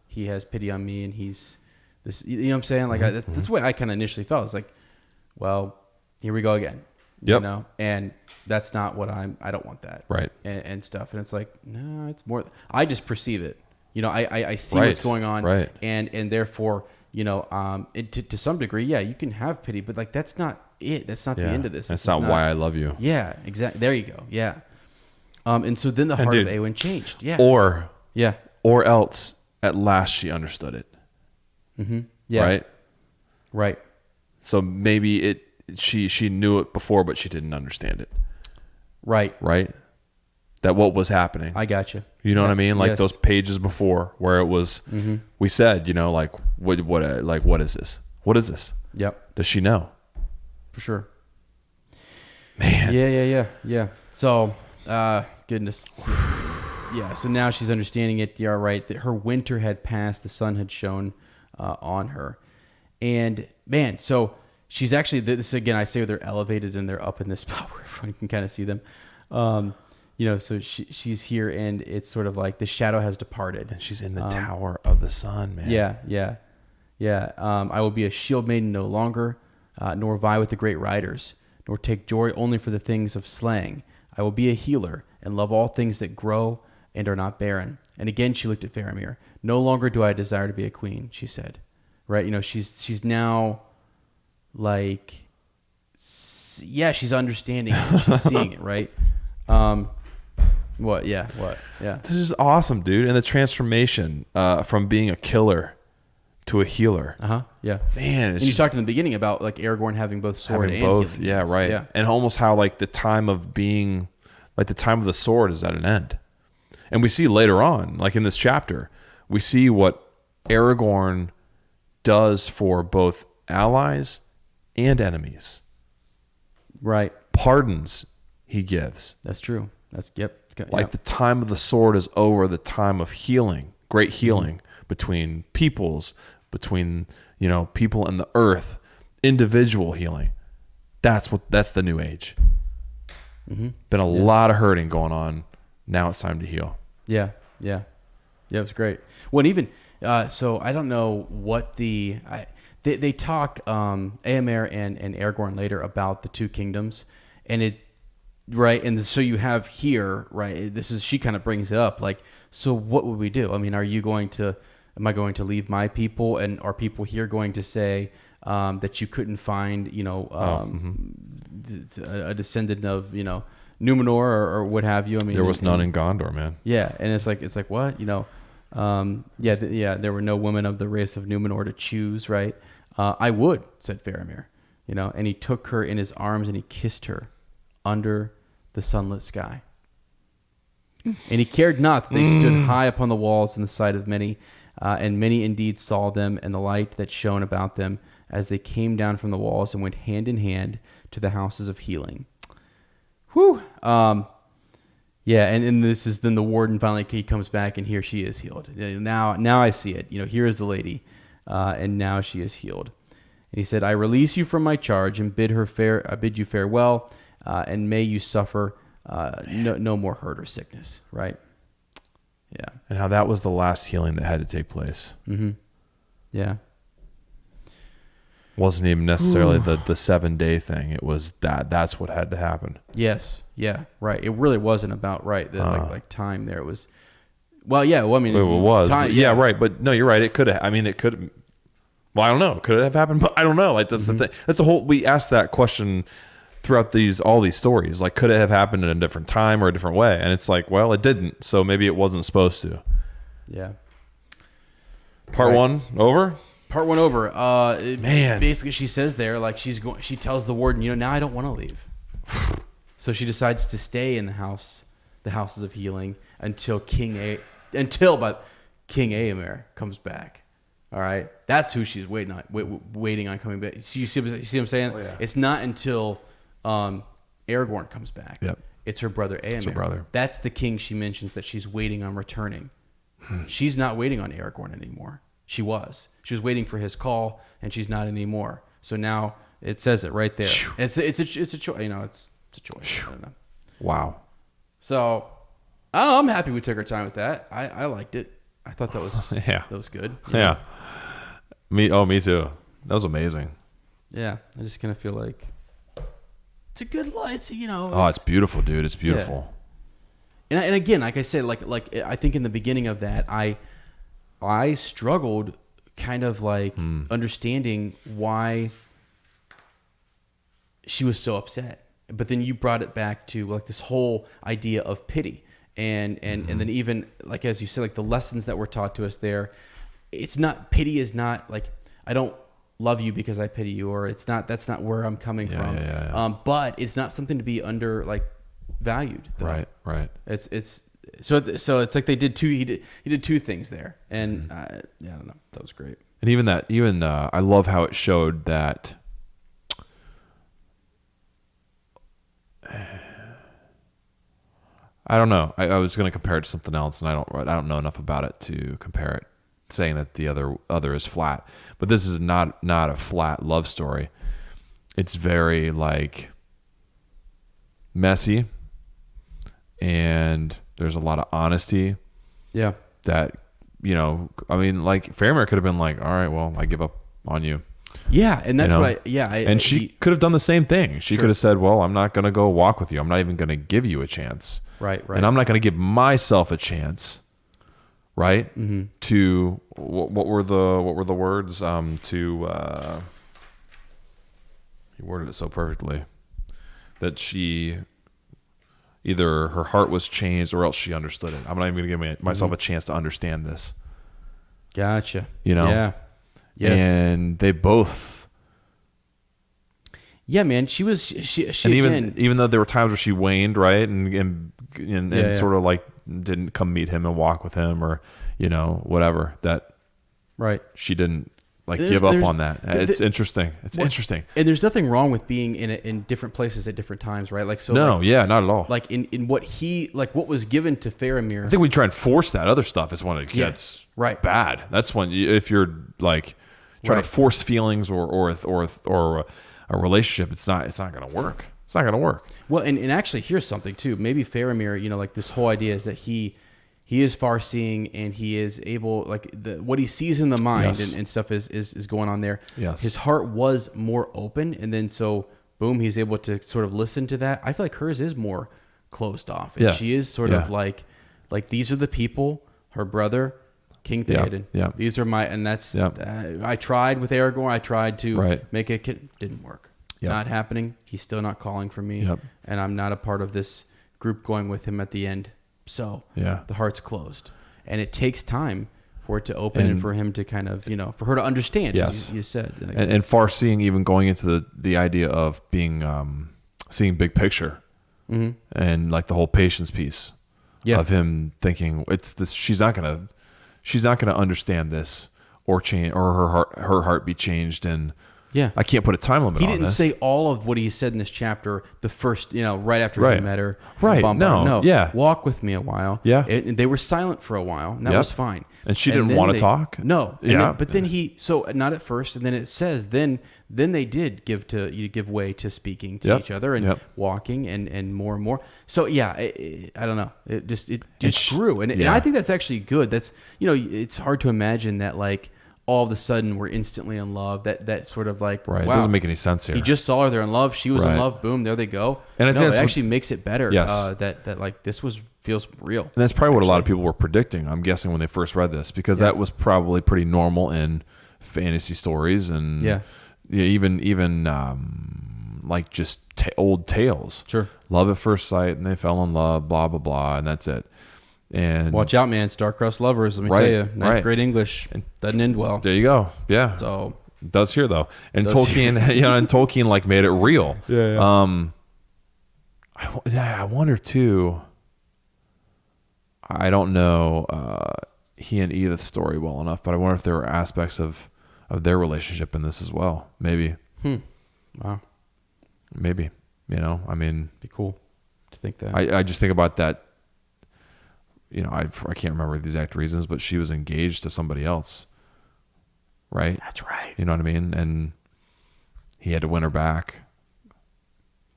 he has pity on me and he's this, what I'm saying? That's the way I kind of initially felt. It's like, well, here we go again, and that's not what I don't want that. Right. And stuff. And it's like, no, it's more, I just perceive it. I see what's going on. Right. And therefore, to some degree, you can have pity, but that's not it. That's not the end of this. That's not why I love you. Yeah, exactly. There you go. Yeah. And so then the heart of Eowyn changed. Yeah. Or else at last she understood it. Yeah. Right. So maybe she knew it before, but she didn't understand it. Right. That what was happening. I got you. You know what I mean? Those pages before where it was, we said, what is this? What is this? Yep. Does she know? For sure. Man. Yeah. So, goodness. Yeah. So now she's understanding it. Yeah, right. That her winter had passed. The sun had shone on her. And man, so she's actually, this again, I say they're elevated and they're up in this spot where everyone can kind of see them. So she's here and it's sort of like the shadow has departed. And she's in the tower of the sun, man. Yeah. I will be a shield maiden no longer, nor vie with the great riders, nor take joy only for the things of slaying. I will be a healer and love all things that grow and are not barren. And again, she looked at Faramir. No longer do I desire to be a queen, she said. Right. She's now she's understanding it. She's seeing it. Right. What? Yeah. This is awesome, dude. And the transformation from being a killer to a healer. Yeah. Man, and you talked in the beginning about Aragorn having both sword and both. healing. Yeah, right. Yeah. And almost how the time of being, the time of the sword is at an end. And we see later on, in this chapter, we see what Aragorn does for both allies and enemies. Right. Pardons he gives. That's true. That's Like the time of the sword is over, the time of healing, great healing between peoples, between, people and the earth, individual healing. That's the new age. Been a lot of hurting going on. Now it's time to heal. Yeah. It was great. Well, and even so, I don't know what they talk Éomer and Aragorn later about the two kingdoms, and it right, and so you have here right. She kind of brings it up like, so what would we do? I mean, am I going to leave my people, and are people here going to say that you couldn't find a descendant of Numenor or what have you? I mean, there was none in Gondor, man. Yeah, and it's like what there were no women of the race of Numenor to choose, right? I would, said Faramir, and he took her in his arms and he kissed her under the sunlit sky. And he cared not that they stood high upon the walls in the sight of many, and many indeed saw them and the light that shone about them as they came down from the walls and went hand in hand to the houses of healing. Whew. Yeah, and this is then the warden finally he comes back and here she is healed. Now I see it. Here is the lady, and now she is healed. And he said, "I release you from my charge and bid you farewell, and may you suffer no more hurt or sickness." Right? Yeah. And how that was the last healing that had to take place. Mm-hmm. Yeah. Wasn't even necessarily the 7-day thing. It was that's what had to happen. Yes. Yeah. Right. It really wasn't about like time there. It was. Well, yeah. Well, I mean, it was. Time, yeah. Right. But no, you're right. It could have. I mean, it could. Well, I don't know. Could it have happened? But I don't know. Like that's the thing. That's a whole. We asked that question throughout all these stories. Like, could it have happened in a different time or a different way? And it's like, well, it didn't. So maybe it wasn't supposed to. Yeah. Part one over. Part one over. Man. Basically, she says there, like she tells the warden, now I don't want to leave. So she decides to stay in the houses of healing until King Éomer comes back. All right, that's who she's waiting on coming back. You see what I'm saying? Oh, yeah. It's not until Aragorn comes back. Yep. It's her brother Éomer. It's her brother. That's the king she mentions that she's waiting on returning. She's not waiting on Aragorn anymore. She was waiting for his call, and she's not anymore. So now it says it right there. It's a choice. It's a choice. I don't know. Wow. So I'm happy we took our time with that. I liked it. I thought that was that was good. Yeah. Me too. That was amazing. Yeah. I just kind of feel like it's a good life. It's beautiful, dude. It's beautiful. Yeah. And again, like I said, like I think in the beginning of that, I struggled kind of like understanding why she was so upset. But then you brought it back to like this whole idea of pity. And then even like, as you said, like the lessons that were taught to us there, pity is not like, I don't love you because I pity you, or that's not where I'm coming from. Yeah. But it's not something to be valued. Though. Right. So it's like he did two things there, and I don't know, that was great. And even I love how it showed that I don't know. I was going to compare it to something else, and I don't know enough about it to compare it, saying that the other is flat. But this is not a flat love story. It's very like messy, and there's a lot of honesty. Yeah. That I mean, like Faramir could have been like, all right, well, I give up on you. Yeah, and that's and she could have done the same thing. She could have said, well, I'm not going to go walk with you. I'm not even going to give you a chance. Right. And I'm not going to give myself a chance. Right. Mm-hmm. To what were the words? He worded it so perfectly that she either her heart was changed or else she understood it. I'm not even going to give myself a chance to understand this. Gotcha. Yeah. Yes. And they both. Yeah, man. She and even though there were times where she waned, right, and sort of like didn't come meet him and walk with him, or whatever, that right, she didn't give up on that. It's interesting. It's interesting. And there's nothing wrong with being in different places at different times, right? Like, so no, not at all. Like in what what was given to Faramir. I think we try and force that other stuff is when it gets bad. That's when if you're like trying to force feelings or a relationship, it's not going to work. It's not going to work. Well, and actually, here's something too. Maybe Faramir, like this whole idea is that he is far-seeing, and he is able, like what he sees in the mind and stuff is going on there. Yes. His heart was more open, and then so boom, he's able to sort of listen to that. I feel like hers is more closed off, and she is sort of like these are the people. Her brother, King Theoden. Yeah. These are and that's I tried with Aragorn. I tried to make it didn't work. Not happening. He's still not calling for me, and I'm not a part of this group going with him at the end. So the heart's closed, and it takes time for it to open and for him to kind of, for her to understand, as you said. And far seeing, even going into the idea of being, seeing big picture and like the whole patience piece of him thinking she's not going to understand this or change, or her heart be changed. And I can't put a time limit on this. He didn't say all of what he said in this chapter the first, right after he met her. Right. No. Walk with me a while. Yeah. And they were silent for a while, and that was fine. And she didn't want to talk? No. But then not at first, and then it says, then they did give way to speaking to each other and walking and more and more. So I don't know. It just grew. And I think that's actually good. That's, it's hard to imagine that all of a sudden we're instantly in love. That sort of wow, it doesn't make any sense here. He just saw her, they're in love. She was in love. Boom, there they go. And it actually makes it better. Yes. That this feels real. And that's probably what a lot of people were predicting, I'm guessing, when they first read this, because that was probably pretty normal in fantasy stories and even just old tales. Sure. Love at first sight, and they fell in love, blah blah blah, and that's it. And watch out, man! Star-crossed lovers. Let me tell you, ninth grade English doesn't end well. There you go. Yeah. So it does here though, and Tolkien, and Tolkien made it real. Yeah. I wonder too. I don't know he and Edith's story well enough, but I wonder if there were aspects of their relationship in this as well. Maybe. Wow. Maybe. I mean, be cool to think that. I just think about that. I can't remember the exact reasons, but she was engaged to somebody else, right? That's right. You know what I mean? And he had to win her back.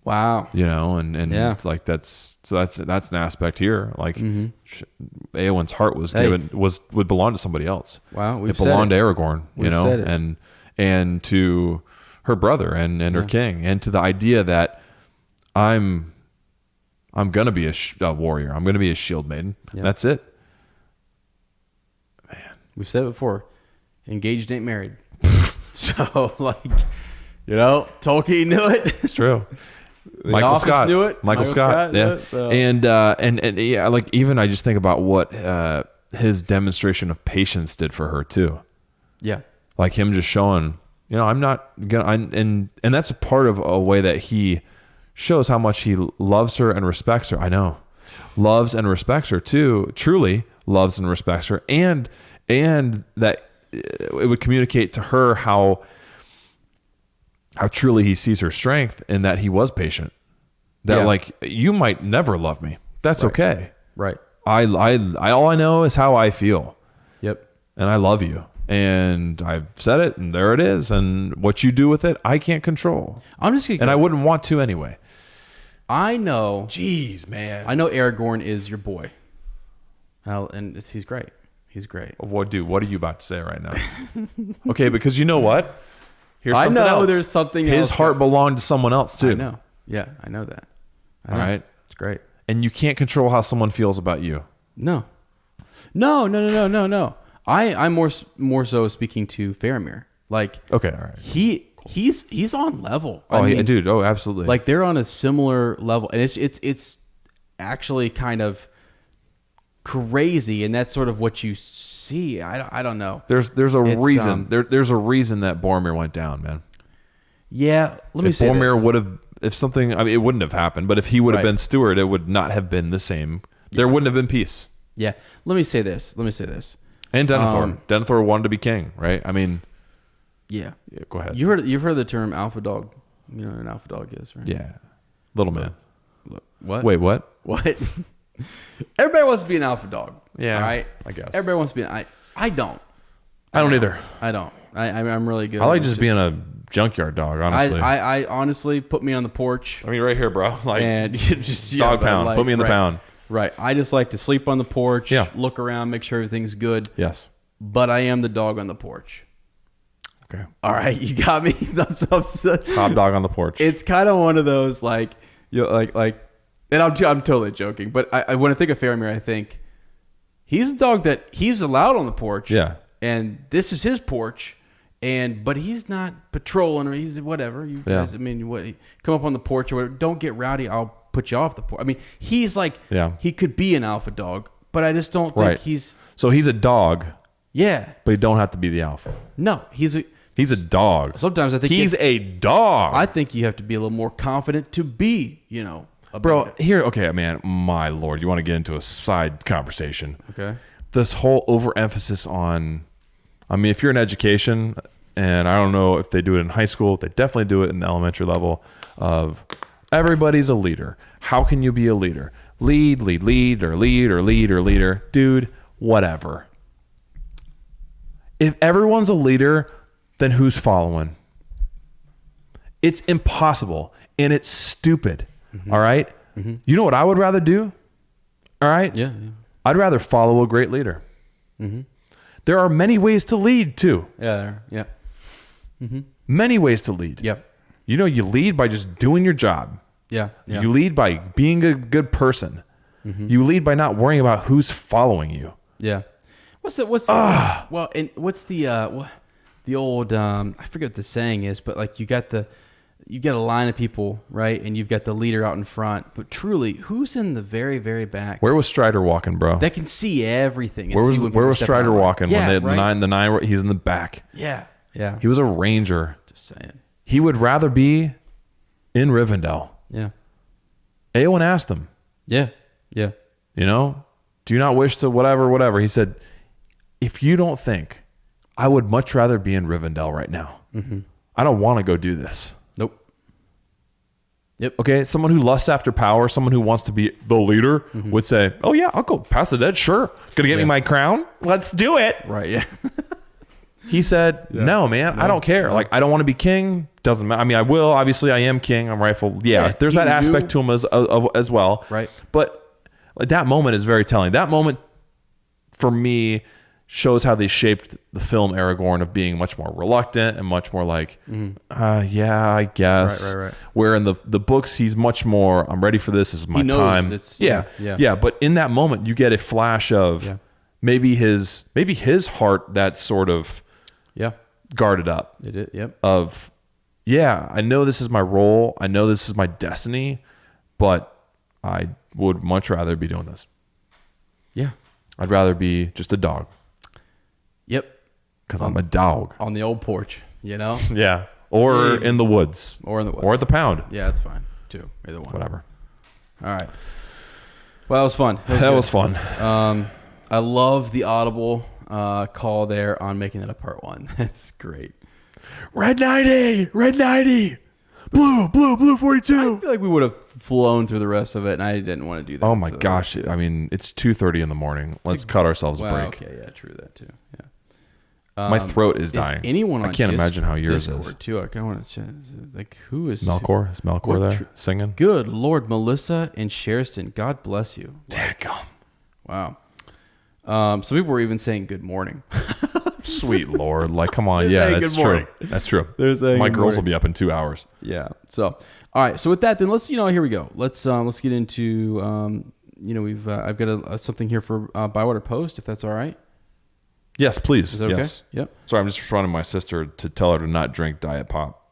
Wow. And it's like that's an aspect here. Eowyn's heart would belong to somebody else. Wow, it belonged to Aragorn. And to her brother and her king, and to the idea that I'm gonna be a warrior. I'm gonna be a shield maiden. Yeah. That's it. Man, we've said it before. Engaged ain't married. So Tolkien knew it. It's true. Michael Scott knew it. Michael Scott. Yeah. So. And even I just think about what his demonstration of patience did for her too. Yeah. Like him just showing, I'm not gonna. And that's a part of a way that he shows how much he loves her and respects her. I know. Loves and respects her too. Truly loves and respects her. And that it would communicate to her how truly he sees her strength, and that he was patient. That you might never love me. That's okay. Right. I all I know is how I feel. Yep. And I love you. And I've said it, and there it is. And what you do with it, I can't control. I'm just gonna I wouldn't want to anyway. I know. Jeez, man. I know Aragorn is your boy. And he's great. He's great. What are you about to say right now? Okay, because you know what? Here's something else. There's something else. His heart belonged to someone else too. I know. Yeah, I know that. All right. It's great. And you can't control how someone feels about you. No. I'm more so speaking to Faramir. Okay, all right. He's on level. Dude. Oh, absolutely. They're on a similar level, and it's actually kind of crazy, and that's sort of what you see. I don't know. There's a reason. There's a reason that Boromir went down, man. Yeah, let me say Boromir would have, if something, it wouldn't have happened, but if he would have been Steward, it would not have been the same there wouldn't have been peace. Yeah. Let me say this. And Denethor. Denethor wanted to be king, right? I mean, yeah. Go ahead. You've heard the term alpha dog. You know what an alpha dog is, right? Yeah. Little man. What? Wait, what? What? Everybody wants to be an alpha dog. Yeah. All right. I guess. Everybody wants to be I don't. I don't either. I don't. I'm really good. I like just being a junkyard dog, honestly. I honestly put me on the porch. I mean, right here, bro. Like, and just dog pound. like, put me in the pound. Right. I just like to sleep on the porch. Yeah. Look around, make sure everything's good. Yes. But I am the dog on the porch. Okay. All right, you got me. Top dog on the porch. It's kind of one of those like, you know, like, and I'm totally joking, but I when I think of Faramir, I think he's a dog that he's allowed on the porch. Yeah. And this is his porch, but he's not patrolling or he's whatever. You guys, I mean, come up on the porch or whatever. Don't get rowdy. I'll put you off the porch. I mean, he's like, he could be an alpha dog, but I just don't think he's. So he's a dog. Yeah. But he don't have to be the alpha. No, he's a dog. Sometimes I think he's a dog. I think you have to be a little more confident to be, Bro, here, okay, man, my Lord, you want to get into a side conversation. Okay. This whole overemphasis on, I mean, if you're in education, and I don't know if they do it in high school, they definitely do it in the elementary level of everybody's a leader. How can you be a leader? Lead, or leader. Dude, whatever. If everyone's a leader, then who's following? It's impossible, and it's stupid. Mm-hmm. All right? Mm-hmm. You know what I would rather do? All right? Yeah. I'd rather follow a great leader. Mm-hmm. There are many ways to lead, too. Yeah. Mm-hmm. Many ways to lead. Yep. You lead by just doing your job. Yeah. You lead by being a good person. Mm-hmm. You lead by not worrying about who's following you. Yeah. What's the old I forget what the saying is, but like you got a line of people, right? And you've got the leader out in front, but truly, who's in the very, very back? Where was Strider walking, bro? That can see everything. Where was Strider walking when they had the nine he's in the back? Yeah. He was a ranger. Just saying. He would rather be in Rivendell. Yeah. Eowyn asked him. Yeah. Do you not wish to whatever? He said, if you don't think, I would much rather be in Rivendell right now. Mm-hmm. I don't want to go do this. Nope. Yep. Okay, someone who lusts after power, someone who wants to be the leader would say, oh yeah, I'll go past the dead, sure. Gonna get me my crown? Let's do it. Right, yeah. He said, no, man, I don't care. Like, I don't want to be king. Doesn't matter. I mean, I will. Obviously, I am king. I'm rightful. Yeah, there's that aspect to him as well. Right. But that moment is very telling. That moment, for me, shows how they shaped the film Aragorn of being much more reluctant and much more like, yeah, I guess. Right. Where in the books, he's much more, I'm ready for this. This is my time. Yeah. But in that moment, you get a flash of maybe his heart that's sort of guarded up. It is. Yep. Of, I know this is my role. I know this is my destiny, but I would much rather be doing this. Yeah. I'd rather be just a dog. Yep. Because I'm a dog. On the old porch, Yeah. Or in the woods. Or in the woods. Or at the pound. Yeah, that's fine, too. Either one. Whatever. All right. Well, that was fun. That was fun. I love the audible call there on making that a part one. That's great. Red 90! Blue 42! I feel like we would have flown through the rest of it, and I didn't want to do that. Oh, my gosh. I mean, it's 2:30 in the morning. Let's cut ourselves a break. Okay, yeah, true that, too. Yeah. My throat is dying. Anyone on I can't imagine how yours Discord is. Too. I kind of want to check. Like, who is Melkor? Is Melkor there singing? Good Lord, Melissa and Sherston. God bless you. Daggum. Wow. Some people were even saying good morning. Sweet Lord. Like, come on. Yeah, that's true. That's true. My girls will be up in 2 hours. Yeah. So, all right. So with that, then let's, here we go. Let's get into, I've got something here for Bywater Post, if that's all right. Yes, please. Is that okay? Yes. Yep. Sorry, I'm just responding to my sister to tell her to not drink Diet Pop.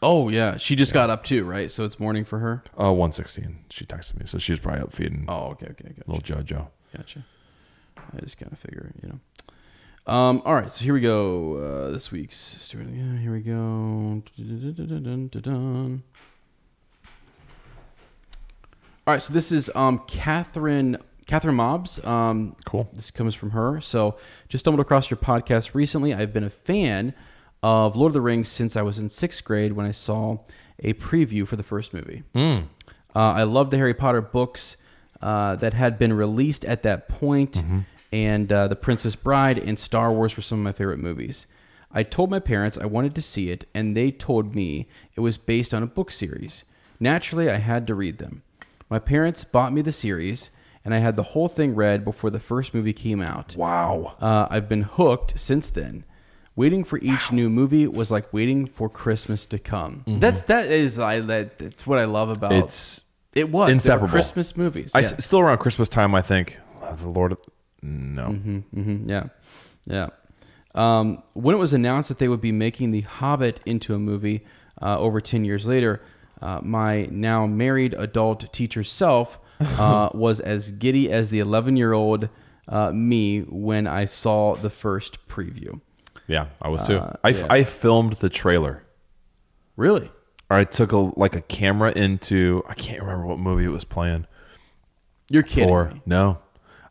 Oh, yeah. She just got up too, right? So it's morning for her? 1:16. She texted me. So she was probably up feeding. Oh, okay. Gotcha. Little JoJo. Gotcha. I just kind of figure, All right. So here we go. This week's Steward. Yeah, here we go. All right. So this is Catherine Catherine Mobbs. Cool. This comes from her. So, just stumbled across your podcast recently. I've been a fan of Lord of the Rings since I was in 6th grade when I saw a preview for the first movie. I love the Harry Potter books that had been released at that point, and The Princess Bride and Star Wars were some of my favorite movies. I told my parents I wanted to see it, and they told me it was based on a book series. Naturally, I had to read them. My parents bought me the series, and I had the whole thing read before the first movie came out. Wow. I've been hooked since then. Waiting for each new movie was like waiting for Christmas to come. That's what I love about it. Was inseparable. Christmas movies. Still around Christmas time, I think. The Lord. No. Yeah. When it was announced that they would be making The Hobbit into a movie over 10 years later, my now married adult teacher self was as giddy as the 11-year-old me when I saw the first preview. Yeah, I was too. I filmed the trailer. Really? I took a camera into, I can't remember what movie it was playing. You're kidding me. No.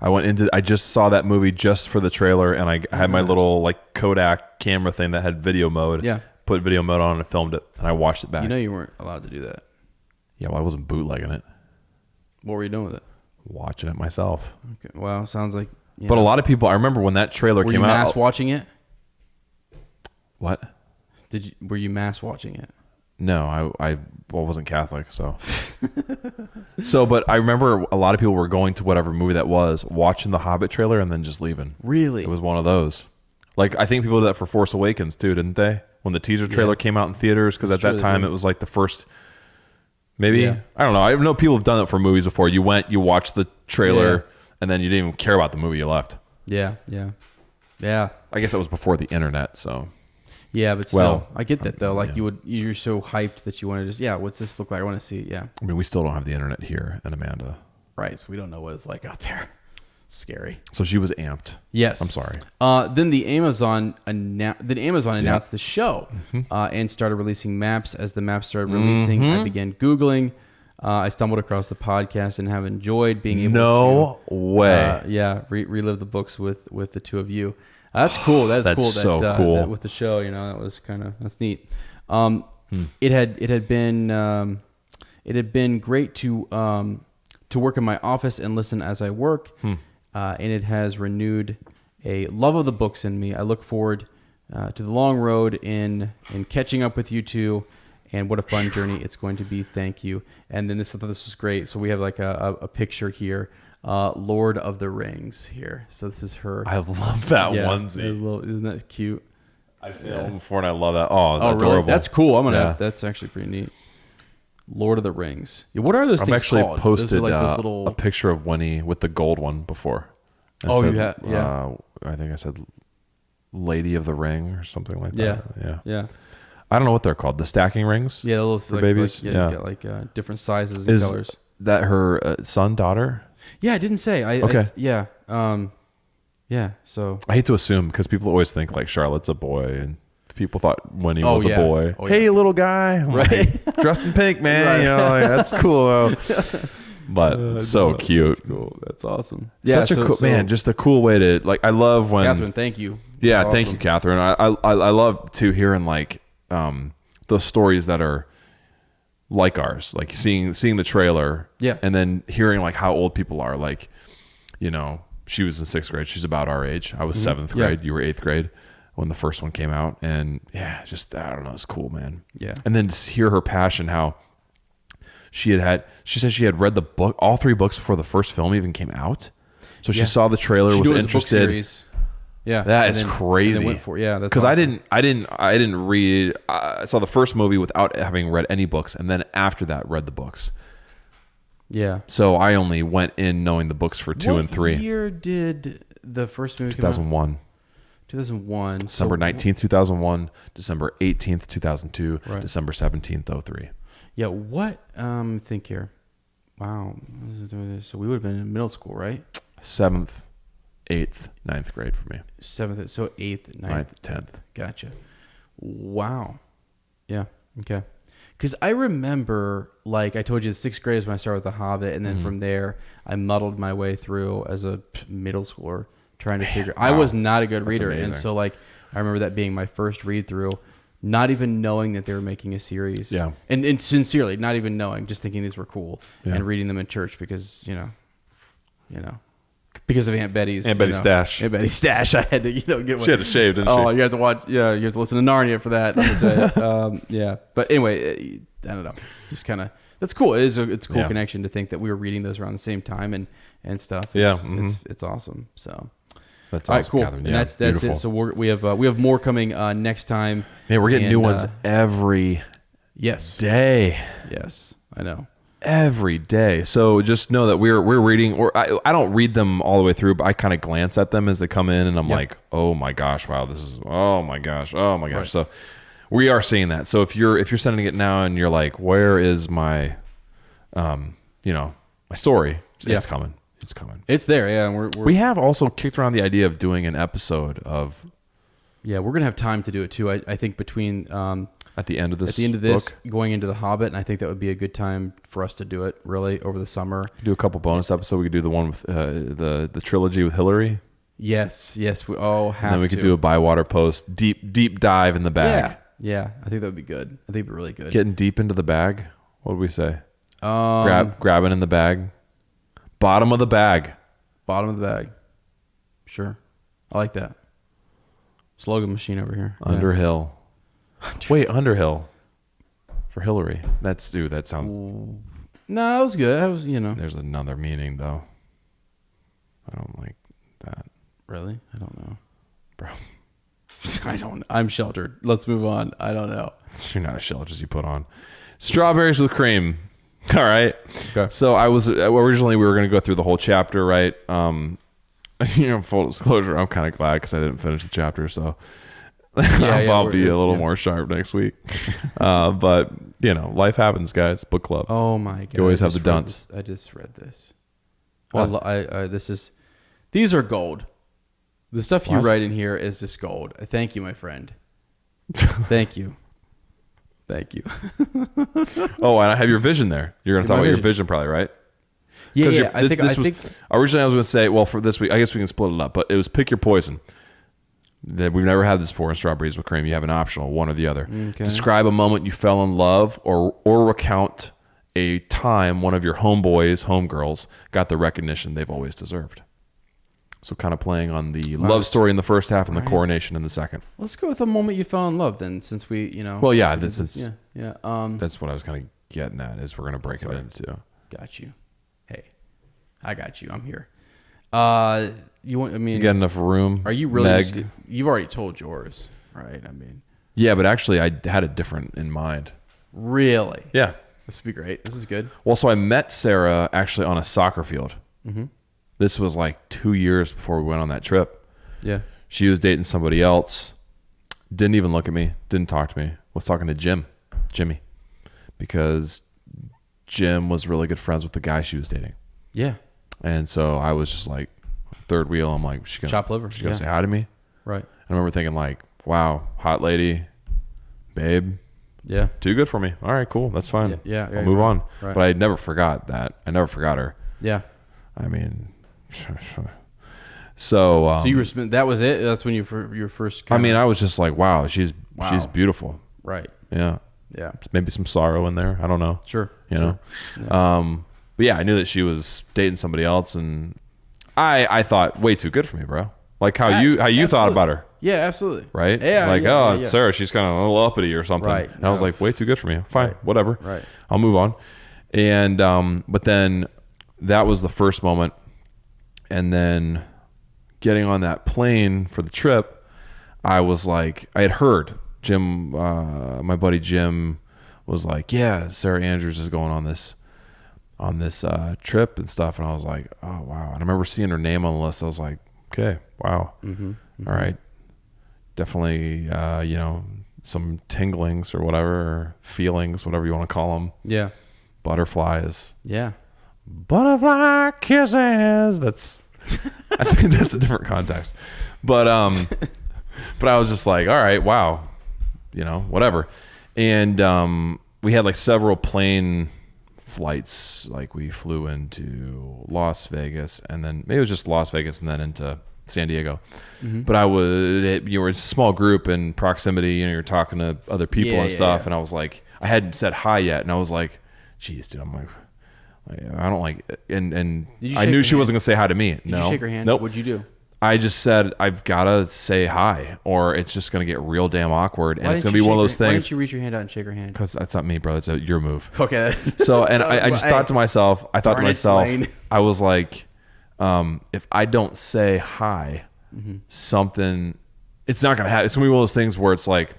I just saw that movie just for the trailer, and I had my little like Kodak camera thing that had video mode. Yeah. Put video mode on and filmed it, and I watched it back. You know you weren't allowed to do that. Yeah, well, I wasn't bootlegging it. What were you doing with it? Watching it myself. Okay. Well, sounds like... But a lot of people, I remember when that trailer came out. Were you mass watching it? What? Were you mass watching it? No, I wasn't Catholic, so. But I remember a lot of people were going to whatever movie that was, watching the Hobbit trailer, and then just leaving. Really? It was one of those. Like, I think people did that for Force Awakens, too, didn't they? When the teaser trailer came out in theaters, because at that time it was like the first... Maybe? Yeah. I don't know. I know people have done it for movies before. You watched the trailer, and then you didn't even care about the movie, you left. Yeah. I guess that was before the internet, so... Yeah, but still, I get that though. Like you're so hyped that you want to just, what's this look like? I want to see it. Yeah. I mean, we still don't have the internet here in Amanda. Right. So we don't know what it's like out there. Scary. So she was amped. Yes. I'm sorry. Then Amazon announced the show and started releasing maps. As the maps started releasing, I began Googling. I stumbled across the podcast and have enjoyed being able to relive the books with the two of you. That's cool. That's cool. So cool. That with the show, that was that's neat. It had been great to work in my office and listen as I work, and it has renewed a love of the books in me. I look forward to the long road in catching up with you two, and what a fun journey it's going to be. Thank you. And then this was great. So we have like a picture here. Lord of the Rings here. So this is her. I love that onesie. Isn't that cute? I've seen that one before and I love that. Oh, adorable. Really? That's cool. That's actually pretty neat. Lord of the Rings. Yeah, what are those things called? I've actually posted a picture of Winnie with the gold one before. You have? Yeah. I think I said Lady of the Ring or something like that. Yeah. I don't know what they're called. The stacking rings? Yeah, those for babies. You get different sizes and colors. That her son, daughter? Yeah, I didn't say. So I hate to assume because people always think like Charlotte's a boy, and people thought Winnie was a boy. Hey, little guy, right? Dressed in pink, man. Right. That's cool. But so cute. That's cool. That's awesome. Such a cool man. Just a cool way to like. I love when Catherine. Thank you. Yeah, awesome. Thank you, Catherine. I love to hearing like those stories that are like ours, like seeing the trailer, and then hearing like how old people are. Like, she was in 6th grade. She's about our age. I was 7th grade. You were 8th grade when the first one came out, and just I don't know, it's cool, man. Yeah. And then just hear her passion, how she said she had read the book, all 3 books before the first film even came out. So she saw the trailer, was interested. Yeah, that is crazy. Because I didn't read. I saw the first movie without having read any books, and then after that, read the books. Yeah. So I only went in knowing the books for 2 and 3. What year did the first movie 2001. come out? 2001. December 19th, 2001. December 18th, 2002. Right. December 17th, 2003. Yeah. What? Think here. Wow. So we would have been in middle school, right? 7th. 8th, 9th grade for me. 7th, so 8th, 9th, 10th. Gotcha. Wow. Yeah. Okay. Because I remember, like I told you, the 6th grade is when I started with The Hobbit, and then from there, I muddled my way through as a middle schooler, trying to figure. I was not a good reader, amazing. and so like I remember that being my first read through, not even knowing that they were making a series. Yeah, and sincerely, not even knowing, just thinking these were cool and reading them in church because because of Aunt Betty's stash. Aunt Betty's stash. I had to get one. She had to shave, didn't she? Oh, you have to watch. Yeah, you have to listen to Narnia for that. Let me tell you. Yeah, but anyway, I don't know. Just kind of that's cool. It's a cool connection to think that we were reading those around the same time and stuff. It's awesome. So that's all right, awesome, cool. Catherine. And that's beautiful. it. So we have more coming next time. Man, we're getting new ones every day. Yes, I know. Every day. So just know that we're reading, or I don't read them all the way through, but I kind of glance at them as they come in, and I'm like, oh my gosh, wow, this is oh my gosh. Right. So we are seeing that. So if you're sending it now and you're like, where is my my story? It's coming. It's coming. It's there. Yeah, and we have also kicked around the idea of doing an episode of. Yeah, we're gonna have time to do it too. I think between at the end of this book, going into The Hobbit, and I think that would be a good time for us to do it really over the summer. Do a couple bonus episodes. We could do the one with the trilogy with Hillary. Yes. We have to. And then we could do a Bywater Post deep dive in the bag. Yeah. I think that would be good. I think it'd be really good. Getting deep into the bag. What would we say? Grabbing in the bag. Bottom of the bag. Bottom of the bag. Sure. I like that. Slogan machine over here. Underhill. Wait, Underhill. For Hillary. That sounds... No, it was good. There's another meaning, though. I don't like that. Really? I don't know. Bro. I'm sheltered. Let's move on. I don't know. You're not as sheltered as you put on. Strawberries with cream. All right. Okay. So originally we were going to go through the whole chapter, right? Full disclosure, I'm kind of glad because I didn't finish the chapter, so I'll be a little more sharp next week. But life happens, guys. Book club. Oh my god! You always have the dunce. I just read this. These are gold. The stuff you write in here is just gold. Thank you, my friend. Thank you. Oh, and I have your vision there. You're going to talk about your vision, probably, right? Yeah. I think originally I was going to say, well, for this week, I guess we can split it up, but it was pick your poison. That we've never had this before in Strawberries with Cream. You have an optional, one or the other. Okay. Describe a moment you fell in love, or recount a time one of your homegirls got the recognition they've always deserved. So kind of playing on the love story in the first half and the coronation in the second. Let's go with a moment you fell in love then, since we, Well, yeah, that's what I was kind of getting at, is we're going to break it into. Got you. Hey, I got you. I'm here. You got enough room? Are you really? You've already told yours, right? Yeah, but actually, I had a different in mind. Really? Yeah. This would be great. This is good. Well, so I met Sarah actually on a soccer field. Mm-hmm. This was like 2 years before we went on that trip. Yeah. She was dating somebody else. Didn't even look at me. Didn't talk to me. Was talking to Jimmy, because Jim was really good friends with the guy she was dating. Yeah. And so I was just like, third wheel. I'm like, she's gonna say hi to me. Right. I remember thinking like, wow, hot lady, babe. Yeah. Too good for me. All right, cool. That's fine. Yeah. I'll move on. Right. But I never forgot that. I never forgot her. Yeah. So you were, that was it? That's when you first I was just like, wow, she's beautiful. Right. Yeah. Yeah. Maybe some sorrow in there. I don't know. Sure. Yeah. But yeah, I knew that she was dating somebody else, and I thought, way too good for me, bro. Like how you thought about her. Yeah, absolutely. Right? Yeah. Sarah, she's kind of a little uppity or something. Right. And I was like, way too good for me. Fine, whatever. Right. I'll move on. And but then that was the first moment. And then getting on that plane for the trip, I was like, I had heard Jim, my buddy Jim was like, yeah, Sarah Andrews is going on this trip and stuff. And I was like, oh, wow. And I remember seeing her name on the list. I was like, okay, wow. Mm-hmm. All right. Definitely, some tinglings or whatever, or feelings, whatever you want to call them. Yeah. Butterflies. Yeah. Butterfly kisses. I think that's a different context. But I was just like, all right, wow. Whatever. And we had like several plane flights. Like we flew into Las Vegas, and then maybe it was just Las Vegas, and then into San Diego. But you were a small group in proximity, you're talking to other people and stuff. And I was like, I hadn't said hi yet. And I was like, geez, dude, I'm like, I don't like, and I knew she wasn't going to say hi to me. Did you shake her hand? Nope. What'd you do? I just said, I've got to say hi or it's just going to get real damn awkward. And it's going to be one of those things. Why didn't you reach your hand out and shake her hand? Because that's not me, bro. That's your move. Okay. So, and I just thought to myself, I was like, if I don't say hi, something, it's not going to happen. It's going to be one of those things where it's like,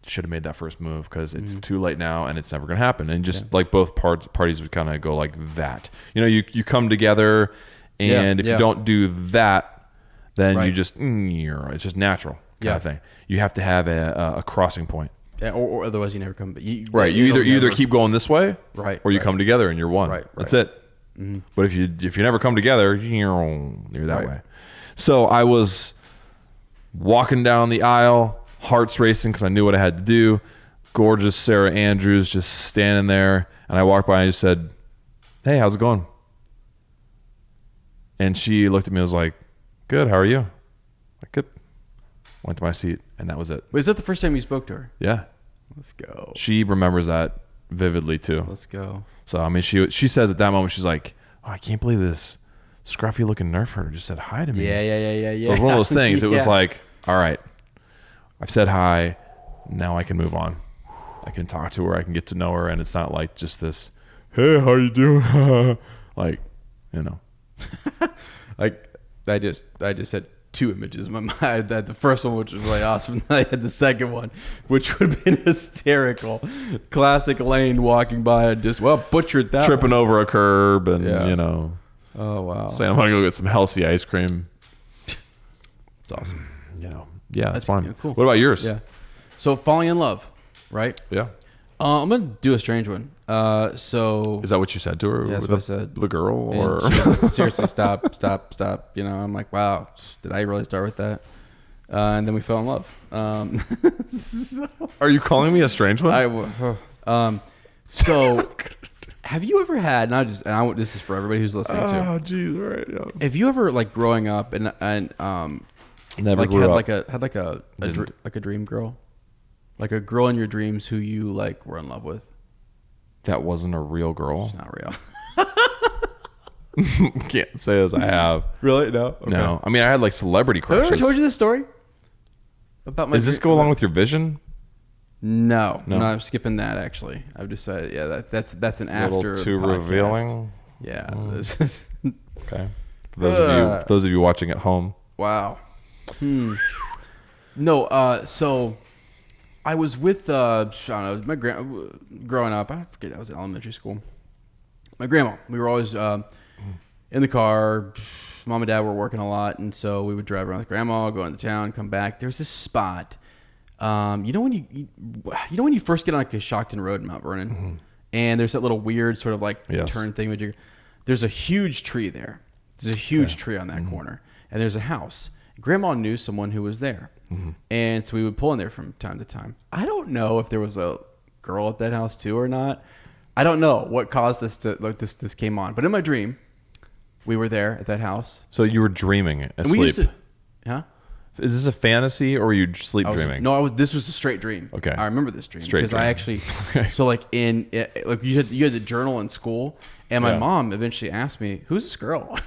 should have made that first move because it's too late now and it's never going to happen. And just like both parties would kind of go like that. You come together and if you don't do that, then you just, it's just natural kind of thing. You have to have a crossing point. Yeah, or otherwise you never come. You either keep going this way, or you come together and you're one. Right. That's it. But if you never come together, you're that way. So I was walking down the aisle, hearts racing because I knew what I had to do. Gorgeous Sarah Andrews just standing there, and I walked by and I just said, "Hey, how's it going?" And she looked at me and was like, "Good, how are you?" Like, "Good." Went to my seat, and that was it. Wait, is that the first time you spoke to her? Yeah. Let's go. She remembers that vividly too. Let's go. So I mean, she says at that moment, she's like, "Oh, I can't believe this scruffy looking nerf herder just said hi to me." Yeah. So it's one of those things. It was like, all right, I've said hi. Now I can move on. I can talk to her. I can get to know her, and it's not like just this, "Hey, how you doing?" Like, like I just had two images in my mind. I had the first one, which was really awesome, and then I had the second one, which would have been hysterical. Classic Lane walking by and just butchered that tripping one. over a curb and Oh wow. saying, "I'm gonna go get some healthy ice cream." It's awesome. Yeah, that's fun. Cool. What about yours? Yeah. So falling in love, right? Yeah. I'm gonna do a strange one. So Is that what you said to her? Yeah, that's what I said. The girl, and or she was like, seriously, stop. I'm like, wow, did I really start with that? And then we fell in love. So, are you calling me a strange one? So have you ever had? This is for everybody who's listening too. Oh, geez, right. Yeah. Have you ever like growing up and Never like grew had up. like a dream girl, like a girl in your dreams who you like were in love with? That wasn't a real girl. It's not real. Can't say as I have. Really? No. Okay. No. I mean, I had like celebrity Have I crushes. ever told you this story about my? Does this go along with your vision? No, I'm skipping that. Actually, I've decided. Yeah, that's an after. A little too podcast. revealing. Yeah. This is Okay. For those of you watching at home. Wow. No. So I was with I don't know, growing up. I forget. I was in elementary school. My grandma. We were always in the car. Mom and Dad were working a lot, and so we would drive around with Grandma, go into town, come back. There's this spot. You know when you first get on like a Shockton Road in Mount Vernon, and there's that little weird sort of like turn thing. There's a huge tree there. There's a huge tree on that corner, and there's a house. Grandma knew someone who was there, and so we would pull in there from time to time. I don't know if there was a girl at that house too or not. I don't know what caused this to like this came on, but in my dream, we were there at that house. So you were dreaming asleep. And we used to, huh? Is this a fantasy or were you sleep dreaming? This was a straight dream. Okay. I remember this dream Straight because dream. I actually, so like like you had the journal in school, and my mom eventually asked me, "Who's this girl?"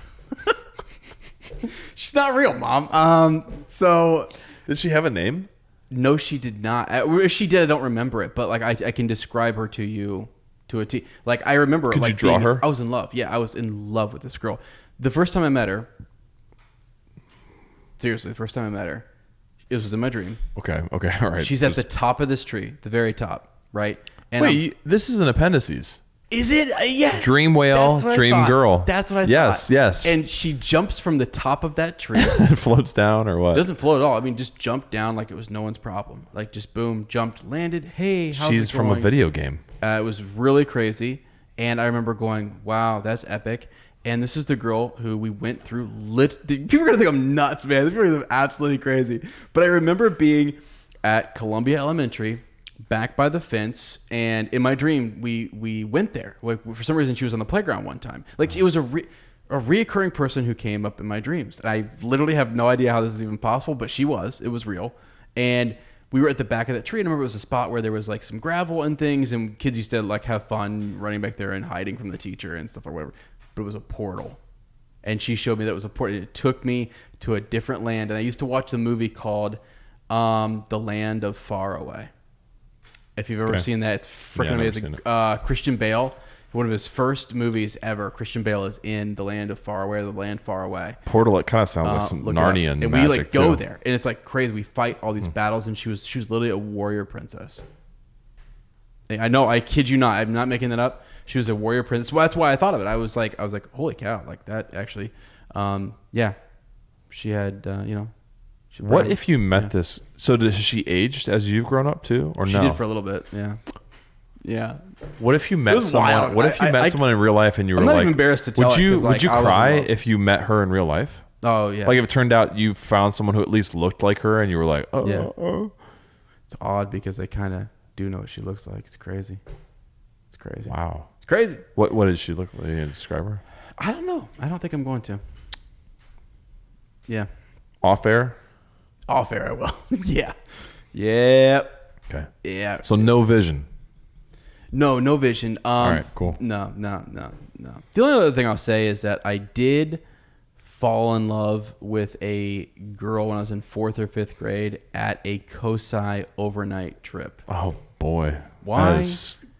She's not real, Mom. So did she have a name? No, she did not. If she did, I don't remember it, but like I can describe her to you to a T. Like I remember. Could like you draw her? I was in love. Yeah, I was in love with this girl. The first time I met her. Seriously, the first time I met her, it was in my dream. Okay, all right. She's at the top of this tree, the very top, right? And wait, this is an appendices. Is it? Yeah. Dream whale, dream girl. That's what I thought. Yes. And she jumps from the top of that tree. It floats down or what? It doesn't float at all. I mean, just jumped down like it was no one's problem. Like just boom, jumped, landed. Hey, how's it going? She's from a video game. It was really crazy. And I remember going, wow, that's epic. And this is the girl who we went through. People are going to think I'm nuts, man. People are going to think I'm absolutely crazy. But I remember being at Columbia Elementary, back by the fence, and in my dream, we went there. Like, for some reason, she was on the playground one time. Like, it was a reoccurring person who came up in my dreams. And I literally have no idea how this is even possible, but she was. It was real. And we were at the back of that tree, and I remember it was a spot where there was like some gravel and things, and kids used to like have fun running back there and hiding from the teacher and stuff or whatever. But it was a portal. And she showed me that it was a portal. It took me to a different land. And I used to watch the movie called The Land of Far Away. If you've ever seen that, it's freaking amazing. Christian Bale, one of his first movies ever. Christian Bale is in The Land of Far Away, The Land Far Away. Portal, it kind of sounds like some Narnian and magic, we like go too. there, and it's like crazy. We fight all these battles, and she was literally a warrior princess. I know, I kid you not. I'm not making that up. She was a warrior princess. Well, that's why I thought of it. I was like, holy cow, like that actually. Yeah, she had, What if you met this? So has she aged as you've grown up too, or no? She did for a little bit. Yeah. Yeah. What if you met someone? Wild. What if you met someone in real life and you were I'm not like, even embarrassed to tell would you it, 'cause, like, would you I was in cry love. if you met her in real life? Oh yeah. Like if it turned out you found someone who at least looked like her and you were like, oh, Yeah. oh. It's odd because they kind of do know what she looks like. It's crazy. It's crazy. Wow. It's crazy. What did she look like? Can you describe her? I don't know. I don't think I'm going to. Yeah. Off air? Off air, I will. Yeah. Yep. Okay. Yeah. So no vision. No vision. All right, cool. No. The only other thing I'll say is that I did fall in love with a girl when I was in 4th or 5th grade at a Kosai overnight trip. Oh boy. Why?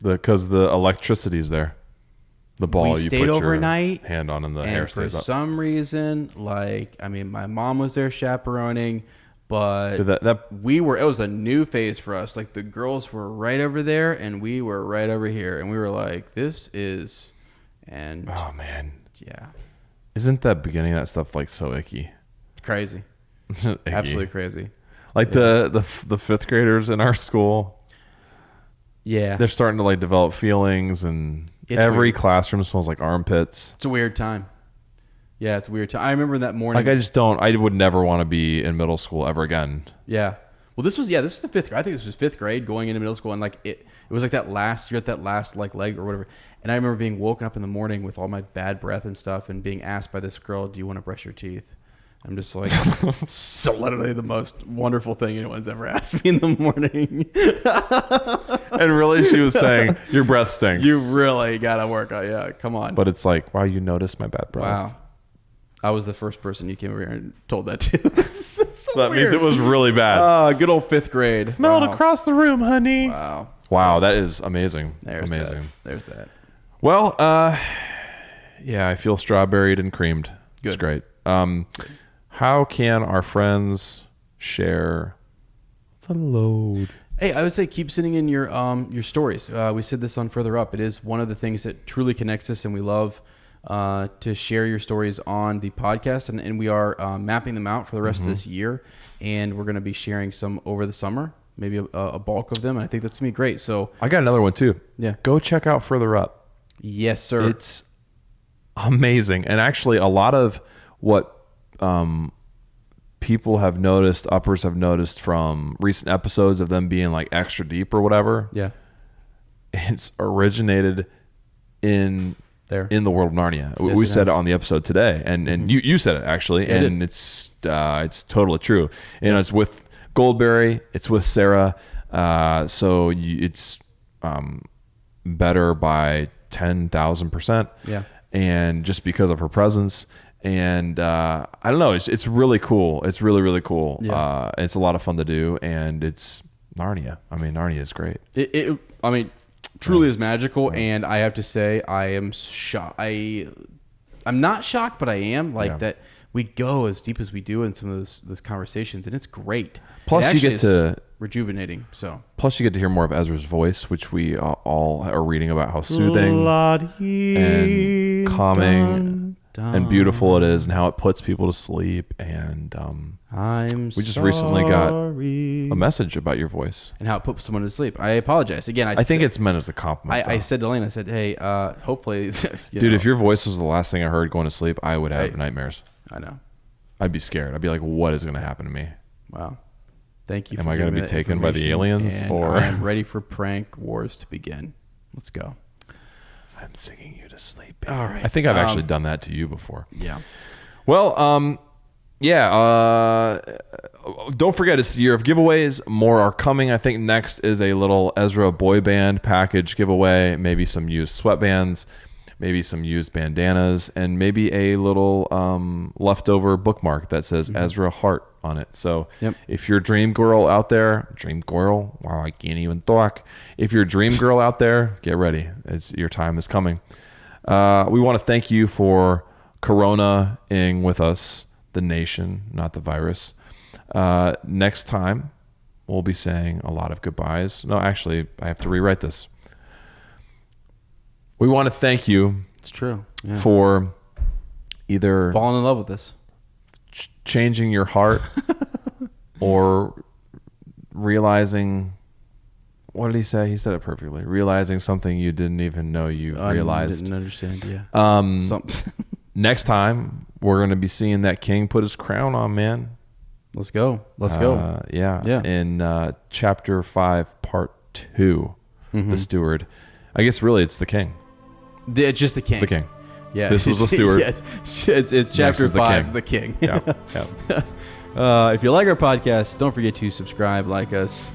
Because the electricity's there. The ball We you stayed put overnight, your hand on and the and hair for stays up. some reason, my mom was there chaperoning, but it was a new phase for us. Like, the girls were right over there and we were right over here, and we were like, oh man. Yeah. Isn't that beginning of that stuff like so icky? Crazy. Icky. Absolutely crazy. Like the 5th graders in our school. Yeah. They're starting to like develop feelings, and It's every weird. classroom smells like armpits. It's a weird time. Yeah, it's a weird time. I remember that morning. Like I would never want to be in middle school ever again. Yeah. Well, this was the 5th grade. I think this was 5th grade going into middle school, and like it was like you're at that last like leg or whatever. And I remember being woken up in the morning with all my bad breath and stuff, and being asked by this girl, "Do you want to brush your teeth?" I'm just like, so literally the most wonderful thing anyone's ever asked me in the morning. And really, she was saying, "Your breath stinks. You really gotta work on, yeah. Come on." But it's like, wow, you noticed my bad breath. Wow. I was the first person you came over here and told that to. It's so That weird. means it was really bad. Good old 5th grade. Smelled Wow. across the room, honey. Wow. That is amazing. There's amazing. There's that. Well, yeah, I feel strawberried and creamed. It's great. How can our friends share the load? Hey, I would say keep sending in your stories. We said this on Further Up. It is one of the things that truly connects us, and we love to share your stories on the podcast. And we are mapping them out for the rest of this year, and we're going to be sharing some over the summer, maybe a bulk of them. And I think that's going to be great. So I got another one too. Yeah. Go check out Further Up. Yes, sir. It's amazing. And actually a lot of what people have noticed, uppers have noticed from recent episodes of them being like extra deep or whatever. Yeah. It's originated in the world of Narnia. Yes, We it said has. it on the episode today, and you said it actually, Yeah, I and it's totally true. And it's with Goldberry, it's with Sarah, so it's better by 10,000%. Yeah. And just because of her presence, and I don't know, it's really cool. It's really, really cool. Yeah. It's a lot of fun to do, and it's Narnia. I mean, Narnia is great. Truly is magical, and I have to say, I am shocked. I'm not shocked, but I am that we go as deep as we do in some of those conversations, and it's great. Plus, you get to rejuvenating. So, plus you get to hear more of Ezra's voice, which we all are reading about how soothing and calming and beautiful it is, and how it puts people to sleep. And we just recently got a message about your voice and how it put someone to sleep. I apologize again. I think it's meant as a compliment. I said to Lane, I said, "Hey, hopefully, dude, if your voice was the last thing I heard going to sleep, I would have nightmares. I know. I'd be scared. I'd be like, what is going to happen to me?" Wow. Thank you. Am I going to be taken by the aliens, or I'm ready for prank wars to begin? Let's go. I'm singing you to sleep, baby. All right. I think I've actually done that to you before. Yeah. Well, don't forget, it's the year of giveaways. More are coming. I think next is a little Ezra boy band package giveaway, maybe some used sweatbands, maybe some used bandanas, and maybe a little leftover bookmark that says Ezra Heart on it. So if you're a dream girl out there, wow, I can't even talk. If you're a dream girl out there, get ready. Your time is coming. We want to thank you for Corona-ing with us, the nation, not the virus. Next time, we'll be saying a lot of goodbyes. No, actually, I have to rewrite this. We want to thank you. It's true. For either falling in love with this, changing your heart, or realizing. What did he say? He said it perfectly. Realizing something you didn't even know you realized. I didn't understand. Yeah. Next time, we're going to be seeing that king put his crown on, man. Let's go. Yeah. In chapter 5, part 2, the steward. I guess really it's the king. It's just the king. The king. Yeah. This was the steward. Yes. It's chapter 5, the king. Yeah. If you like our podcast, don't forget to subscribe, like us,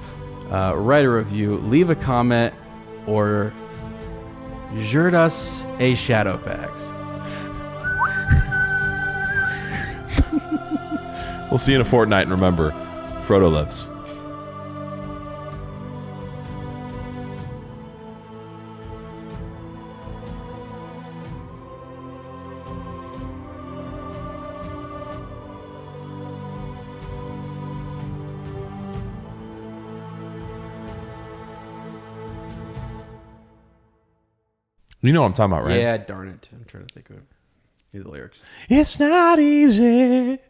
write a review, leave a comment, or jurt us a Shadowfax. We'll see you in a fortnight, and remember, Frodo lives. You know what I'm talking about, right? Yeah, darn it. I'm trying to think of it. Need the lyrics. It's not easy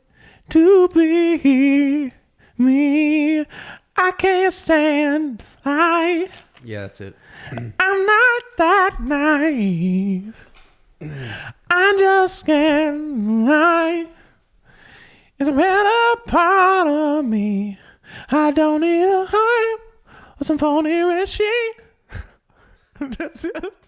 to be me. I can't stand to fly. Yeah, that's it. I'm not that naive. I just can't lie. It's a better part of me. I don't need a hype or some phony red sheet. That's it.